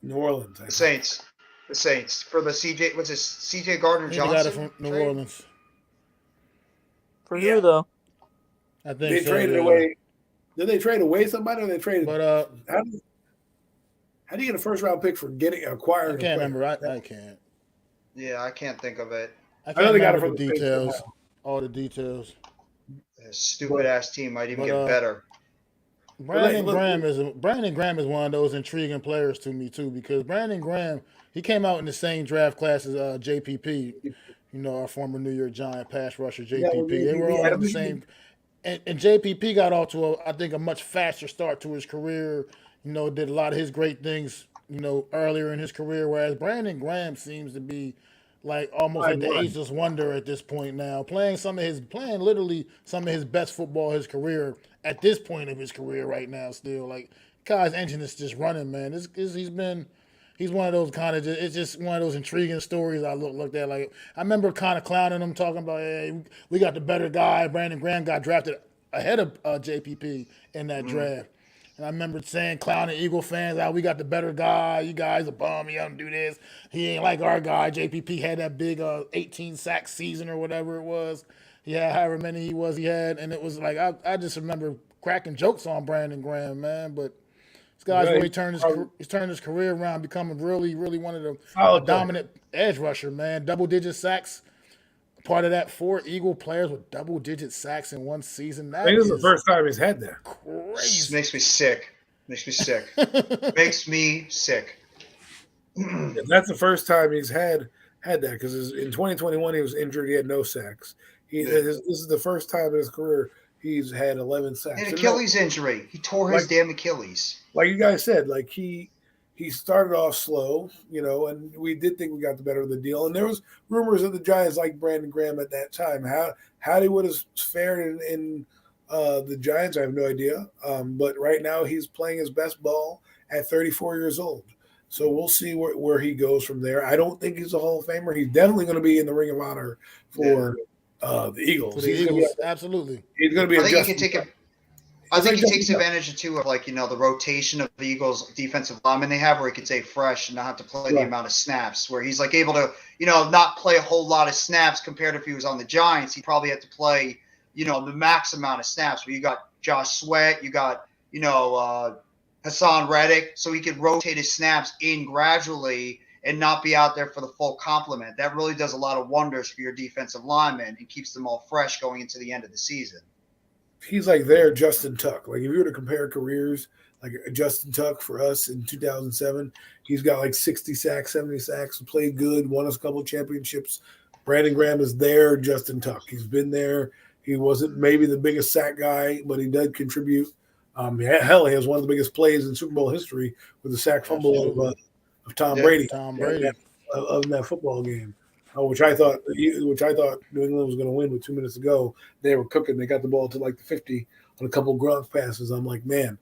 New Orleans. The Saints. The Saints for the CJ. What's this? CJ Gardner He got it Johnson. from New trade? Orleans. For Yeah. who though? I think They so, traded yeah. away. Did they trade away somebody, or they traded? But how do you get a first round pick for acquiring? I can't remember. I can't. Yeah, I can't think of it. I I can't know they got it remember from the the Saints details. somehow. All the details. A stupid ass team might even get better. Brandon Graham is one of those intriguing players to me too, because Brandon Graham, he came out in the same draft class as JPP, our former New York Giant pass rusher JPP. They were all in the same, and JPP got off to I think a much faster start to his career. Did a lot of his great things earlier in his career, whereas Brandon Graham seems to be like almost like the ageless wonder at this point now, playing literally some of his best football of his career at this point of his career right now. Still, like, guy's engine is just running, man. He's one of those it's just one of those intriguing stories I looked at. Like, I remember kind of clowning him, talking about, hey, we got the better guy. Brandon Graham got drafted ahead of JPP in that draft. And I remember clowning Eagle fans out, we got the better guy. You guys are bum. He don't do this. He ain't like our guy. JPP had that big 18 sack season or whatever it was. He had however many he had. And it was like, I just remember cracking jokes on Brandon Graham, man. But this guy's really turned his career around, becoming really, really one of the dominant edge rusher, man. Double-digit sacks. Part of that, 4 Eagle players with double-digit sacks in one season. I think this is the first time he's had that. Crazy. Makes me sick. Makes me sick. That's the first time he's had that, because in 2021 he was injured. He had no sacks. This is the first time in his career he's had 11 sacks. An Achilles injury. He tore his damn Achilles. Like you guys said, like he started off slow, and we did think we got the better of the deal. And there was rumors that the Giants liked Brandon Graham at that time. How he would have fared in the Giants, I have no idea. But right now he's playing his best ball at 34 years old. So we'll see where he goes from there. I don't think he's a Hall of Famer. He's definitely going to be in the Ring of Honor for the Eagles. For the Eagles, absolutely. He's going to be. I think he takes advantage too of the rotation of the Eagles defensive linemen they have, where he could stay fresh and not have to play the amount of snaps. Where he's like able to not play a whole lot of snaps compared to if he was on the Giants. He probably had to play the max amount of snaps. Where you got Josh Sweat, you got Hassan Reddick, so he could rotate his snaps in gradually and not be out there for the full complement. That really does a lot of wonders for your defensive linemen and keeps them all fresh going into the end of the season. He's like their Justin Tuck. Like, if you were to compare careers, like Justin Tuck for us in 2007, he's got like 60 sacks, 70 sacks, played good, won us a couple of championships. Brandon Graham is their Justin Tuck. He's been there. He wasn't maybe the biggest sack guy, but he did contribute. Hell, he has one of the biggest plays in Super Bowl history with the sack fumble of Tom Brady. Tom Brady of that football game. Which I thought New England was going to win with 2 minutes to go. They were cooking. They got the ball to like the 50 on a couple of Gronk passes. I'm like, man.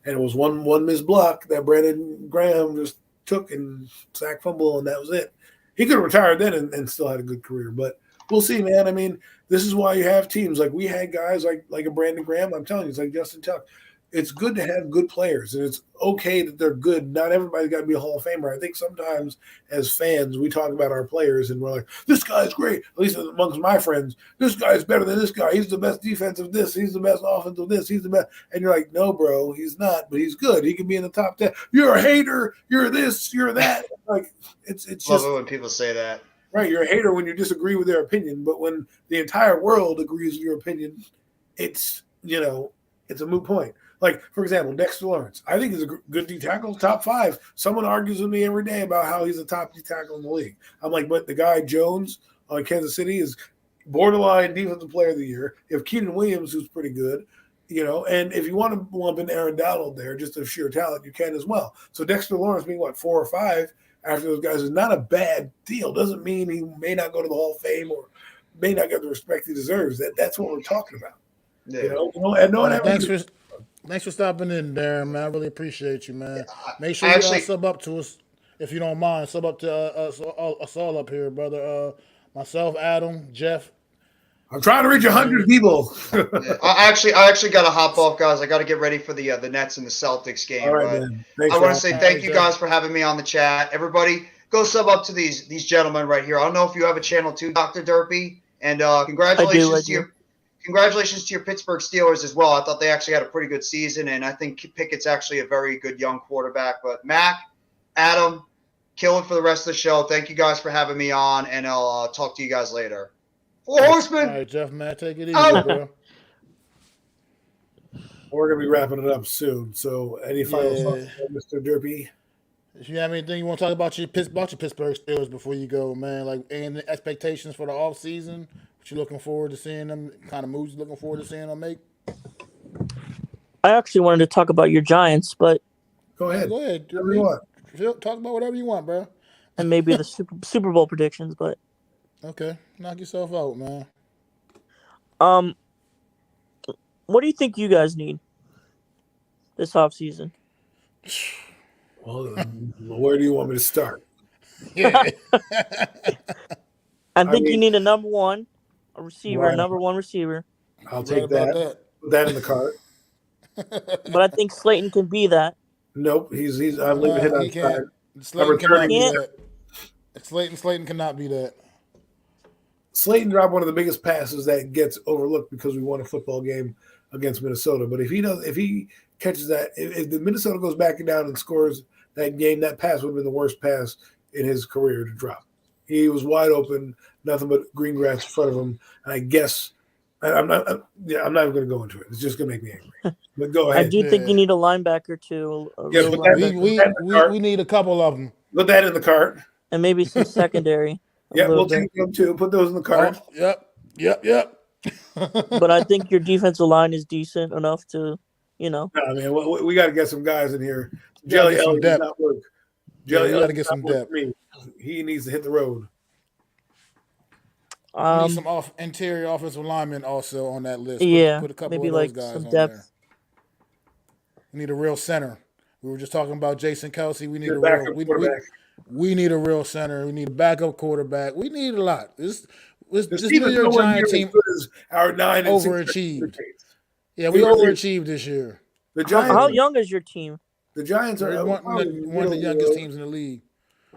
And it was one missed block that Brandon Graham just took and sack fumble, and that was it. He could have retired then and still had a good career. But we'll see, man. I mean, this is why you have teams. Like, we had guys like a Brandon Graham. I'm telling you, it's like Justin Tuck. It's good to have good players, and it's okay that they're good. Not everybody's got to be a Hall of Famer. I think sometimes as fans, we talk about our players, and we're like, this guy's great. At least amongst my friends, this guy's better than this guy. He's the best defensive this. He's the best offensive this. He's the best. And you're like, no, bro, he's not, but he's good. He can be in the top 10. You're a hater. You're this. You're that. Like, it's just. Love it when people say that. Right, you're a hater when you disagree with their opinion, but when the entire world agrees with your opinion, it's a moot point. Like, for example, Dexter Lawrence. I think he's a good D tackle, top 5. Someone argues with me every day about how he's a top D tackle in the league. I'm like, but the guy Jones on Kansas City is borderline defensive player of the year. You have Keenan Williams, who's pretty good, and if you want to lump in Aaron Donald there, just of sheer talent, you can as well. So Dexter Lawrence being 4 or 5 after those guys is not a bad deal. Doesn't mean he may not go to the Hall of Fame or may not get the respect he deserves. That's what we're talking about. Yeah. Thanks for stopping in, Darren, man. I really appreciate you, man. Make sure you sub up to us, if you don't mind. Sub up to us all up here, brother. Myself, Adam, Jeff. I'm trying to reach 100 people. I actually got to hop off, guys. I got to get ready for the Nets and the Celtics game. All right, man. I want to say thank you guys for having me on the chat. Everybody, go sub up to these gentlemen right here. I don't know if you have a channel too, Dr. Derpy, and I congratulations do. to your Pittsburgh Steelers as well. I thought they actually had a pretty good season, and I think Pickett's actually a very good young quarterback. But Mac, Adam, kill it for the rest of the show. Thank you guys for having me on, and I'll talk to you guys later. Four Horsemen. All right, Jeff, man, take it easy, Oh. bro. We're gonna be wrapping it up soon. So, any final thoughts, Mr. Derpy? If you have anything you want to talk about your Pittsburgh Steelers before you go, man, like and the expectations for the off season, what you looking forward to seeing them, kind of moves you looking forward to seeing them make? I actually wanted to talk about your Giants, but Go ahead. Go ahead. Whatever you want. Talk about whatever you want, bro. and maybe the Super Bowl predictions, but Okay, knock yourself out, man. what do you think you guys need this offseason? Well, where do you want me to start? Yeah. I think you need a number one Right. number one receiver. I'll Right take about that. Put that in the cart. But I think Slayton can be that. Nope. He's I'm leaving him He can't. outside. Slayton cannot be Can't. that. Slayton cannot be that. Slayton dropped one of the biggest passes that gets overlooked because we won a football game against Minnesota. But if he catches that, if the Minnesota goes back down and scores that game, that pass would have been the worst pass in his career to drop. He was wide open, nothing but green grass in front of him. And I guess I'm not even going to go into it. It's just going to make me angry. But go ahead. I do think you need a linebacker too, Yeah, real but that- linebacker, We need a couple of them. Put that in the cart. and maybe some secondary. Yeah, little we'll bit. take them too. Put those in the cart. Oh, yep. But I think your defensive line is decent enough to, No, man, we got to get some guys in here. Gotta Jelly get some Elliott does depth. not work. Yeah, Jelly we gotta Elliott get does some not work depth. for me. He needs to hit the road. We need some interior offensive linemen also on that list. yeah, Put a couple maybe of those like guys some on depth. there. We need a real center. We were just talking about Jason Kelsey. We need The a backup real quarterback. we need a real center. We need a backup quarterback. We need a lot. This The New Steelers York nowhere near Giant as team good as our 9 and 6 overachieved. record. Yeah, we They really- overachieved this year. The Giants. How young is your team? The Giants are They're one of the youngest teams in the league.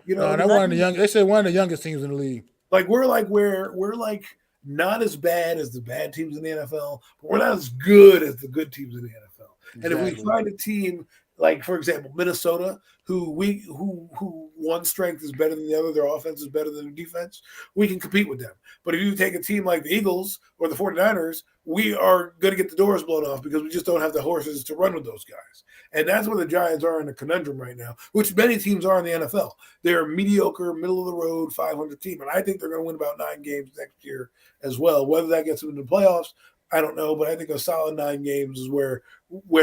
You know, No, they're one of the young. They said one of the youngest teams in the league. like we're like not as bad as the bad teams in the NFL, but we're not as good as the good teams in the NFL. And if we Exactly. find a team like, for example, Minnesota, who one strength is better than the other, their offense is better than their defense, we can compete with them. But if you take a team like the Eagles or the 49ers, we are going to get the doors blown off because we just don't have the horses to run with those guys. And that's where the Giants are in a conundrum right now, which many teams are in the NFL. They're a mediocre, middle-of-the-road 500 team, and I think they're going to win about 9 games next year as well. Whether that gets them into the playoffs, I don't know, but I think a solid 9 games is where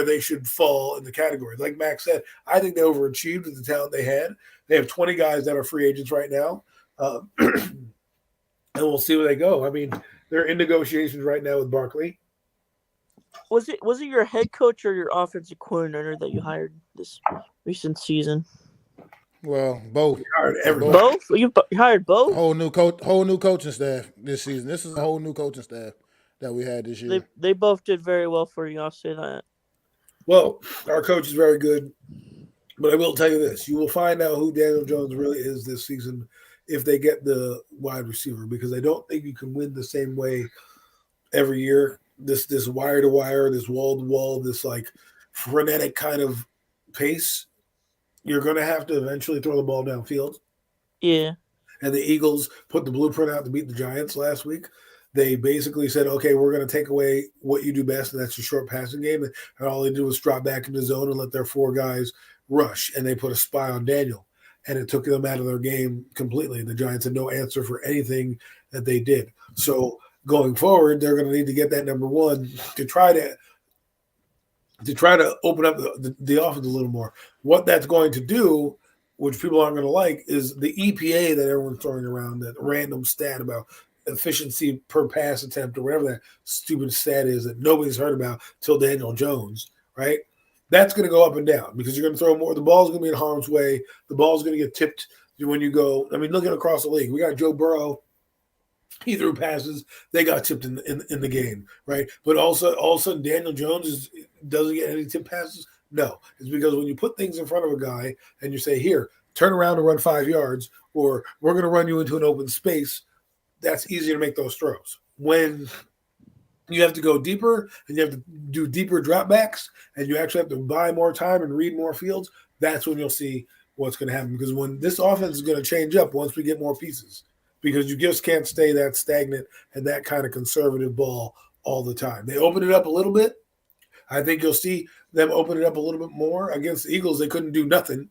they should fall in the category. Like Max said, I think they overachieved with the talent they had. They have 20 guys that are free agents right now, and we'll see where they go. I mean, they're in negotiations right now with Barkley. Was it your head coach or your offensive coordinator that you hired this recent season? Well, both. Everybody. Both? You hired both? Whole new coaching staff this season. This is a whole new coaching staff that we had this year. They both did very well for you. I'll say that. Well, our coach is very good, but I will tell you this. You will find out who Daniel Jones really is this season if they get the wide receiver, because I don't think you can win the same way every year. This wire to wire, this wall to wall, this like frenetic kind of pace. You're going to have to eventually throw the ball downfield. Yeah. And the Eagles put the blueprint out to beat the Giants last week. They basically said, okay, we're going to take away what you do best, and that's your short passing game. And all they do was drop back in the zone and let their 4 guys rush. And they put a spy on Daniel. And it took them out of their game completely. The Giants had no answer for anything that they did. So going forward, they're going to need to get that number 1 to try to open up the offense a little more. What that's going to do, which people aren't going to like, is the EPA that everyone's throwing around, that random stat about efficiency per pass attempt or whatever that stupid stat is that nobody's heard about till Daniel Jones, right? That's going to go up and down because you're going to throw more. The ball's going to be in harm's way. The ball's going to get tipped when you go. I mean, looking across the league, we got Joe Burrow. He threw passes. They got tipped in the game, right? But also, all of a sudden, Daniel Jones doesn't get any tip passes. No, it's because when you put things in front of a guy and you say, here, turn around and run 5 yards, or we're going to run you into an open space, that's easier to make those throws. When you have to go deeper and you have to do deeper dropbacks and you actually have to buy more time and read more fields, that's when you'll see what's going to happen. Because when this offense is going to change up once we get more pieces, because you just can't stay that stagnant and that kind of conservative ball all the time. They open it up a little bit. I think you'll see them open it up a little bit more. Against the Eagles, they couldn't do nothing.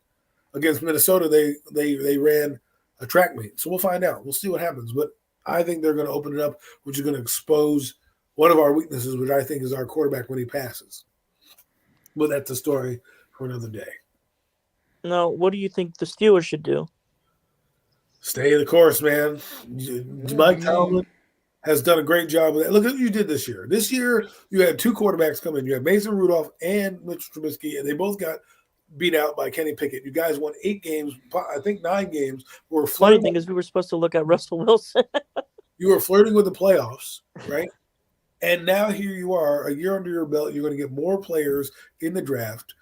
Against Minnesota, they ran a track meet. So we'll find out. We'll see what happens. But I think they're going to open it up, which is going to expose one of our weaknesses, which I think is our quarterback when he passes. But that's a story for another day. Now, what do you think the Steelers should do? Stay the course, man. Mike Tomlin has done a great job with that. Look at what you did this year. This year, you had 2 quarterbacks come in. You had Mason Rudolph and Mitch Trubisky, and they both got beat out by Kenny Pickett. You guys won 8 games, I think 9 games. Funny thing is we were supposed to look at Russell Wilson. You were flirting with the playoffs, right? And now here you are, a year under your belt. You're going to get more players in the draft,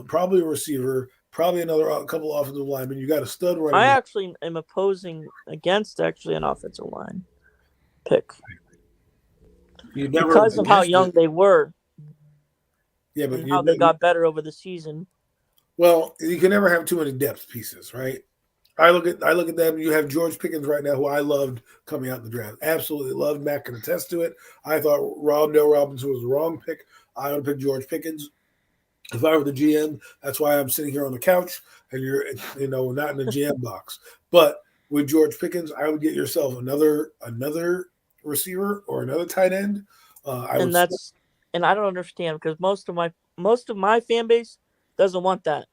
probably a receiver, probably another couple offensive linemen. You got a stud running I back. actually am opposing against actually an offensive line pick because of how young they were. Yeah, but and how they got better over the season. Well, you can never have too many depth pieces, right? I look at them. You have George Pickens right now, who I loved coming out in the draft. Absolutely loved. Matt can attest to it. I thought Rondell Robinson was the wrong pick. I would pick George Pickens. If I were the GM, that's why I'm sitting here on the couch and you're, not in the GM box. But with George Pickens, I would get yourself another receiver or another tight end. And I don't understand because most of my fan base doesn't want that.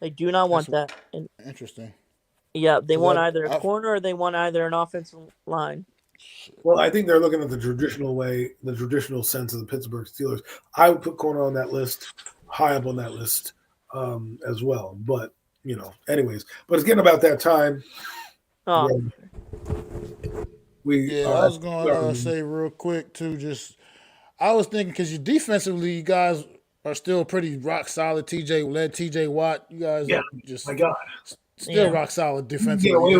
They do not want that. And interesting. Yeah, they want either a corner or they want either an offensive line. Well, I think they're looking at the traditional way, the traditional sense of the Pittsburgh Steelers. I would put corner on that list, high up on that list as well. But, anyways. But it's getting about that time. Oh. I was going to say real quick, too, I was thinking because defensively, you guys are still pretty rock solid. TJ Watt, you guys are just still rock solid defensively.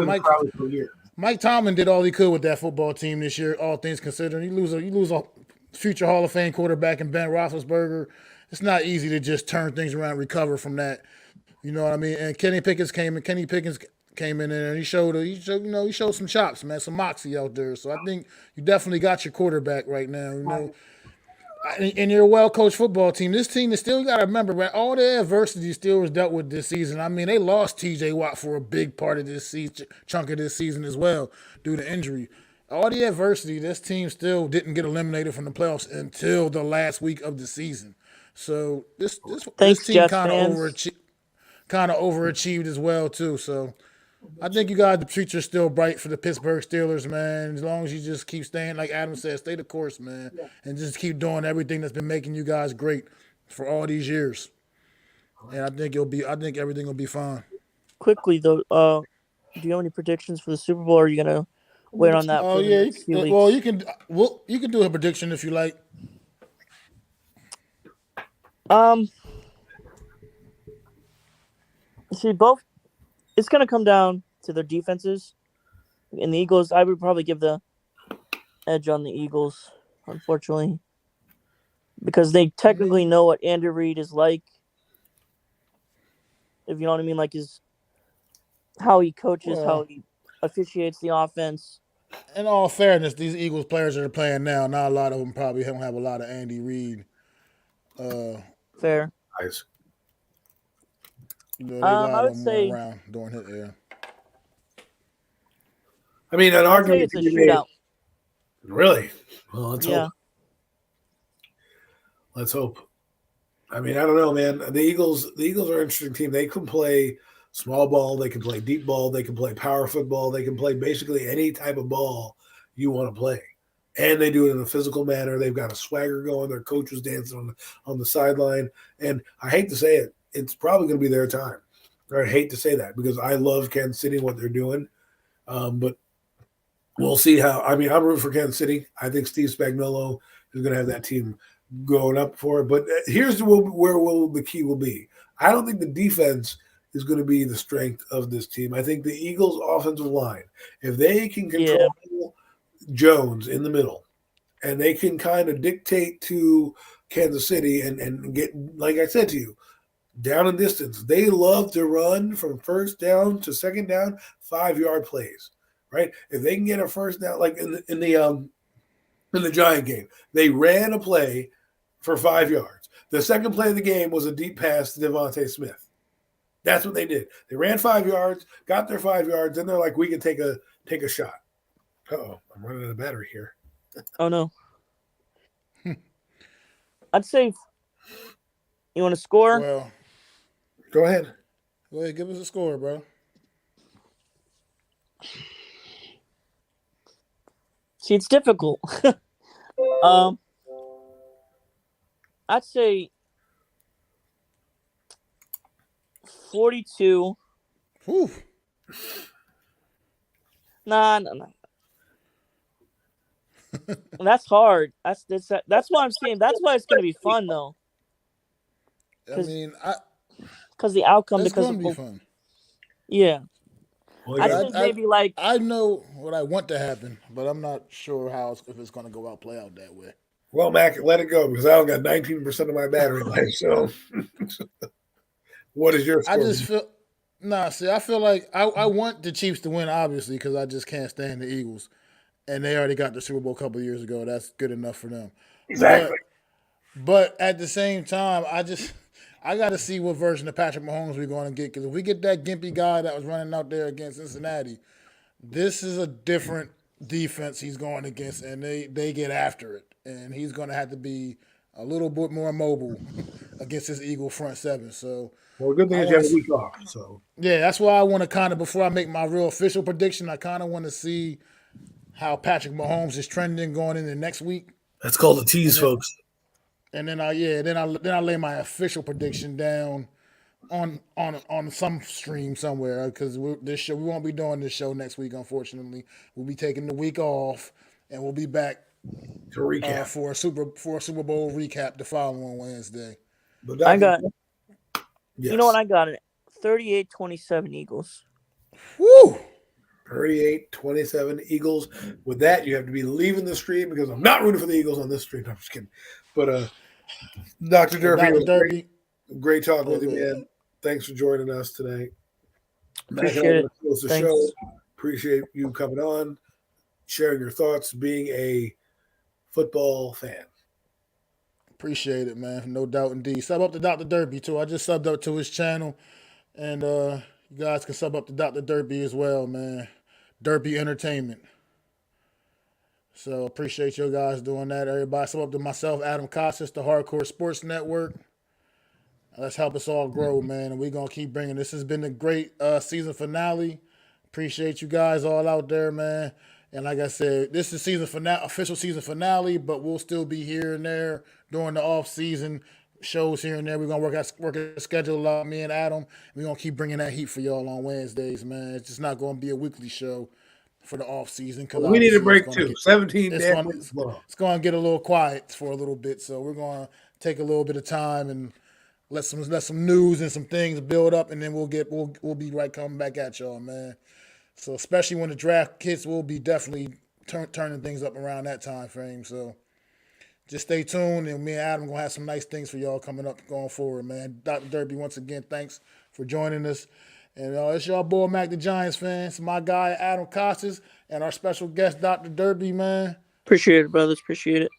Mike Tomlin did all he could with that football team this year, all things considered. You lose a future Hall of Fame quarterback in Ben Roethlisberger. It's not easy to just turn things around, recover from that. You know what I mean? And Kenny Pickens came in there and he showed some chops, man, some moxie out there. So I think you definitely got your quarterback right now. And you're a well-coached football team. This team is still, you got to remember, man, all the adversity Steelers dealt with this season. I mean, they lost T.J. Watt for a big part of this chunk of this season as well due to injury. All the adversity, this team still didn't get eliminated from the playoffs until the last week of the season. So this team kind of overachieved as well too. So I think you guys, the future's still bright for the Pittsburgh Steelers, man. As long as you just keep staying, like Adam said, stay the course, man, and just keep doing everything that's been making you guys great for all these years. And I think everything will be fine. Quickly though, do you have any predictions for the Super Bowl? Or are you gonna wait on that? Oh yeah, you can do a prediction if you like. See, both. It's going to come down to their defenses. And the Eagles, I would probably give the edge on the Eagles, unfortunately. Because they technically know what Andy Reid is like. If you know what I mean, like how he coaches, how he officiates the offense. In all fairness, these Eagles players that are playing now, not a lot of them probably don't have a lot of Andy Reid. Fair. Nice. I would say around during his era. I mean, an argument it's a shootout. Really? Well, let's hope. Let's hope. I mean, I don't know, man. The Eagles are an interesting team. They can play small ball, they can play deep ball, they can play power football, they can play basically any type of ball you want to play. And they do it in a physical manner. They've got a swagger going. Their coach was dancing on the sideline. And I hate to say it, it's probably going to be their time. I hate to say that because I love Kansas City and what they're doing. But we'll see how – I mean, I'm rooting for Kansas City. I think Steve Spagnuolo is going to have that team going up for it. But here's where the key will be. I don't think the defense is going to be the strength of this team. I think the Eagles' offensive line, if they can control Jones in the middle, and they can kind of dictate to Kansas City and get, like I said to you, down in distance. They love to run from first down to second down, 5-yard plays, right? If they can get a first down, like in the Giant game, they ran a play for 5 yards. The second play of the game was a deep pass to Devontae Smith. That's what they did. They ran 5 yards, got their 5 yards, and they're like, we can take a shot. Uh-oh, I'm running out of battery here. Oh, no. I'd say you want to score? Well, go ahead. Go ahead, give us a score, bro. See, it's difficult. I'd say 42. Whew. Nah. That's hard. That's why I'm saying. That's why it's gonna be fun though. I mean, because the outcome. It's Because going to be fun. Yeah. Well, I think maybe like I know what I want to happen, but I'm not sure if it's going to play out that way. Well, Mac, let it go because I only got 19% of my battery life. So, what is your score? I just feel I feel like I want the Chiefs to win, obviously, because I just can't stand the Eagles, and they already got the Super Bowl a couple of years ago. That's good enough for them. Exactly. But at the same time, I got to see what version of Patrick Mahomes we're going to get, because if we get that gimpy guy that was running out there against Cincinnati, this is a different defense he's going against, and they get after it, and he's going to have to be a little bit more mobile against this Eagle front seven. So, well, the good thing is you have a week off. So, yeah, that's why I want to kind of, before I make my real official prediction, I kind of want to see how Patrick Mahomes is trending going into next week. That's called a tease, folks. And then I lay my official prediction down on some stream somewhere, because we won't be doing this show next week. Unfortunately, we'll be taking the week off, and we'll be back to recap for a Super Bowl recap the following Wednesday. But I got, yes. You know what I got? 38-27 Eagles. Woo! 38-27 Eagles. With that, you have to be leaving the stream because I'm not rooting for the Eagles on this stream. No, I'm just kidding. But Dr. Derby, great talking with you, man. Thanks for joining us today. Appreciate it. The show. Appreciate you coming on, sharing your thoughts, being a football fan. Appreciate it, man. No doubt indeed. Sub up to Dr. Derby too. I just subbed up to his channel, and you guys can sub up to Dr. Derby as well, man. Derby Entertainment. So appreciate you guys doing that. Everybody, sub up to myself, Adam Costas, the Hardcore Sports Network. Let's help us all grow, man. And we're going to keep bringing. This has been a great season finale. Appreciate you guys all out there, man. And like I said, this is official season finale, but we'll still be here and there during the off-season shows here and there. We're going to work a schedule out, me and Adam. We're going to keep bringing that heat for y'all on Wednesdays, man. It's just not going to be a weekly show for the off-season. We need a break, too. 17 days. It's going to get a little quiet for a little bit, so we're going to take a little bit of time and let some news and some things build up, and then we'll be right coming back at y'all, man. So especially when the draft hits, we'll be definitely turning things up around that time frame. So just stay tuned, and me and Adam gonna have some nice things for y'all coming up going forward, man. Dr. Derby, once again, thanks for joining us. And it's y'all boy Mac the Giants fan. It's my guy Adam Costas and our special guest Dr. Derby, man. Appreciate it, brothers. Appreciate it.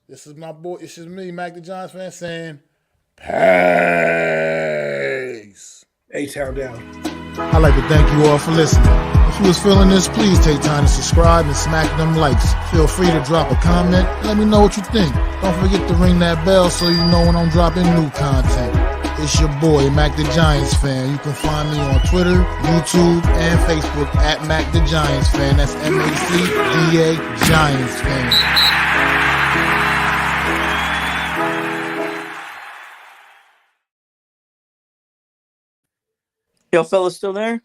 This is my boy. This is me, Mac the Giants fan, saying peace. A-Town down. I'd like to thank you all for listening. If you was feeling this, please take time to subscribe and smack them likes. Feel free to drop a comment. Let me know what you think. Don't forget to ring that bell so you know when I'm dropping new content. It's your boy, Mac the Giants fan. You can find me on Twitter, YouTube, and Facebook at Mac the Giants fan. That's MacDa Giants fan. Yo, fellas, still there?